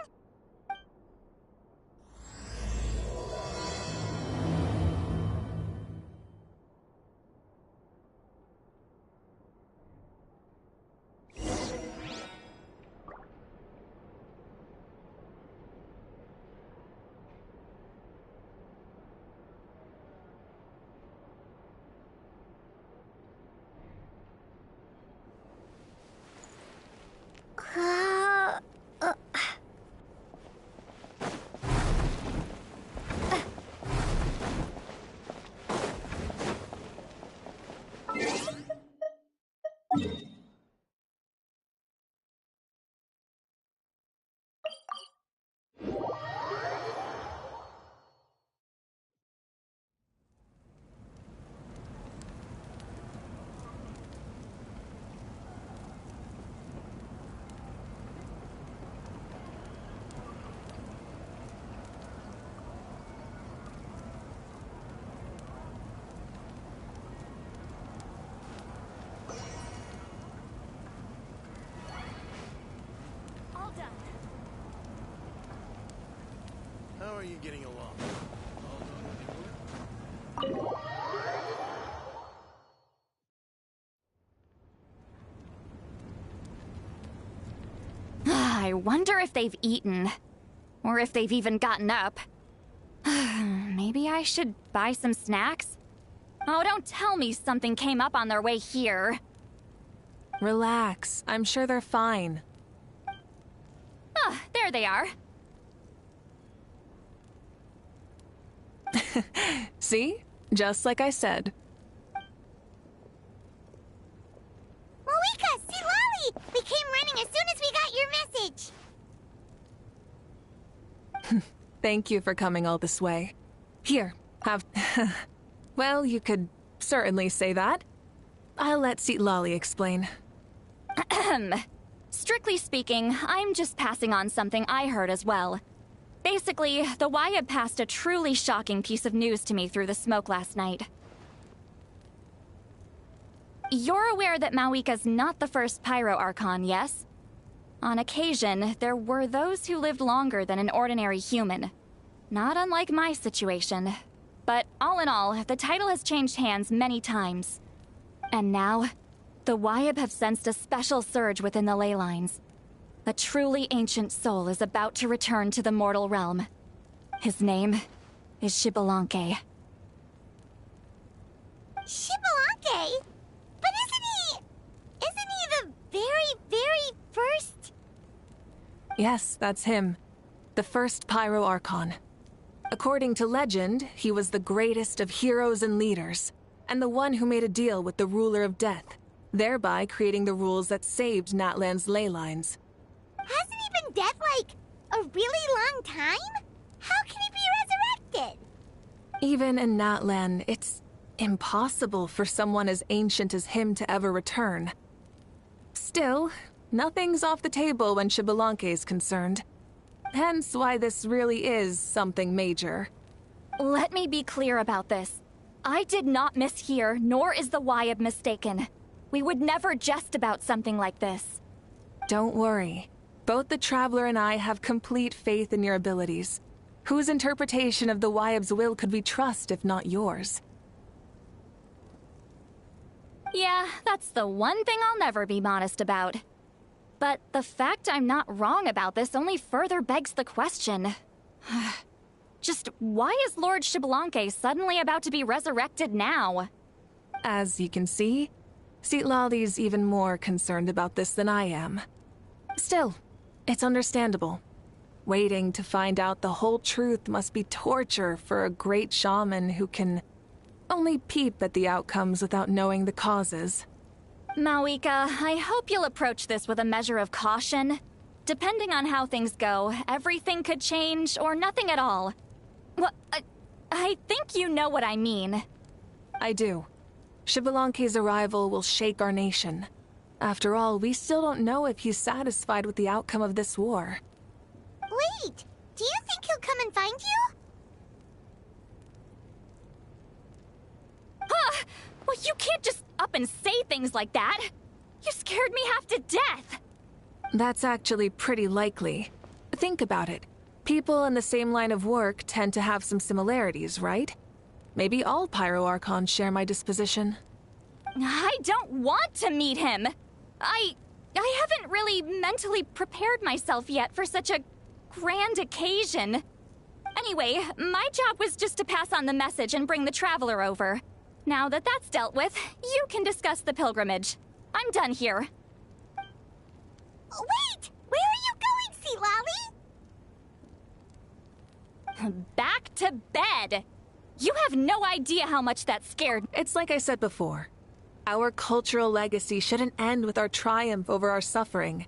How are you getting along? I wonder if they've eaten. Or if they've even gotten up. Maybe I should buy some snacks? Oh, don't tell me something came up on their way here. Relax. I'm sure they're fine. Ah, there they are. See? Just like I said. Moika, see Lolly! We came running as soon as we got your message. Thank you for coming all this way. Here, have... Well, you could certainly say that. I'll let Lolly explain. Strictly speaking, I'm just passing on something I heard as well. Basically, the Wyatt passed a truly shocking piece of news to me through the smoke last night. You're aware that Mawika's not the first Pyro Archon, yes? On occasion, there were those who lived longer than an ordinary human. Not unlike my situation. But all in all, the title has changed hands many times. And now, the Wyatt have sensed a special surge within the ley lines. A truly ancient soul is about to return to the mortal realm. His name is Xbalanque. Xbalanque? But isn't he the very first? Yes, that's him. The first Pyro Archon. According to legend, he was the greatest of heroes and leaders, and the one who made a deal with the ruler of death, thereby creating the rules that saved Natlan's ley lines. Hasn't he been dead, like, a really long time? How can he be resurrected? Even in Natlan, it's impossible for someone as ancient as him to ever return. Still, nothing's off the table when Xbalanque is concerned. Hence why this really is something major. Let me be clear about this. I did not mishear, nor is the Wyab mistaken. We would never jest about something like this. Don't worry. Both the Traveler and I have complete faith in your abilities. Whose interpretation of the Wyab's will could we trust if not yours? Yeah, that's the one thing I'll never be modest about. But the fact I'm not wrong about this only further begs the question. Just why is Lord Xbalanque suddenly about to be resurrected now? As you can see, Citlali's even more concerned about this than I am. Still, it's understandable. Waiting to find out the whole truth must be torture for a great shaman who can only peep at the outcomes without knowing the causes. Mawika, I hope you'll approach this with a measure of caution. Depending on how things go, everything could change or nothing at all. Well, I think you know what I mean. I do. Xbalanque's arrival will shake our nation. After all, we still don't know if he's satisfied with the outcome of this war. Wait! Do you think he'll come and find you? Well, you can't just up and say things like that. You scared me half to death. That's actually pretty likely. Think about it. People in the same line of work tend to have some similarities, right? Maybe all Pyro Archons share my disposition. I don't want to meet him. I haven't really mentally prepared myself yet for such a grand occasion. Anyway, my job was just to pass on the message and bring the Traveler over. Now that that's dealt with, you can discuss the pilgrimage. I'm done here. Wait! Where are you going, Citlali? Back to bed! You have no idea how much that scared. It's like I said before. Our cultural legacy shouldn't end with our triumph over our suffering.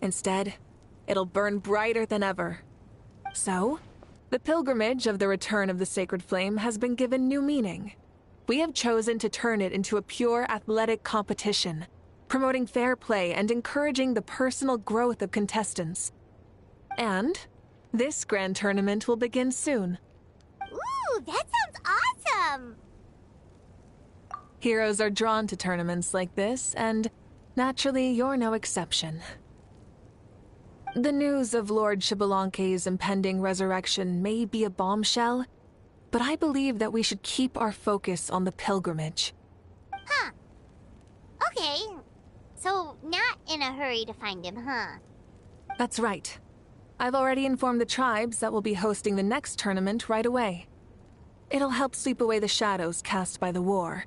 Instead, it'll burn brighter than ever. So, the pilgrimage of the return of the Sacred Flame has been given new meaning. We have chosen to turn it into a pure athletic competition, promoting fair play and encouraging the personal growth of contestants. And this grand tournament will begin soon. Ooh, that sounds awesome! Heroes are drawn to tournaments like this, and naturally, you're no exception. The news of Lord Xbalanque's impending resurrection may be a bombshell, but I believe that we should keep our focus on the pilgrimage. Huh. Okay. So, not in a hurry to find him, huh? That's right. I've already informed the tribes that we'll be hosting the next tournament right away. It'll help sweep away the shadows cast by the war.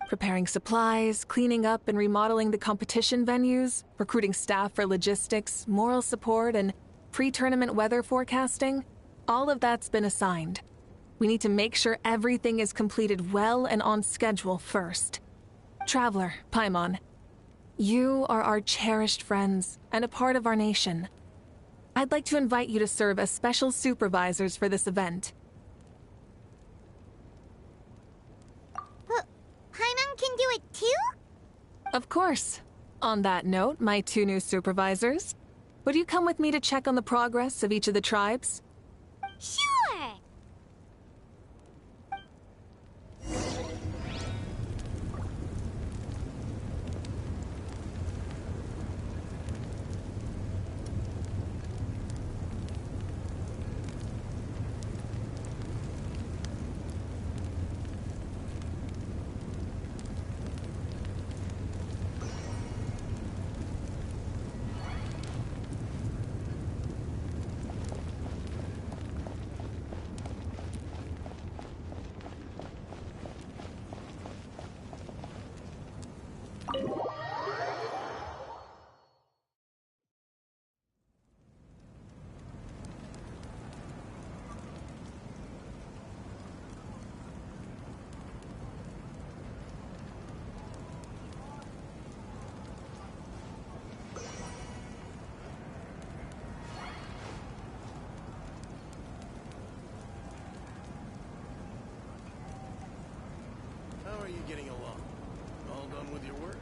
Preparing supplies, cleaning up and remodeling the competition venues, recruiting staff for logistics, moral support, and pre-tournament weather forecasting, all of that's been assigned. We need to make sure everything is completed well and on schedule first. Traveler, Paimon, you are our cherished friends and a part of our nation. I'd like to invite you to serve as special supervisors for this event. Paimon can do it too? Of course. On that note, my two new supervisors, would you come with me to check on the progress of each of the tribes? Sure! How are you getting along? All done with your work?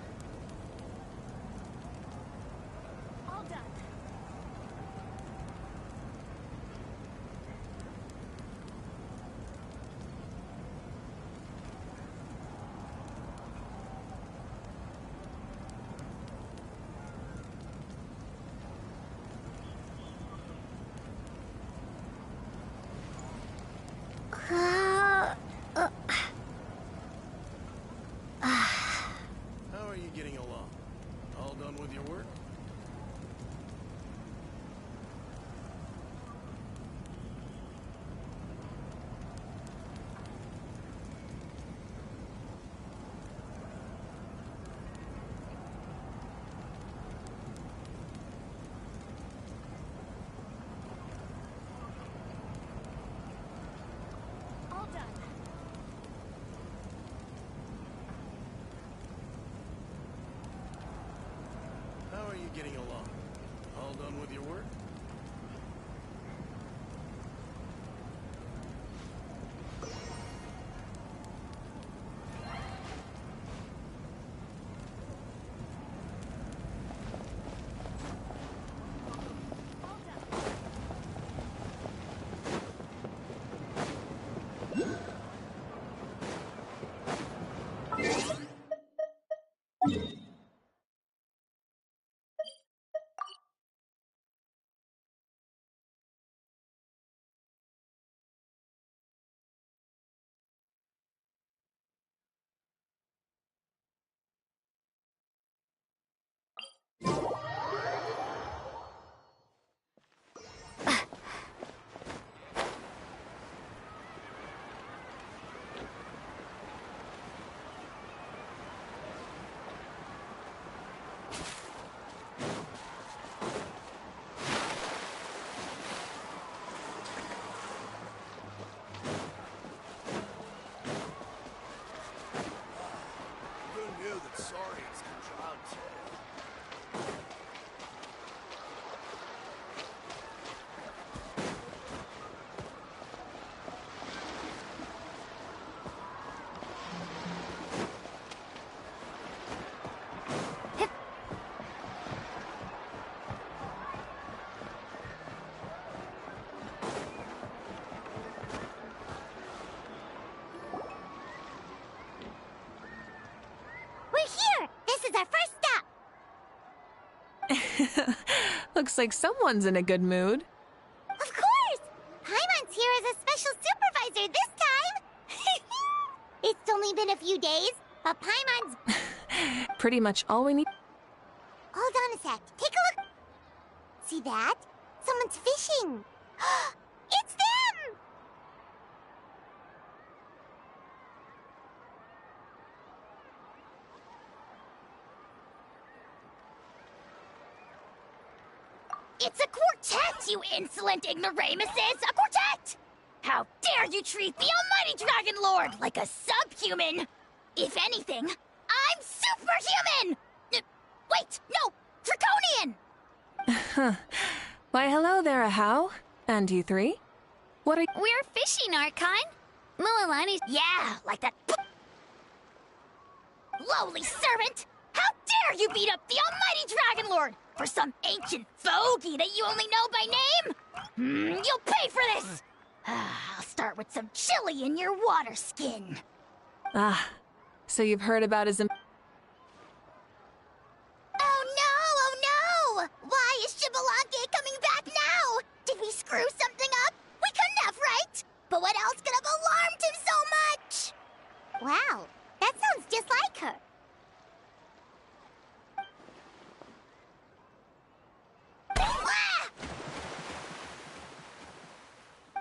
How are you getting along? All done with your work? All done. How are you getting along? All done with your work? Who knew that saurians could drown too? We're here! This is our first stop! Looks like someone's in a good mood. Of course! Paimon's here as a special supervisor this time! It's only been a few days, but Paimon's... Pretty much all we need. Hold on a sec. Take a look. See that? Someone's fishing. It's them! It's a quartet, you insolent ignoramuses! A quartet! How dare you treat the almighty Dragon Lord like a subhuman! If anything, I'm superhuman! Wait, no! Draconian! Why, hello there, Ahau. And you three? What are We're fishing, Archon. Mulalani's... Yeah, like that... Lowly servant! How dare you beat up the almighty Dragon Lord for some ancient fogey that you only know by name? You'll pay for this! I'll start with some chili in your water skin. Ah, so you've heard about his... Oh no! Why is Shibalake coming back now? Did we screw something up? We couldn't have, right? But what else could have alarmed him so much? Wow, that sounds just like her.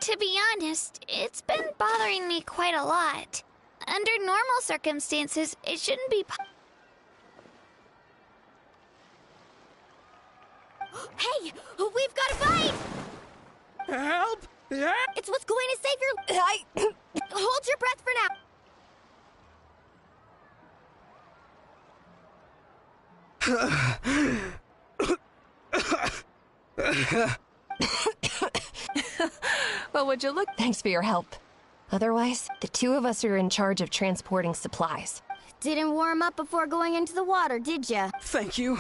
To be honest, it's been bothering me quite a lot. Under normal circumstances, it shouldn't be Hey, we've got a bite! Help! Yeah? It's what's going to save your... Hold your breath for now. Well, would you look? Thanks for your help. Otherwise, the two of us are in charge of transporting supplies. Didn't warm up before going into the water, did ya? Thank you.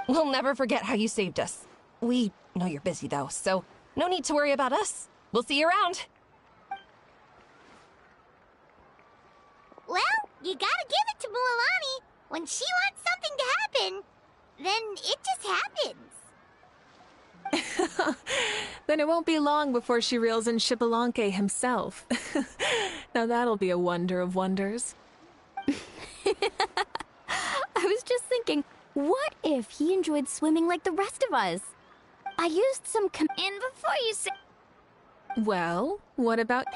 We'll never forget how you saved us. We know you're busy, though, so no need to worry about us. We'll see you around. Well, you gotta give it to Mualani. When she wants something to happen, then it just happens. Then it won't be long before she reels in Xbalanque himself. Now that'll be a wonder of wonders. I was just thinking, what if he enjoyed swimming like the rest of us? I used some And before you say... Well, what about...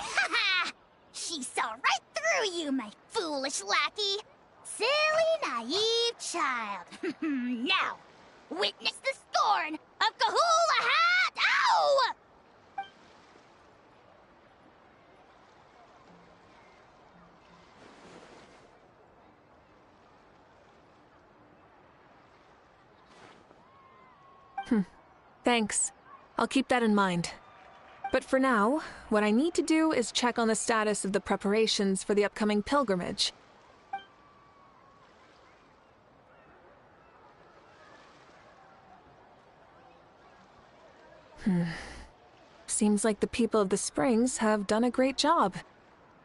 She saw right through you, my foolish lackey. Silly, naive child. Now, witness the scorn of Kahula Hat! Ow! Thanks. I'll keep that in mind. But for now, what I need to do is check on the status of the preparations for the upcoming pilgrimage. Seems like the people of the Springs have done a great job.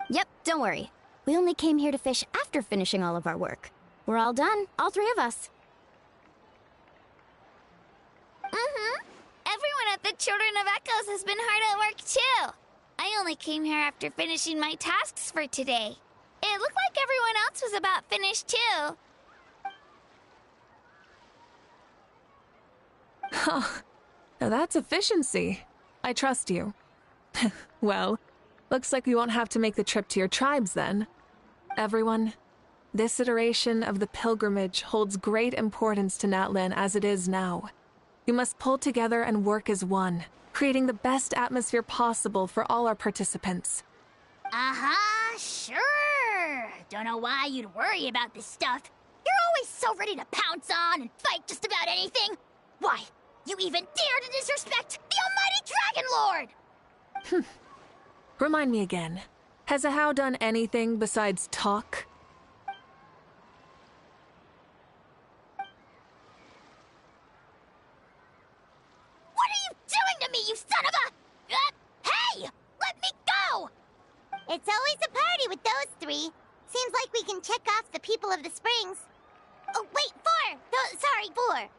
Yep, don't worry. We only came here to fish after finishing all of our work. We're all done, all three of us. Everyone at the Children of Echoes has been hard at work, too. I only came here after finishing my tasks for today. It looked like everyone else was about finished, too. Huh. Now that's efficiency. I trust you. Well, looks like we won't have to make the trip to your tribes then. Everyone, this iteration of the pilgrimage holds great importance to Natlin as it is now. We must pull together and work as one, creating the best atmosphere possible for all our participants. Sure. Don't know why you'd worry about this stuff. You're always so ready to pounce on and fight just about anything. Why, you even dare to disrespect the almighty Dragon Lord! Remind me again, has Ahau done anything besides talk? What are you doing to me, you son of a... hey! Let me go! It's always a party with those three. Seems like we can check off the people of the Springs. Oh, wait, 4! No, sorry, 4.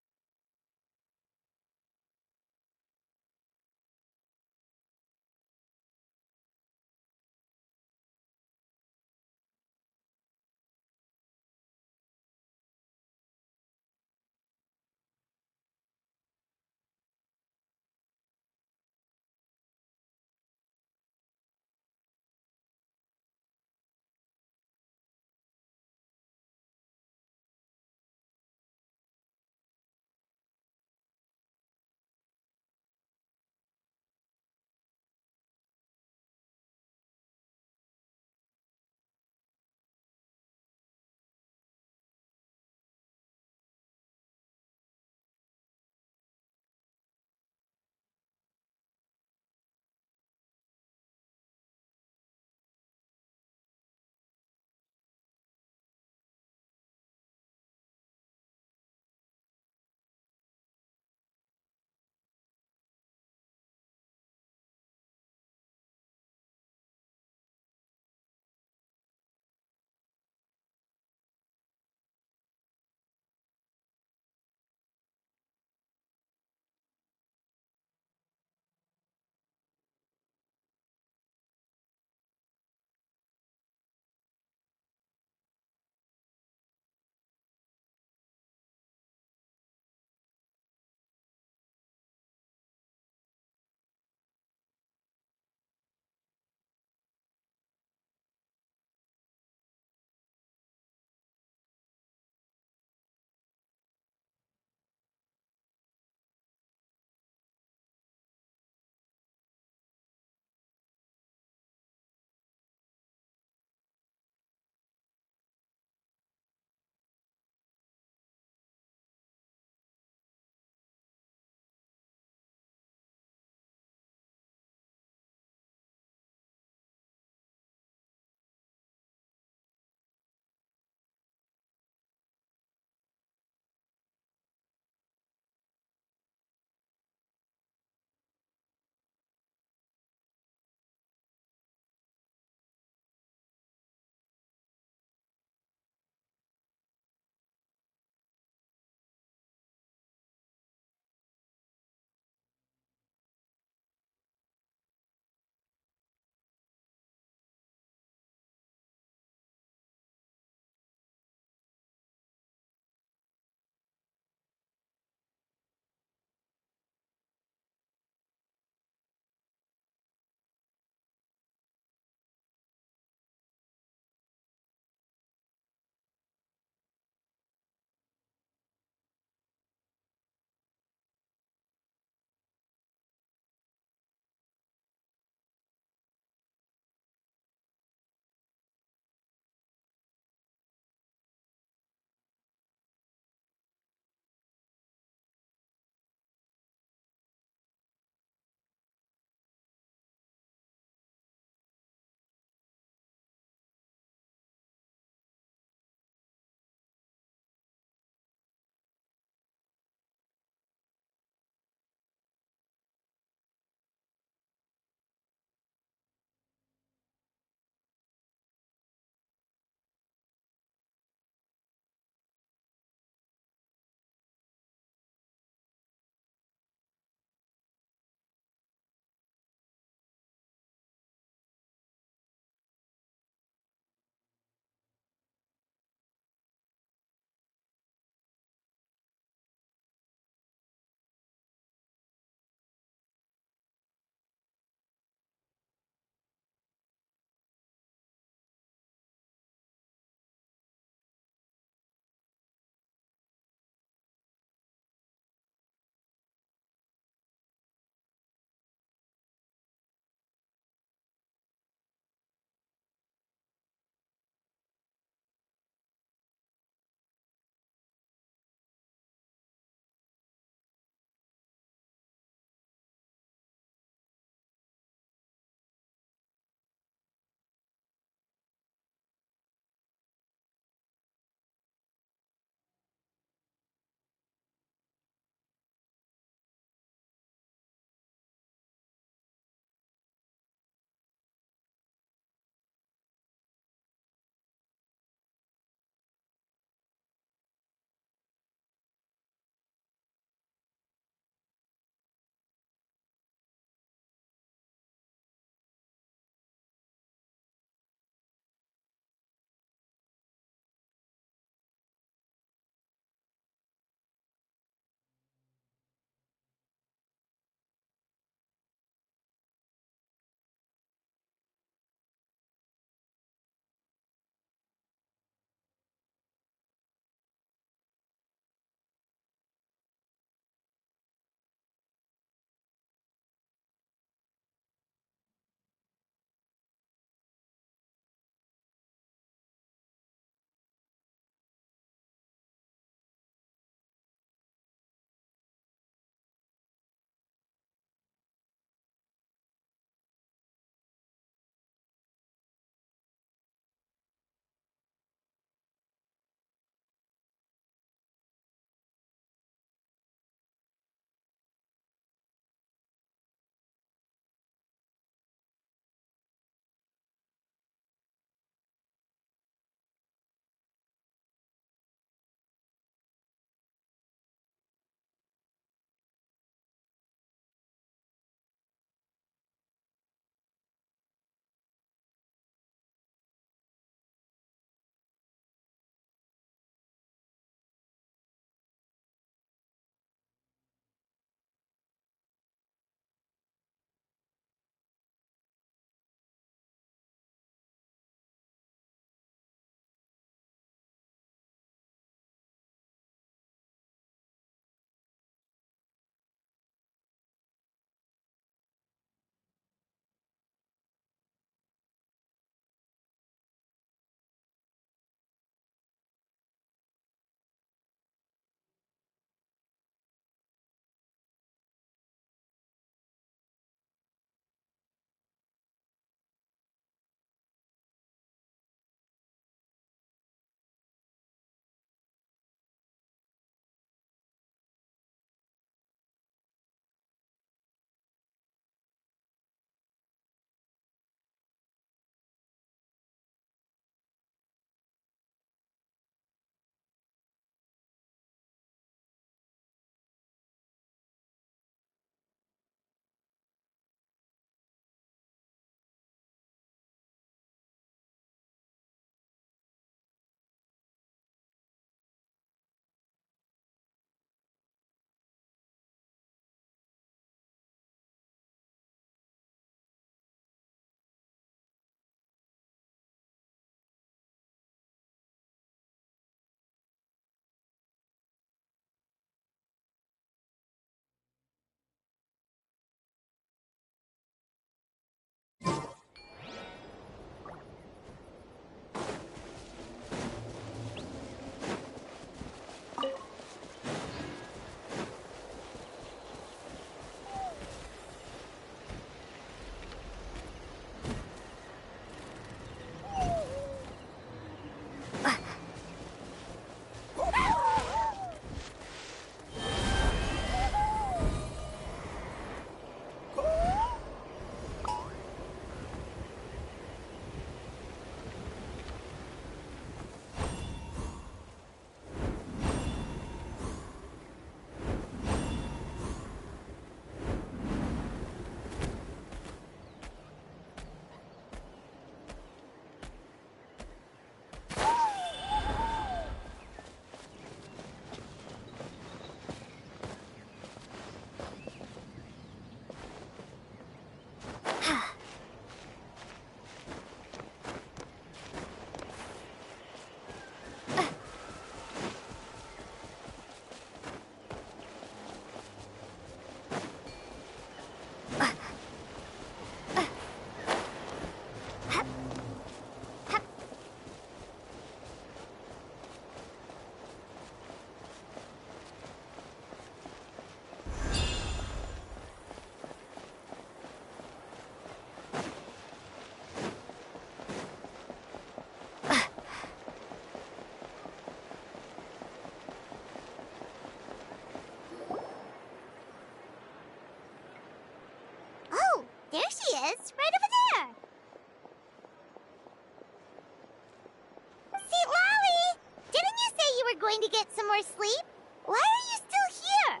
going to get some more sleep? Why are you still here?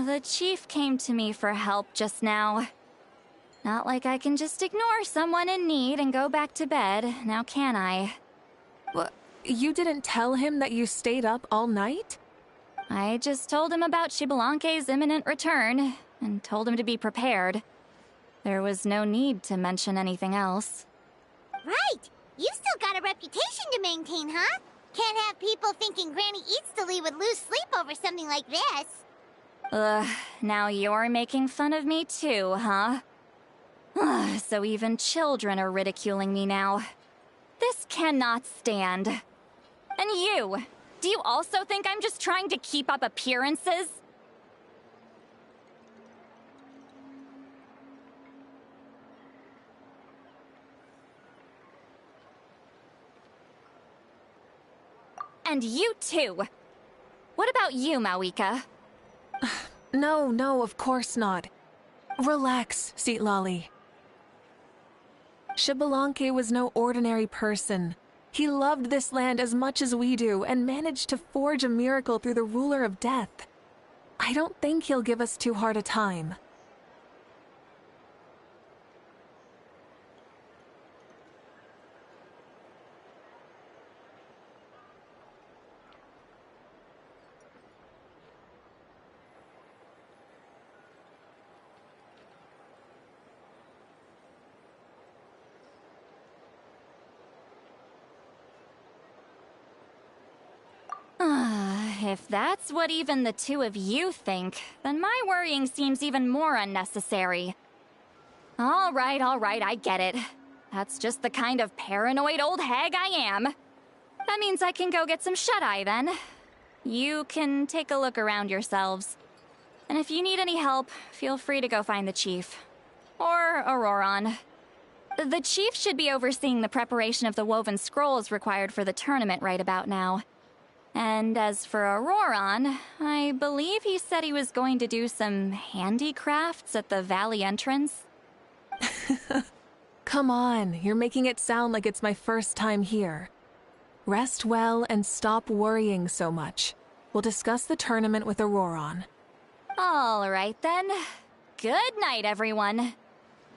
The chief came to me for help just now. Not like I can just ignore someone in need and go back to bed, now can I? What? You didn't tell him that you stayed up all night? I just told him about Xbalanque's imminent return, and told him to be prepared. There was no need to mention anything else. Right! You still got a reputation to maintain, huh? Can't have people thinking Granny Eatsley would lose sleep over something like this. Now you're making fun of me too, huh? So even children are ridiculing me now. This cannot stand. And you! Do you also think I'm just trying to keep up appearances? And you too! What about you, Mawika? No, of course not. Relax, Seatlolly. Xbalanque was no ordinary person. He loved this land as much as we do and managed to forge a miracle through the ruler of death. I don't think he'll give us too hard a time. If that's what even the two of you think, then my worrying seems even more unnecessary. All right, I get it. That's just the kind of paranoid old hag I am. That means I can go get some shut-eye then. You can take a look around yourselves. And if you need any help, feel free to go find the chief. Or Auroron. The chief should be overseeing the preparation of the woven scrolls required for the tournament right about now. And as for Auroron, I believe he said he was going to do some handicrafts at the valley entrance. Come on, you're making it sound like it's my first time here. Rest well and stop worrying so much. We'll discuss the tournament with Auroron. All right then. Good night, everyone.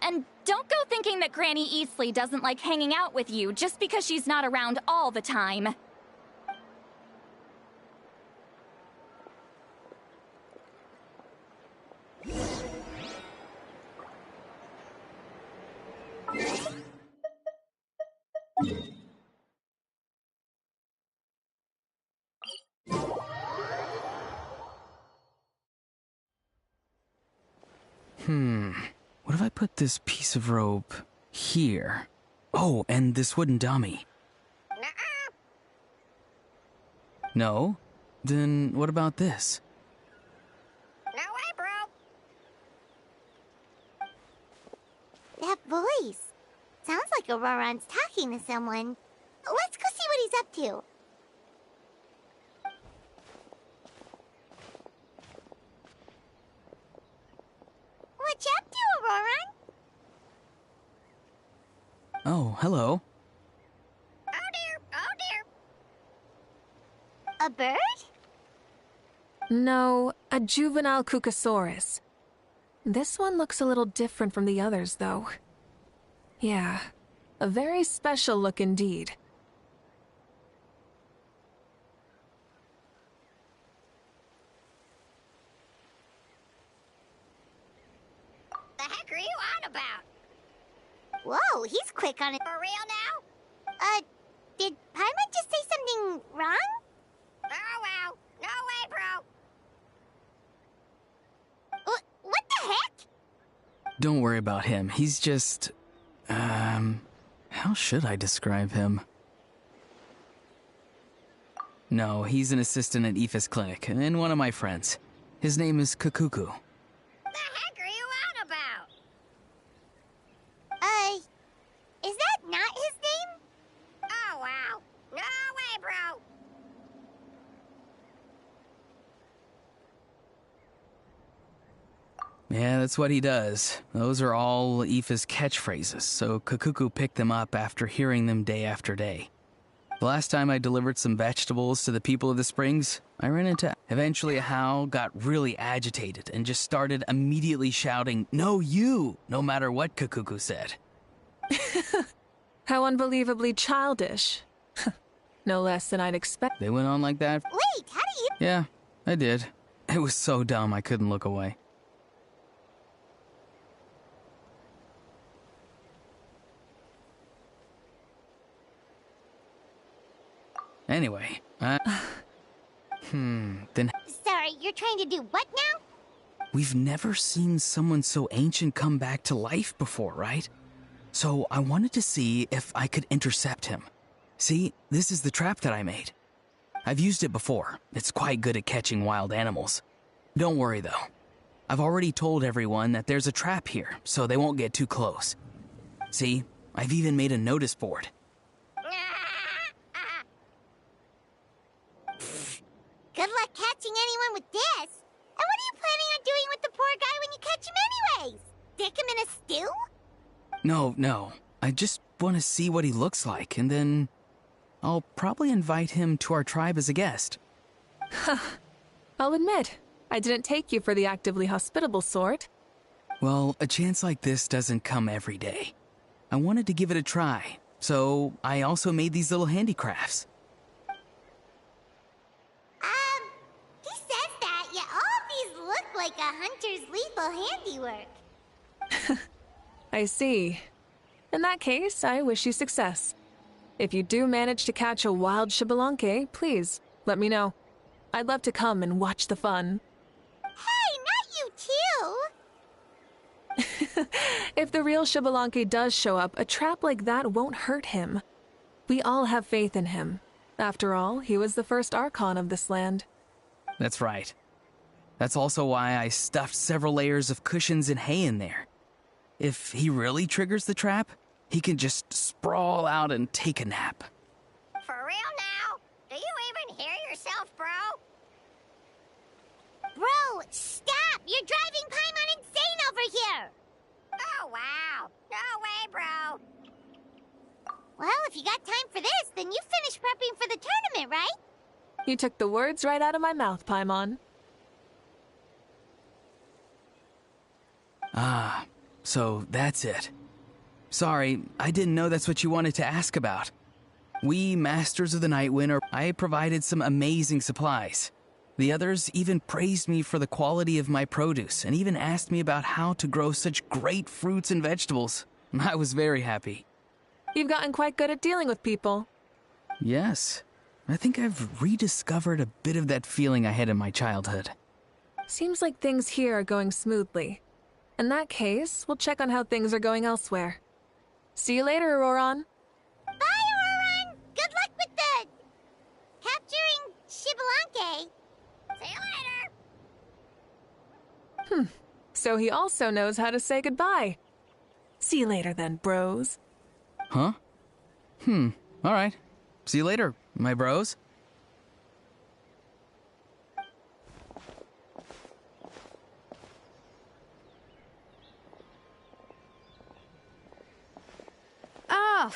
And don't go thinking that Granny Eatsley doesn't like hanging out with you just because she's not around all the time. What if I put this piece of rope here? Oh, and this wooden dummy. No? Then what about this? No way, bro. That voice. Sounds like Auroron's talking to someone. Let's go see what he's up to. What you up to, Auroron? Oh, hello. Oh dear. A bird? No, a juvenile Cucosaurus. This one looks a little different from the others, though. Yeah, a very special look indeed. The heck are you on about? Whoa, he's quick on it. For real now? Did Paimon just say something wrong? Oh wow, no way, bro. What the heck? Don't worry about him. He's just... how should I describe him? No, he's an assistant at Aoife's clinic, and one of my friends. His name is Kakuku. The heck are you on about? Is that not his name? Oh wow, no way, bro. Yeah, that's what he does. Those are all Aoife's catchphrases, so Kakuku picked them up after hearing them day after day. The last time I delivered some vegetables to the people of the springs, I ran into... Eventually, Hal got really agitated and just started immediately shouting, "No, you!" no matter what Kakuku said. How unbelievably childish. No less than I'd expect. They went on like that? Wait, how do you... Yeah, I did. It was so dumb I couldn't look away. Anyway, then... Sorry, you're trying to do what now? We've never seen someone so ancient come back to life before, right? So I wanted to see if I could intercept him. See, this is the trap that I made. I've used it before. It's quite good at catching wild animals. Don't worry, though. I've already told everyone that there's a trap here, so they won't get too close. See, I've even made a notice board. Good luck catching anyone with this. And what are you planning on doing with the poor guy when you catch him anyways? Stick him in a stew? No. I just want to see what he looks like, and then I'll probably invite him to our tribe as a guest. I'll admit, I didn't take you for the actively hospitable sort. Well, a chance like this doesn't come every day. I wanted to give it a try, so I also made these little handicrafts. He says that, yet all of these look like a hunter's lethal handiwork. I see. In that case, I wish you success. If you do manage to catch a wild Xbalanque, please, let me know. I'd love to come and watch the fun. Hey, not you too! If the real Xbalanque does show up, a trap like that won't hurt him. We all have faith in him. After all, he was the first Archon of this land. That's right. That's also why I stuffed several layers of cushions and hay in there. If he really triggers the trap, he can just sprawl out and take a nap. For real now? Do you even hear yourself, bro? Bro, stop! You're driving Paimon insane over here! Oh, wow. No way, bro. Well, if you got time for this, then you finished prepping for the tournament, right? You took the words right out of my mouth, Paimon. Ah, so that's it. Sorry, I didn't know that's what you wanted to ask about. We Masters of the Nightwind I provided some amazing supplies. The others even praised me for the quality of my produce and even asked me about how to grow such great fruits and vegetables. I was very happy. You've gotten quite good at dealing with people. Yes. I think I've rediscovered a bit of that feeling I had in my childhood. Seems like things here are going smoothly. In that case, we'll check on how things are going elsewhere. See you later, Auroron. Bye, Auroron! Good luck with the... capturing Xbalanque. See you later! So he also knows how to say goodbye. See you later then, bros. Huh? Alright. See you later, my bros. Oh,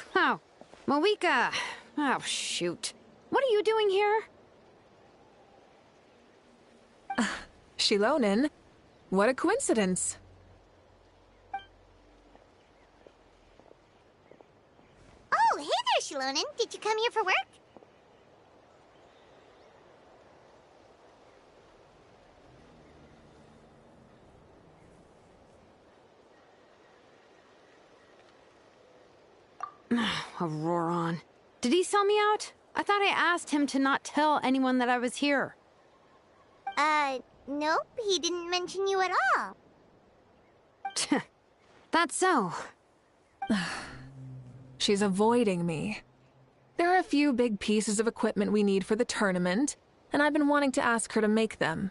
Moeka. Oh, shoot. What are you doing here? Shilonen? What a coincidence. Oh, hey there, Shilonen. Did you come here for work? Auroron. Did he sell me out? I thought I asked him to not tell anyone that I was here. Nope. He didn't mention you at all. That's so. She's avoiding me. There are a few big pieces of equipment we need for the tournament, and I've been wanting to ask her to make them.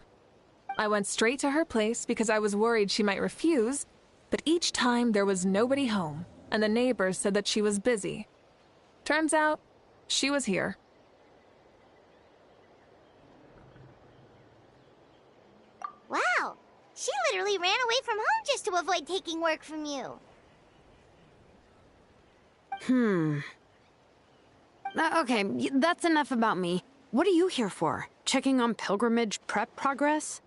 I went straight to her place because I was worried she might refuse, but each time there was nobody home, and the neighbors said that she was busy. Turns out, she was here. Wow. She literally ran away from home just to avoid taking work from you. Okay, that's enough about me. What are you here for? Checking on pilgrimage prep progress?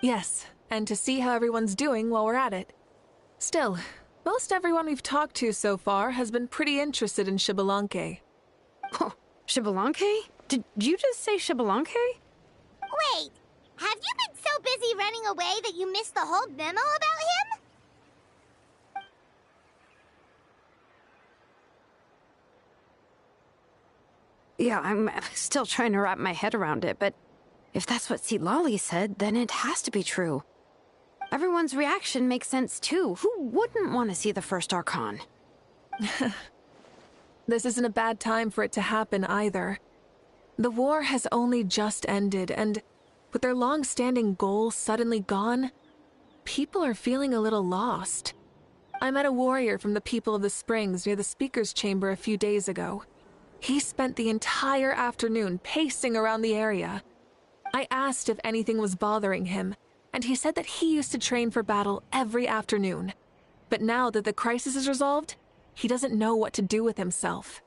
Yes, and to see how everyone's doing while we're at it. Still, most everyone we've talked to so far has been pretty interested in Xbalanque. Oh, Xbalanque? Did you just say Xbalanque? Wait, have you been so busy running away that you missed the whole memo about him? Yeah, I'm still trying to wrap my head around it, but if that's what Lolly said, then it has to be true. Everyone's reaction makes sense too. Who wouldn't want to see the first Archon? This isn't a bad time for it to happen either. The war has only just ended, and with their long-standing goal suddenly gone, people are feeling a little lost. I met a warrior from the People of the Springs near the Speaker's Chamber a few days ago. He spent the entire afternoon pacing around the area. I asked if anything was bothering him, and he said that he used to train for battle every afternoon. But now that the crisis is resolved, he doesn't know what to do with himself.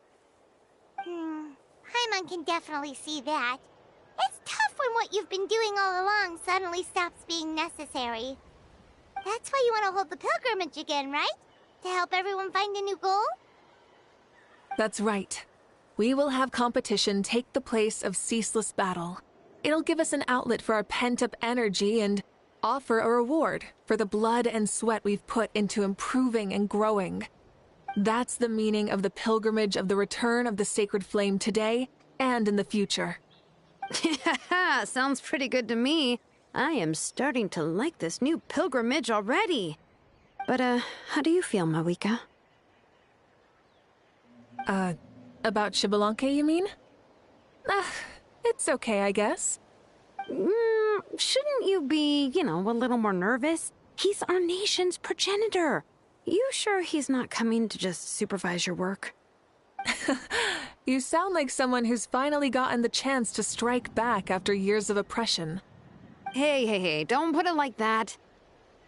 Paimon can definitely see that. It's tough when what you've been doing all along suddenly stops being necessary. That's why you want to hold the pilgrimage again, right? To help everyone find a new goal? That's right. We will have competition take the place of ceaseless battle. It'll give us an outlet for our pent-up energy and offer a reward for the blood and sweat we've put into improving and growing. That's the meaning of the pilgrimage of the return of the sacred flame today and in the future. Sounds pretty good to me. I am starting to like this new pilgrimage already. But, how do you feel, Mawika? About Xbalanque, you mean? It's okay, I guess. Shouldn't you be, a little more nervous? He's our nation's progenitor. You sure he's not coming to just supervise your work? You sound like someone who's finally gotten the chance to strike back after years of oppression. Hey, don't put it like that.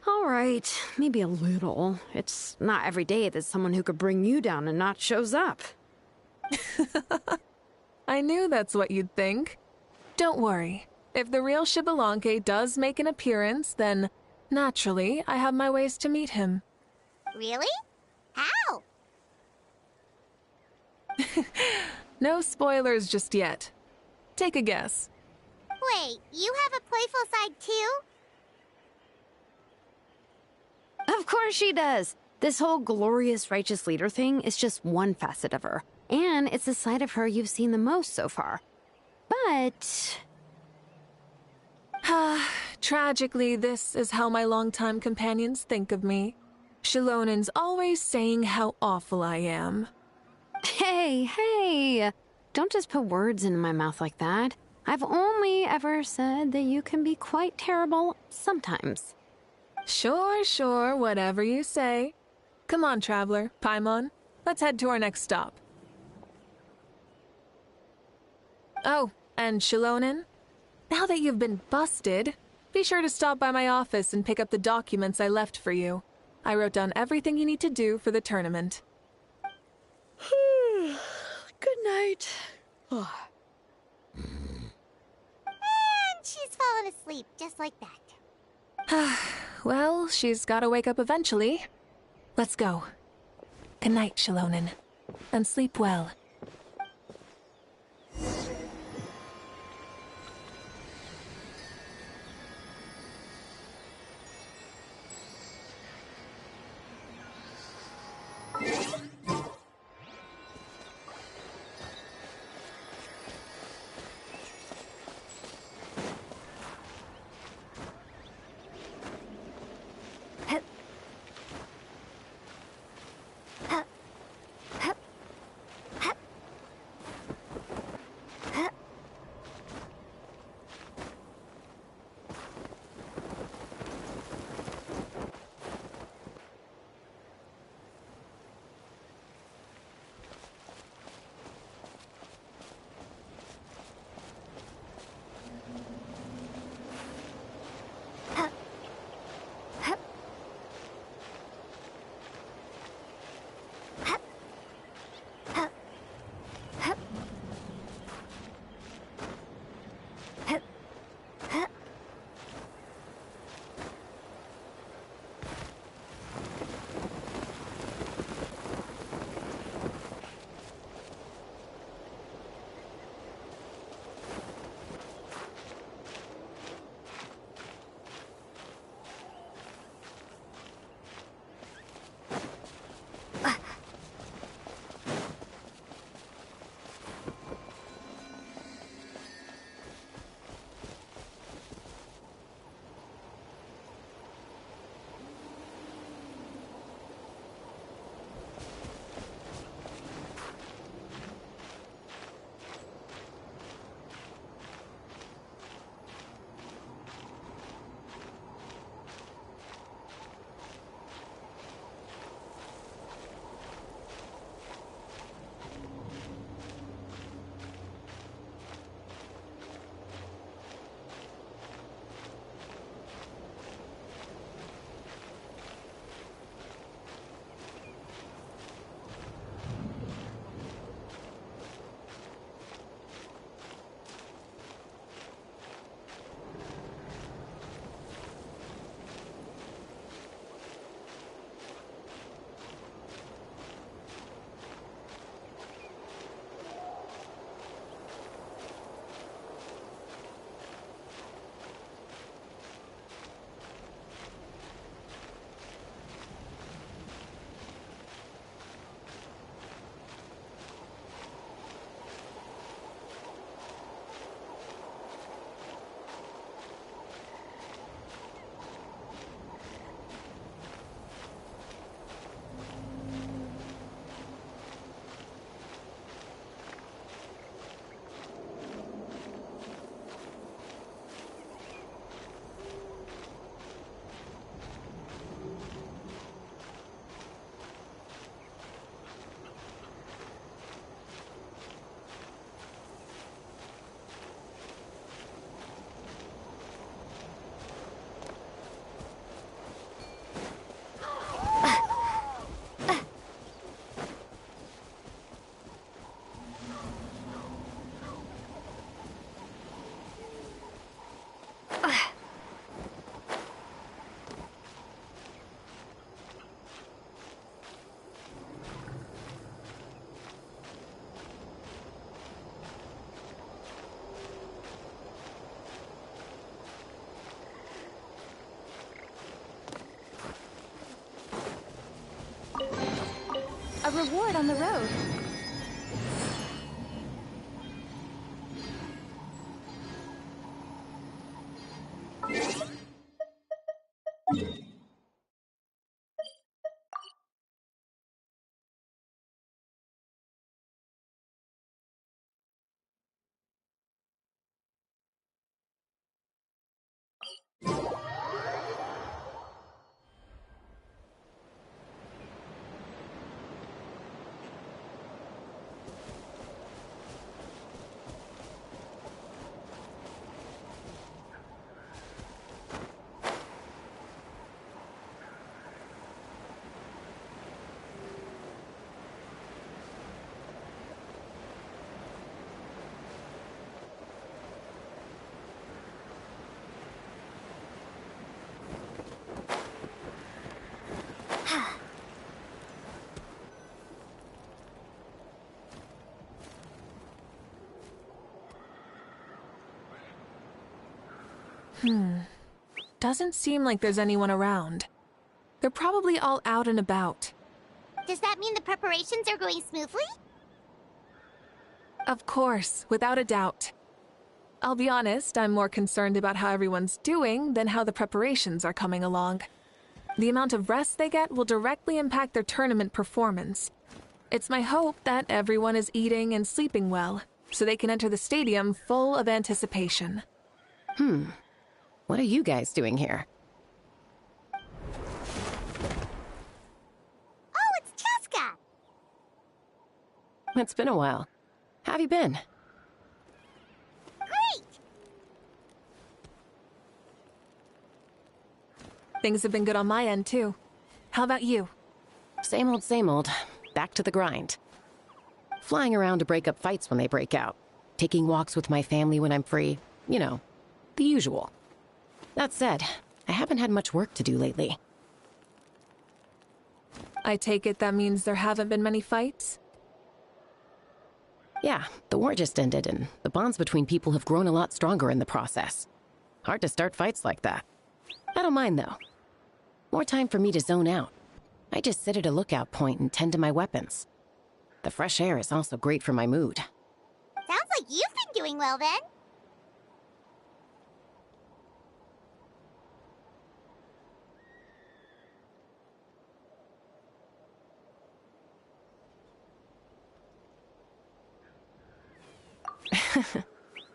All right, maybe a little. It's not every day that someone who could bring you down a notch shows up. I knew that's what you'd think. Don't worry. If the real Xbalanque does make an appearance, then, naturally, I have my ways to meet him. Really? How? No spoilers just yet. Take a guess. Wait, you have a playful side too? Of course she does. This whole glorious righteous leader thing is just one facet of her. And it's the side of her you've seen the most so far. But... Tragically, this is how my longtime companions think of me. Shilonen's always saying how awful I am. Hey, don't just put words into my mouth like that. I've only ever said that you can be quite terrible sometimes. Sure, whatever you say. Come on, Traveler, Paimon, let's head to our next stop. Oh, and Shilonen, now that you've been busted, be sure to stop by my office and pick up the documents I left for you. I wrote down everything you need to do for the tournament. Good night. And she's fallen asleep just like that. Well, she's gotta wake up eventually. Let's go. Good night, Shilonen. And sleep well. reward on the road. Doesn't seem like there's anyone around. They're probably all out and about. Does that mean the preparations are going smoothly? Of course, without a doubt. I'll be honest, I'm more concerned about how everyone's doing than how the preparations are coming along. The amount of rest they get will directly impact their tournament performance. It's my hope that everyone is eating and sleeping well, so they can enter the stadium full of anticipation. What are you guys doing here? Oh, it's Cheska! It's been a while. How have you been? Great! Things have been good on my end, too. How about you? Same old, same old. Back to the grind. Flying around to break up fights when they break out. Taking walks with my family when I'm free. You know, the usual. That said, I haven't had much work to do lately. I take it that means there haven't been many fights? Yeah, the war just ended, and the bonds between people have grown a lot stronger in the process. Hard to start fights like that. I don't mind, though. More time for me to zone out. I just sit at a lookout point and tend to my weapons. The fresh air is also great for my mood. Sounds like you've been doing well, then.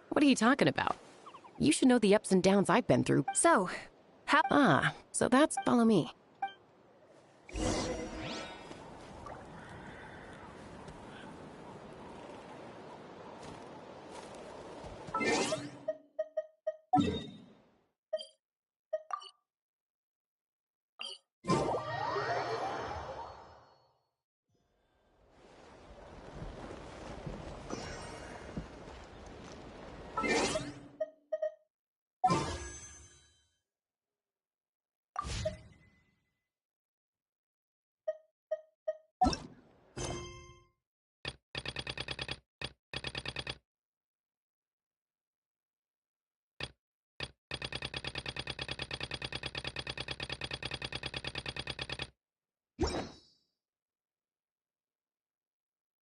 What are you talking about? You should know the ups and downs I've been through. So, how— so that's follow me.